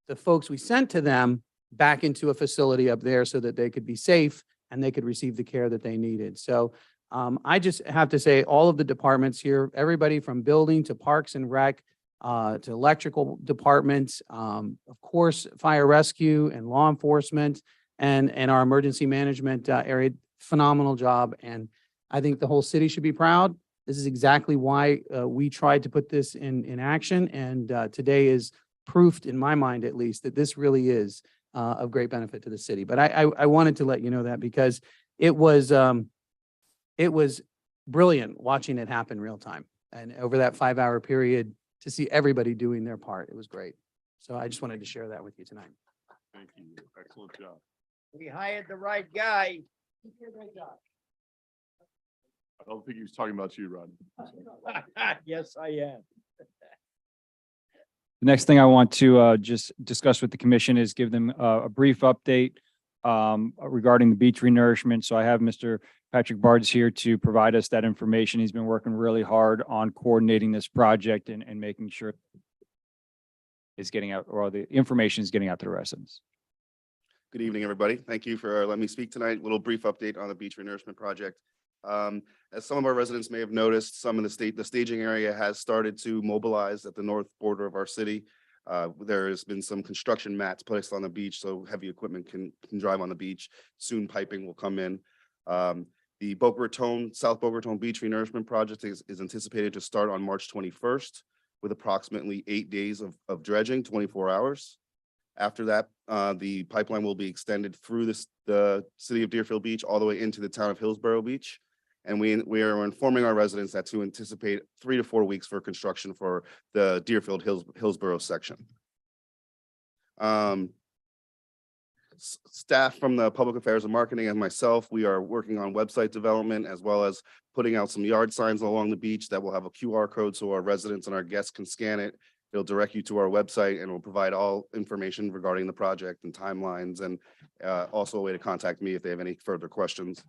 the folks we sent to them back into a facility up there so that they could be safe and they could receive the care that they needed. So I just have to say all of the departments here, everybody from building to parks and rec, to electrical departments, of course, fire rescue and law enforcement and our emergency management area, phenomenal job. And I think the whole city should be proud. This is exactly why we tried to put this in action. And today is proof, in my mind at least, that this really is of great benefit to the city. But I wanted to let you know that because it was brilliant watching it happen real time. And over that 5-hour period, to see everybody doing their part, it was great. So I just wanted to share that with you tonight. Thank you. Excellent job. We hired the right guy. I don't think he was talking about you, Ron. Yes, I am. The next thing I want to just discuss with the commission is give them a brief update regarding the beach renourishment. So I have Mr. Patrick Bards here to provide us that information. He's been working really hard on coordinating this project and making sure it's getting out, or the information is getting out to the residents. Good evening, everybody. Thank you for letting me speak tonight. A little brief update on the beach renourishment project. As some of our residents may have noticed, some of the staging area has started to mobilize at the north border of our city. There has been some construction mats placed on the beach so heavy equipment can drive on the beach. Soon piping will come in. The Boca Raton, South Boca Raton Beach Renourishment Project is anticipated to start on March 21st with approximately 8 days of dredging, 24 hours. After that, the pipeline will be extended through the city of Deerfield Beach all the way into the town of Hillsborough Beach. And we are informing our residents that to anticipate 3 to 4 weeks for construction for the Deerfield Hillsborough section. Staff from the Public Affairs and Marketing and myself, we are working on website development as well as putting out some yard signs along the beach that will have a QR code so our residents and our guests can scan it. It'll direct you to our website and will provide all information regarding the project and timelines, and also a way to contact me if they have any further questions.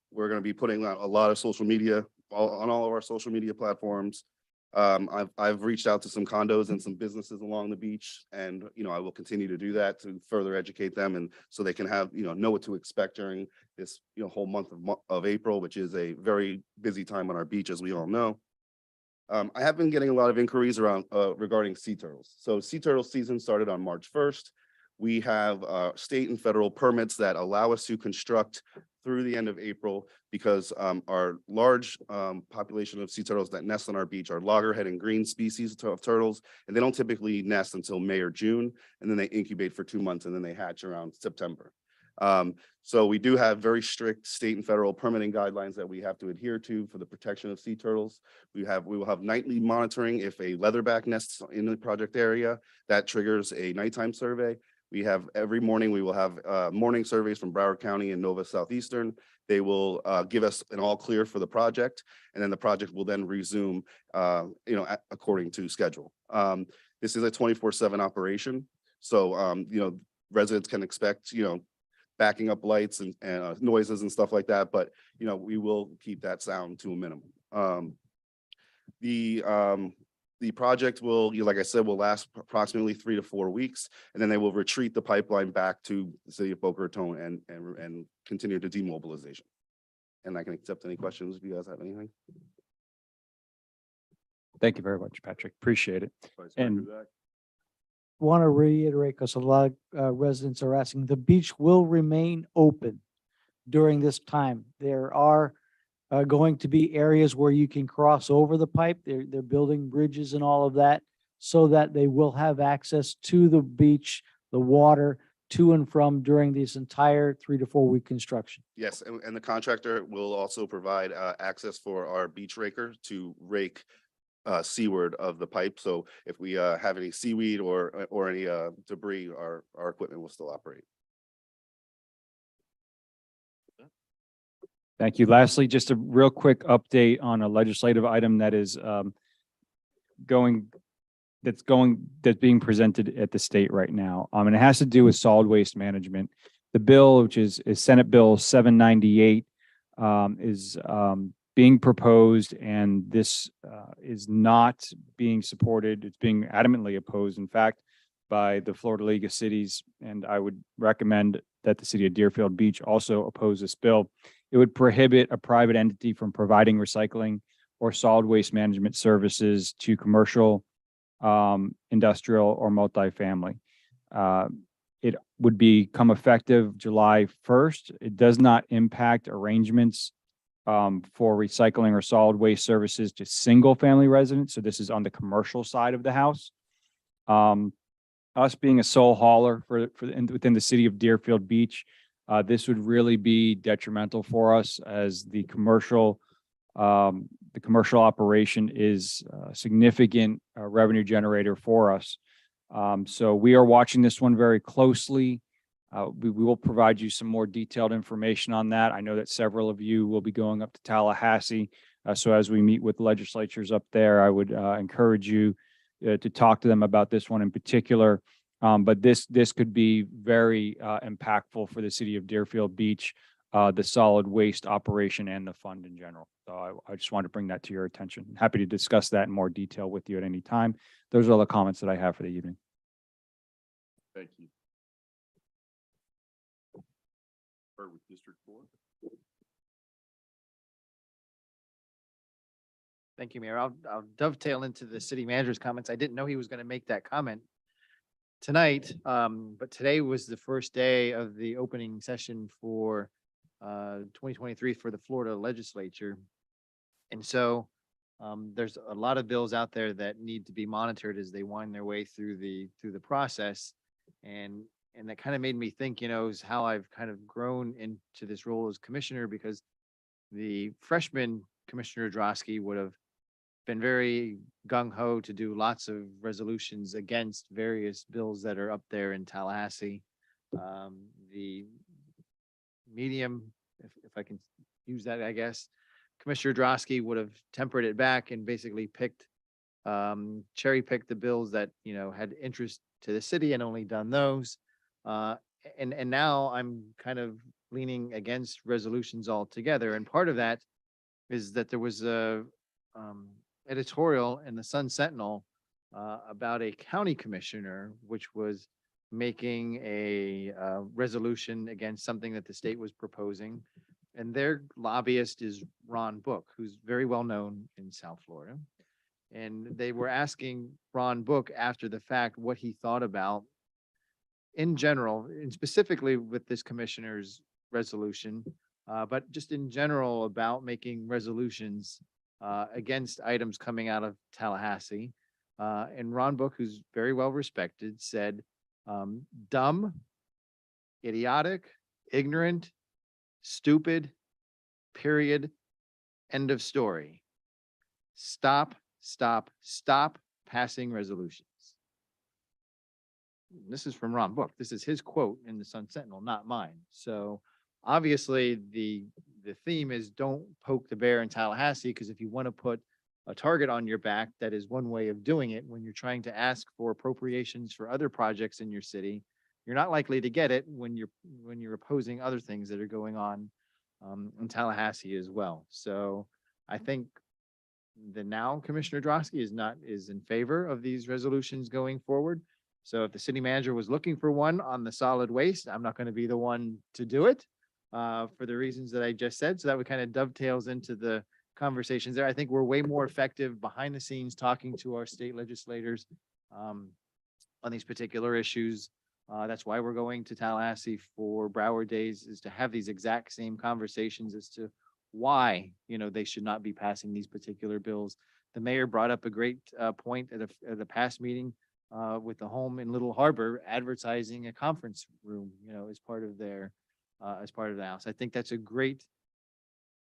We're going to be putting out a lot of social media on all of our social media platforms. I've reached out to some condos and some businesses along the beach, and I will continue to do that to further educate them, and so they can have know what to expect during this whole month of April, which is a very busy time on our beach, as we all know. I have been getting a lot of inquiries around regarding sea turtles. So sea turtle season started on March 1st. We have state and federal permits that allow us to construct through the end of April because our large population of sea turtles that nest on our beach are loggerhead and green species of turtles, and they don't typically nest until May or June, and then they incubate for 2 months and then they hatch around September. So we do have very strict state and federal permitting guidelines that we have to adhere to for the protection of sea turtles. We will have nightly monitoring. If a leatherback nests in the project area, that triggers a nighttime survey. We have every morning, we will have morning surveys from Broward County and Nova Southeastern. They will give us an all clear for the project, and then the project will then resume, according to schedule. This is a 24/7 operation. So, residents can expect, backing up lights and noises and stuff like that, but, we will keep that sound to a minimum. The project will, like I said, will last approximately 3 to 4 weeks, and then they will retreat the pipeline back to the city of Boca Raton and continue to demobilization. And I can accept any questions if you guys have anything. Thank you very much, Patrick. Appreciate it. And Want to reiterate, because a lot of residents are asking, the beach will remain open during this time. There are going to be areas where you can cross over the pipe. They're building bridges and all of that so that they will have access to the beach, the water, to and from during this entire 3 to 4 week construction. Yes, and the contractor will also provide access for our beach raker to rake seaward of the pipe. So if we have any seaweed or any debris, our equipment will still operate. thank you. Lastly, just a real quick update on a legislative item that is that's being presented at the state right now. And it has to do with solid waste management. The bill, which is Senate Bill 798, is being proposed, and this is not being supported. It's being adamantly opposed, in fact, by the Florida League of Cities, and I would recommend that the city of Deerfield Beach also oppose this bill. It would prohibit a private entity from providing recycling or solid waste management services to commercial, industrial, or multifamily. It would become effective July 1st. It does not impact arrangements for recycling or solid waste services to single-family residents. So this is on the commercial side of the house. Us being a sole hauler within the city of Deerfield Beach, this would really be detrimental for us as the commercial operation is a significant revenue generator for us. So we are watching this one very closely. We will provide you some more detailed information on that. I know that several of you will be going up to Tallahassee. So as we meet with legislatures up there, I would encourage you to talk to them about this one in particular. But this could be very impactful for the city of Deerfield Beach, the solid waste operation and the fund in general. So I just wanted to bring that to your attention. Happy to discuss that in more detail with you at any time. Those are all the comments that I have for the evening. Thank you. Start with District 4. Thank you, Mayor. I'll dovetail into the city manager's comments. I didn't know he was going to make that comment tonight, but today was the first day of the opening session for 2023 for the Florida legislature. And so there's a lot of bills out there that need to be monitored as they wind their way through the process. And that kind of made me think, is how I've kind of grown into this role as commissioner, because the freshman Commissioner Drosky would have been very gung-ho to do lots of resolutions against various bills that are up there in Tallahassee. The medium, if I can use that, I guess, Commissioner Drosky would have tempered it back and basically cherry-picked the bills that, had interest to the city and only done those. And now I'm kind of leaning against resolutions altogether. And part of that is that there was a editorial in the Sun Sentinel about a county commissioner, which was making a resolution against something that the state was proposing. And their lobbyist is Ron Book, who's very well known in South Florida. And they were asking Ron Book after the fact what he thought about, in general, and specifically with this commissioner's resolution, but just in general about making resolutions against items coming out of Tallahassee. And Ron Book, who's very well respected, said, dumb, idiotic, ignorant, stupid, period, end of story. Stop passing resolutions. This is from Ron Book. This is his quote in the Sun Sentinel, not mine. So obviously the theme is don't poke the bear in Tallahassee, because if you want to put a target on your back, that is one way of doing it. When you're trying to ask for appropriations for other projects in your city, you're not likely to get it when you're opposing other things that are going on in Tallahassee as well. So I think the now Commissioner Drosky is in favor of these resolutions going forward. So if the city manager was looking for one on the solid waste, I'm not going to be the one to do it for the reasons that I just said. So that would kind of dovetails into the conversations there. I think we're way more effective behind the scenes talking to our state legislators on these particular issues. That's why we're going to Tallahassee for Broward Days, is to have these exact same conversations as to why, they should not be passing these particular bills. The mayor brought up a great point at a past meeting with the home in Little Harbor advertising a conference room, as part of the house. I think that's a great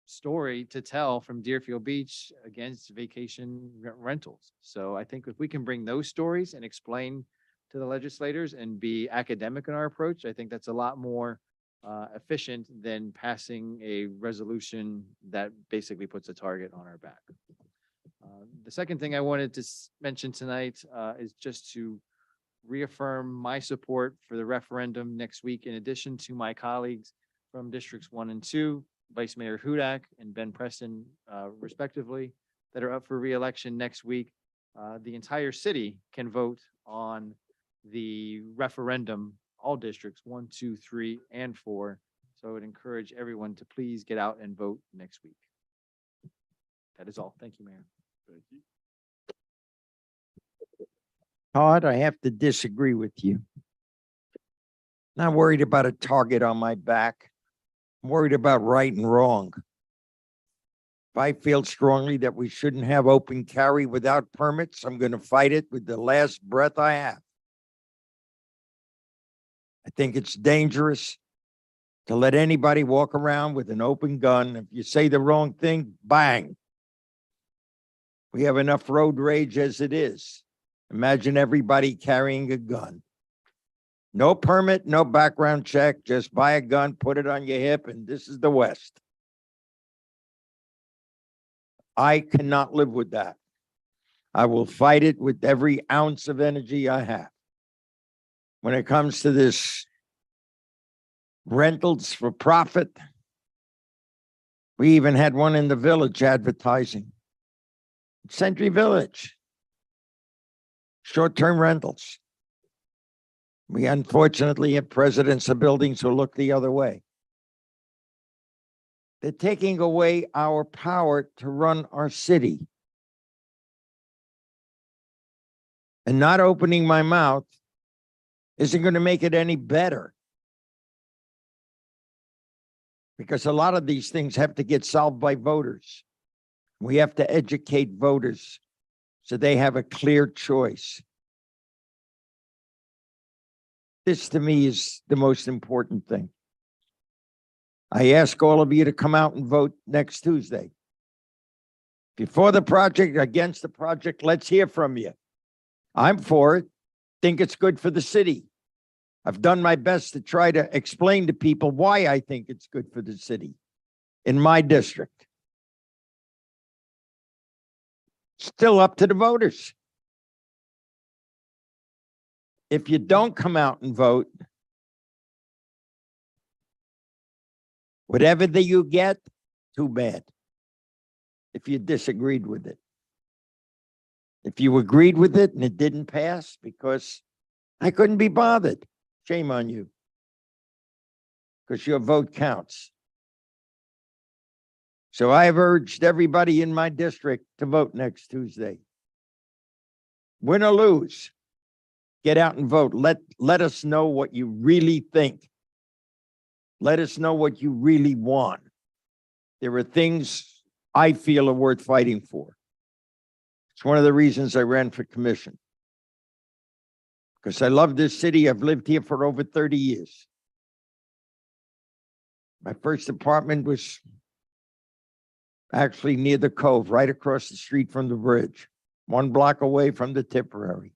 story to tell from Deerfield Beach against vacation rentals. So I think if we can bring those stories and explain to the legislators and be academic in our approach, I think that's a lot more efficient than passing a resolution that basically puts a target on our back. The second thing I wanted to mention tonight is just to reaffirm my support for the referendum next week, in addition to my colleagues from Districts 1 and 2, Vice Mayor Hudak and Ben Preston, respectively, that are up for re-election next week. The entire city can vote on the referendum, all districts 1, 2, 3, and 4. So I would encourage everyone to please get out and vote next week. That is all. Thank you, Mayor. Thank you. Todd, I have to disagree with you. Not worried about a target on my back. I'm worried about right and wrong. If I feel strongly that we shouldn't have open carry without permits, I'm going to fight it with the last breath I have. I think it's dangerous to let anybody walk around with an open gun. If you say the wrong thing, bang. We have enough road rage as it is. Imagine everybody carrying a gun. No permit, no background check, just buy a gun, put it on your hip, and this is the West. I cannot live with that. I will fight it with every ounce of energy I have. When it comes to this rentals for profit, we even had one in the village advertising. Century Village. Short-term rentals. We unfortunately have presidents of buildings who look the other way. They're taking away our power to run our city. And not opening my mouth isn't going to make it any better. Because a lot of these things have to get solved by voters. We have to educate voters so they have a clear choice. This to me is the most important thing. I ask all of you to come out and vote next Tuesday. Before the project, against the project, let's hear from you. I'm for it. Think it's good for the city. I've done my best to try to explain to people why I think it's good for the city in my district. Still up to the voters. If you don't come out and vote, whatever that you get, too bad. If you disagreed with it. If you agreed with it and it didn't pass because I couldn't be bothered, shame on you. Because your vote counts. So I have urged everybody in my district to vote next Tuesday. Win or lose, get out and vote. Let us know what you really think. Let us know what you really want. There are things I feel are worth fighting for. It's one of the reasons I ran for commission. Because I love this city. I've lived here for over 30 years. My first apartment was actually near the Cove, right across the street from the bridge, 1 block away from the Tipperary.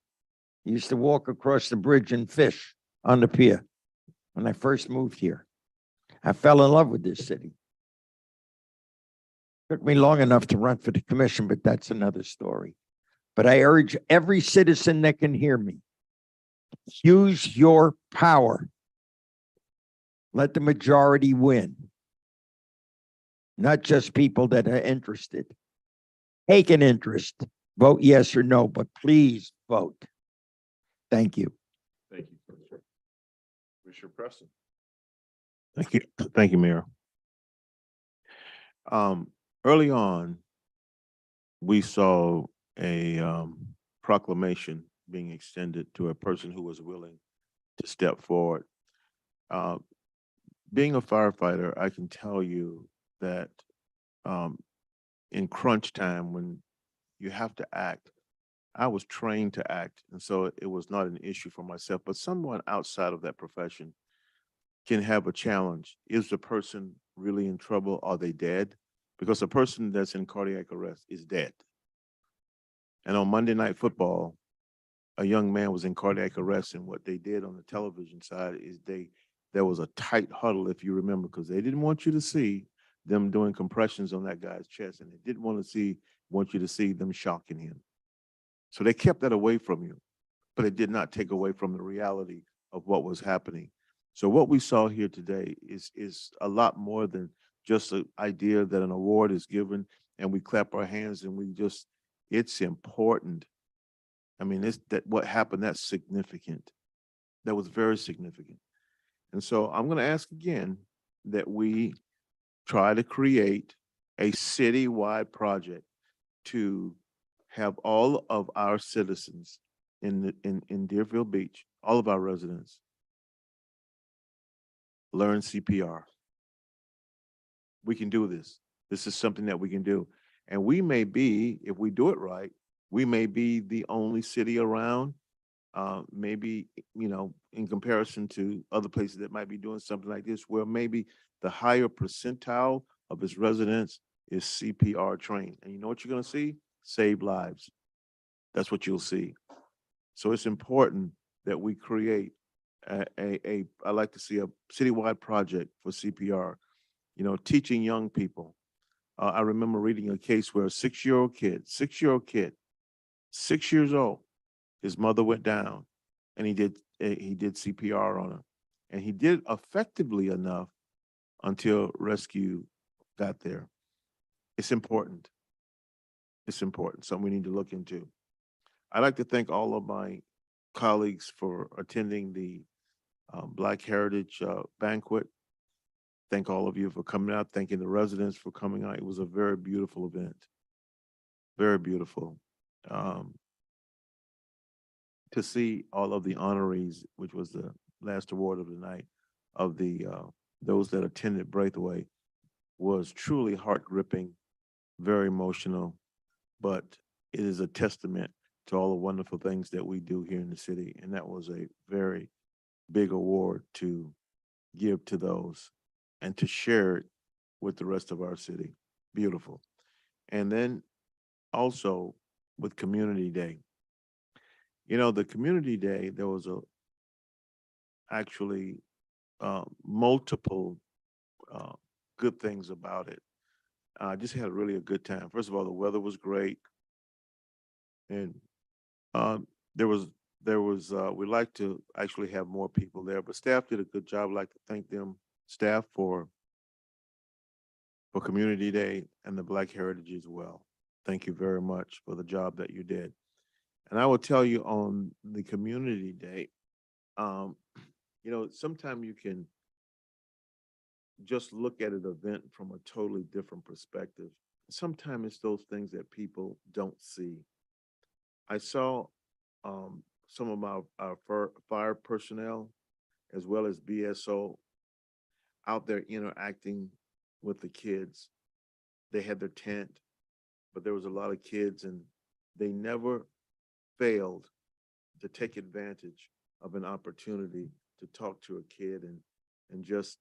I used to walk across the bridge and fish on the pier when I first moved here. I fell in love with this city. Took me long enough to run for the commission, but that's another story. But I urge every citizen that can hear me, use your power. Let the majority win. Not just people that are interested. Take an interest. Vote yes or no, but please vote. Thank you. Thank you, Commissioner Preston. Thank you. Thank you, Mayor. Early on, we saw a proclamation being extended to a person who was willing to step forward. Being a firefighter, I can tell you that in crunch time, when you have to act, I was trained to act, and so it was not an issue for myself, but someone outside of that profession can have a challenge. Is the person really in trouble? Are they dead? Because a person that's in cardiac arrest is dead. And on Monday Night Football, a young man was in cardiac arrest, and what they did on the television side is there was a tight huddle, if you remember, because they didn't want you to see them doing compressions on that guy's chest, and they didn't want you to see them shocking him. So they kept that away from you, but it did not take away from the reality of what was happening. So what we saw here today is a lot more than just the idea that an award is given and we clap our hands and it's important. I mean, what happened, that's significant. That was very significant. And so I'm going to ask again that we try to create a citywide project to have all of our citizens in Deerfield Beach, all of our residents, learn CPR. We can do this. This is something that we can do. And we may be, if we do it right, we may be the only city around, maybe, in comparison to other places that might be doing something like this, where maybe the higher percentile of its residents is CPR trained. And you know what you're gonna see? Save lives. That's what you'll see. So it's important that we create I like to see a citywide project for CPR, teaching young people. I remember reading a case where a 6-year-old kid, 6 years old, his mother went down and he did CPR on her. And he did effectively enough until rescue got there. It's important. It's important, something we need to look into. I'd like to thank all of my colleagues for attending the Black Heritage banquet. Thank all of you for coming out. Thanking the residents for coming out. It was a very beautiful event. Very beautiful. To see all of the honorees, which was the last award of the night, of the those that attended Braithwaite, was truly heart-gripping, very emotional, but it is a testament to all the wonderful things that we do here in the city. And that was a very big award to give to those and to share it with the rest of our city. Beautiful. And then also with Community Day. The Community Day, there was actually multiple good things about it. I just had really a good time. First of all, the weather was great. And we'd like to actually have more people there, but staff did a good job. I'd like to thank them, staff, for Community Day and the Black Heritage as well. Thank you very much for the job that you did. And I will tell you on the Community Day, sometimes you can just look at an event from a totally different perspective. Sometimes it's those things that people don't see. I saw some of our fire personnel as well as BSO out there interacting with the kids. They had their tent, but there was a lot of kids and they never failed to take advantage of an opportunity to talk to a kid and just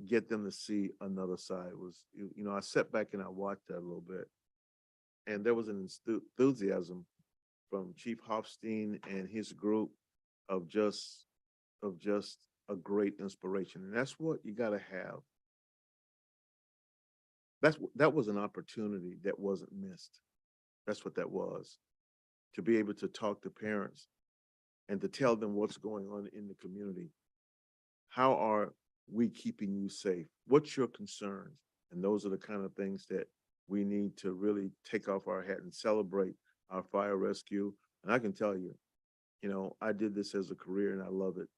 get them to see another side. It was, I sat back and I watched that a little bit, and there was an enthusiasm from Chief Hofstein and his group of just a great inspiration. And that's what you got to have. That was an opportunity that wasn't missed. That's what that was. To be able to talk to parents and to tell them what's going on in the community. How are we keeping you safe? What's your concerns? And those are the kind of things that we need to really take off our hat and celebrate our fire rescue. And I can tell you, I did this as a career and I love it.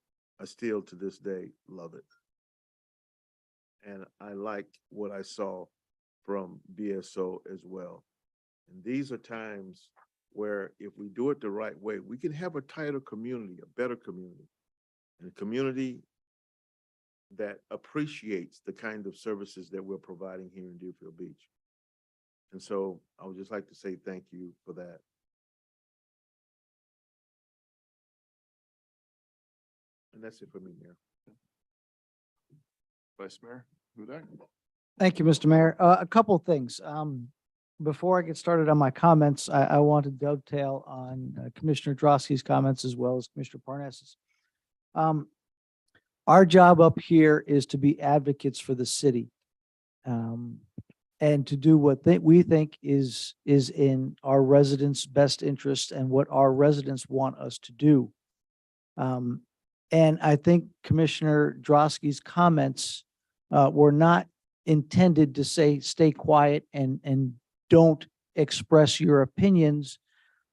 I still to this day love it. And I liked what I saw from BSO as well. And these are times where if we do it the right way, we can have a tighter community, a better community, and a community that appreciates the kind of services that we're providing here in Deerfield Beach. And so I would just like to say thank you for that. And that's it for me, Mayor. Vice Mayor Hudak. Thank you, Mr. Mayor. A couple of things. Before I get started on my comments, I want to dovetail on Commissioner Drosky's comments as well as Commissioner Parnas's. Our job up here is to be advocates for the city, and to do what we think is in our residents' best interest and what our residents want us to do. And I think Commissioner Drosky's comments were not intended to say, stay quiet and don't express your opinions.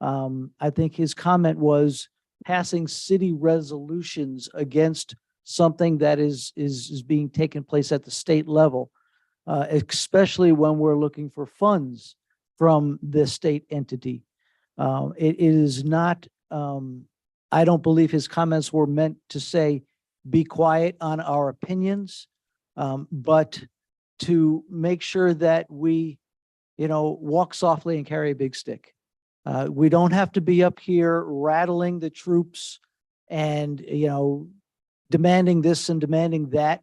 I think his comment was passing city resolutions against something that is being taken place at the state level, especially when we're looking for funds from the state entity. It is not, I don't believe his comments were meant to say, be quiet on our opinions, but to make sure that we, walk softly and carry a big stick. We don't have to be up here rattling the troops and, demanding this and demanding that.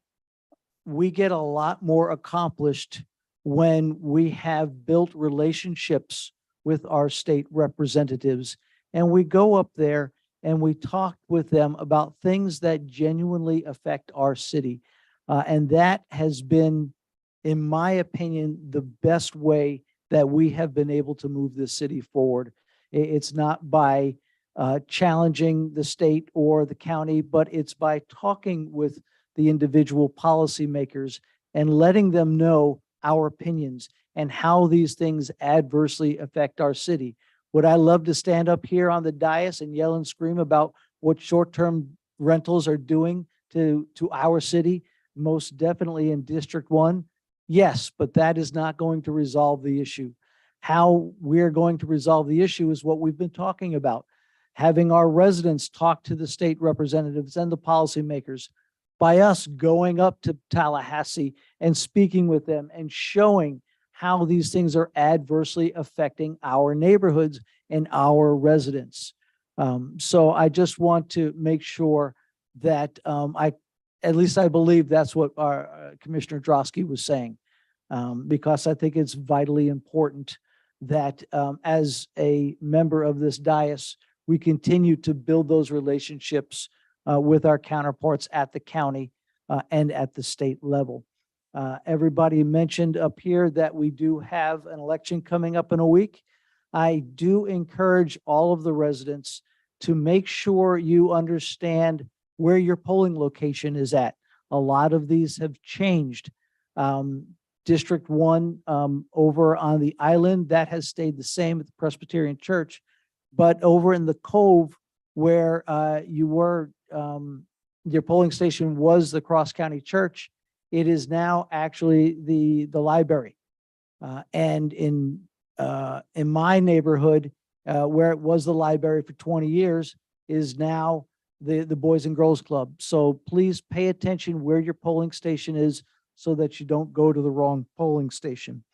We get a lot more accomplished when we have built relationships with our state representatives and we go up there and we talk with them about things that genuinely affect our city. And that has been, in my opinion, the best way that we have been able to move this city forward. It's not by challenging the state or the county, but it's by talking with the individual policymakers and letting them know our opinions and how these things adversely affect our city. Would I love to stand up here on the dais and yell and scream about what short-term rentals are doing to our city? Most definitely in District 1. Yes, but that is not going to resolve the issue. How we're going to resolve the issue is what we've been talking about. Having our residents talk to the state representatives and the policymakers, by us going up to Tallahassee and speaking with them and showing how these things are adversely affecting our neighborhoods and our residents. So I just want to make sure that at least I believe that's what our Commissioner Drosky was saying, because I think it's vitally important that as a member of this dais, we continue to build those relationships with our counterparts at the county and at the state level. Everybody mentioned up here that we do have an election coming up in a week. I do encourage all of the residents to make sure you understand where your polling location is at. A lot of these have changed. District 1 over on the island, that has stayed the same at the Presbyterian Church, but over in the Cove where your polling station was the Cross County Church, it is now actually the library. And in my neighborhood, where it was the library for 20 years, is now the Boys and Girls Club. So please pay attention where your polling station is so that you don't go to the wrong polling station.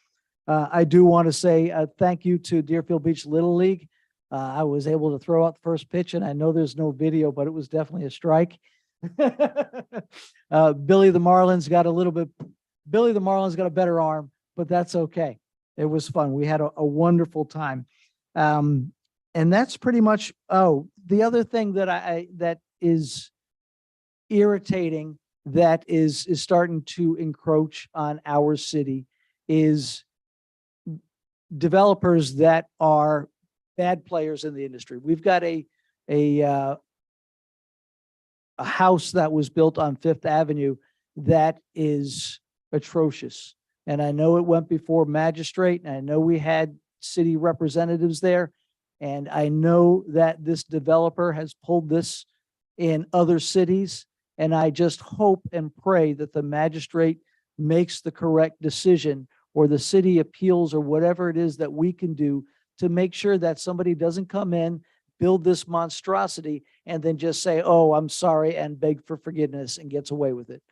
I do want to say thank you to Deerfield Beach Little League. I was able to throw out the first pitch, and I know there's no video, but it was definitely a strike. Billy the Marlins got a better arm, but that's okay. It was fun. We had a wonderful time. And that's pretty much, the other thing that that is irritating, that is starting to encroach on our city, is developers that are bad players in the industry. We've got a house that was built on Fifth Avenue that is atrocious. And I know it went before magistrate, and I know we had city representatives there. And I know that this developer has pulled this in other cities. And I just hope and pray that the magistrate makes the correct decision, or the city appeals, or whatever it is that we can do to make sure that somebody doesn't come in, build this monstrosity, and then just say, oh, I'm sorry, and beg for forgiveness and gets away with it.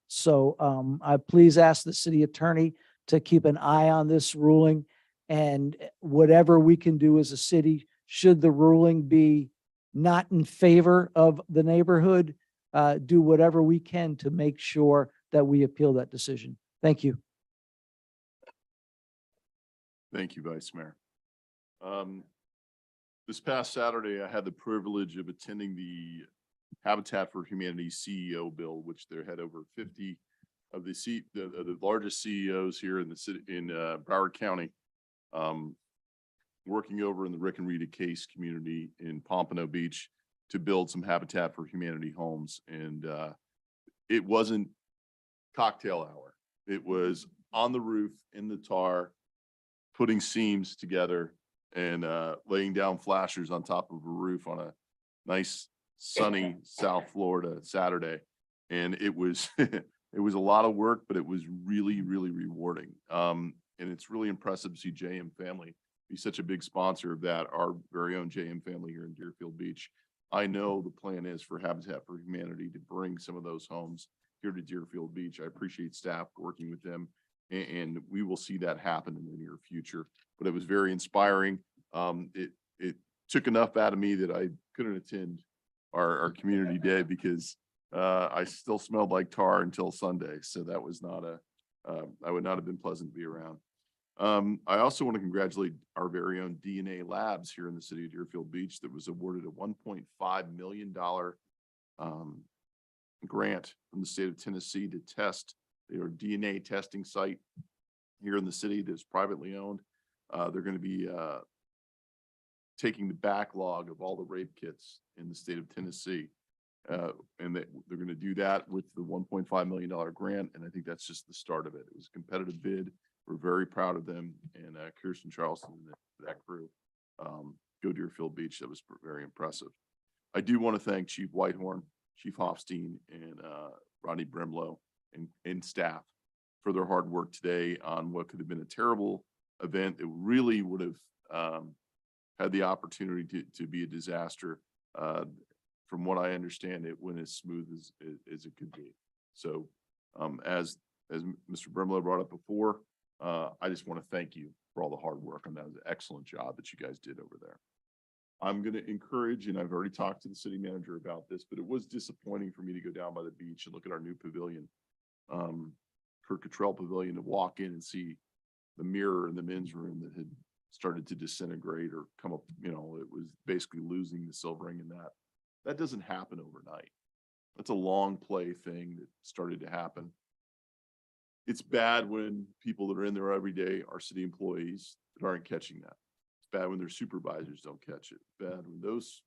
So I please ask the city attorney to keep an eye on this ruling, and whatever we can do as a city, should the ruling be not in favor of the neighborhood, do whatever we can to make sure that we appeal that decision. Thank you. Thank you, Vice Mayor. This past Saturday, I had the privilege of attending the Habitat for Humanity CEO bill, which they had over 50 of the largest CEOs here in the city, in Broward County, working over in the Rick and Rita Case community in Pompano Beach to build some Habitat for Humanity homes. And it wasn't cocktail hour. It was on the roof, in the tar, putting seams together and laying down flashers on top of a roof on a nice sunny South Florida Saturday. And it was it was a lot of work, but it was really, really rewarding. And it's really impressive to see JM Family be such a big sponsor of that, our very own JM Family here in Deerfield Beach. I know the plan is for Habitat for Humanity to bring some of those homes here to Deerfield Beach. I appreciate staff working with them And we will see that happen in the near future. But it was very inspiring. It took enough out of me that I couldn't attend our community day because I still smelled like tar until Sunday. So that was not I would not have been pleasant to be around. I also want to congratulate our very own DNA Labs here in the city of Deerfield Beach that was awarded a $1.5 million grant from the state of Tennessee to test their DNA testing site here in the city that's privately owned. They're going to be taking the backlog of all the rape kits in the state of Tennessee. And they're going to do that with the $1.5 million grant. And I think that's just the start of it. It was a competitive bid. We're very proud of them, and Kirsten Charleston and that crew. Go Deerfield Beach. That was very impressive. I do want to thank Chief Whitehorn, Chief Hofstein, and Rodney Brimlow and staff for their hard work today on what could have been a terrible event. It really would have had the opportunity to be a disaster. From what I understand, it went as smooth as it could be. So as Mr. Brimlow brought up before, I just want to thank you for all the hard work, and that was an excellent job that you guys did over there. I'm going to encourage, and I've already talked to the city manager about this, but it was disappointing for me to go down by the beach and look at our new pavilion, Kirk Cottrell Pavilion, to walk in and see the mirror in the men's room that had started to disintegrate or come up, it was basically losing the silvering in that. That doesn't happen overnight. That's a long play thing that started to happen. It's bad when people that are in there every day are city employees that aren't catching that. It's bad when their supervisors don't catch it. It's bad when those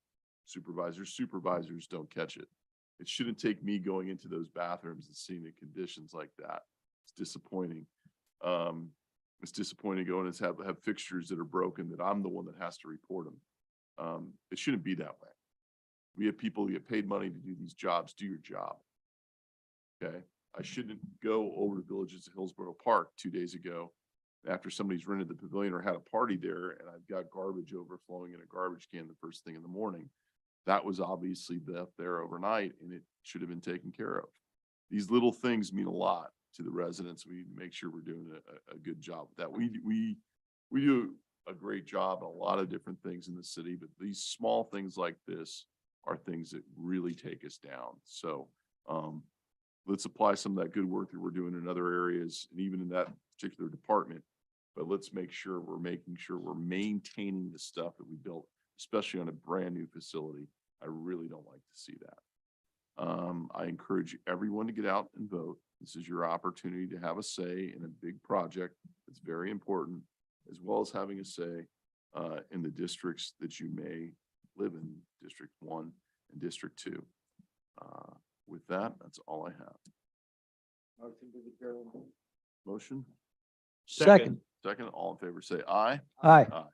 supervisors don't catch it. It shouldn't take me going into those bathrooms and seeing the conditions like that. It's disappointing. It's disappointing going and have fixtures that are broken that I'm the one that has to report them. It shouldn't be that way. We have people who get paid money to do these jobs. Do your job. Okay. I shouldn't go over to Villages of Hillsborough Park 2 days ago after somebody's rented the pavilion or had a party there, and I've got garbage overflowing in a garbage can the first thing in the morning. That was obviously left there overnight, and it should have been taken care of. These little things mean a lot to the residents. We need to make sure we're doing a good job with that. We do a great job on a lot of different things in the city, but these small things like this are things that really take us down. So let's apply some of that good work that we're doing in other areas and even in that particular department. But let's make sure we're maintaining the stuff that we built, especially on a brand new facility. I really don't like to see that. I encourage everyone to get out and vote. This is your opportunity to have a say in a big project that's very important, as well as having a say in the districts that you may live in, District 1 and District 2. With that, that's all I have. Motion? Second. Second, all in favor, say aye. Aye. Aye.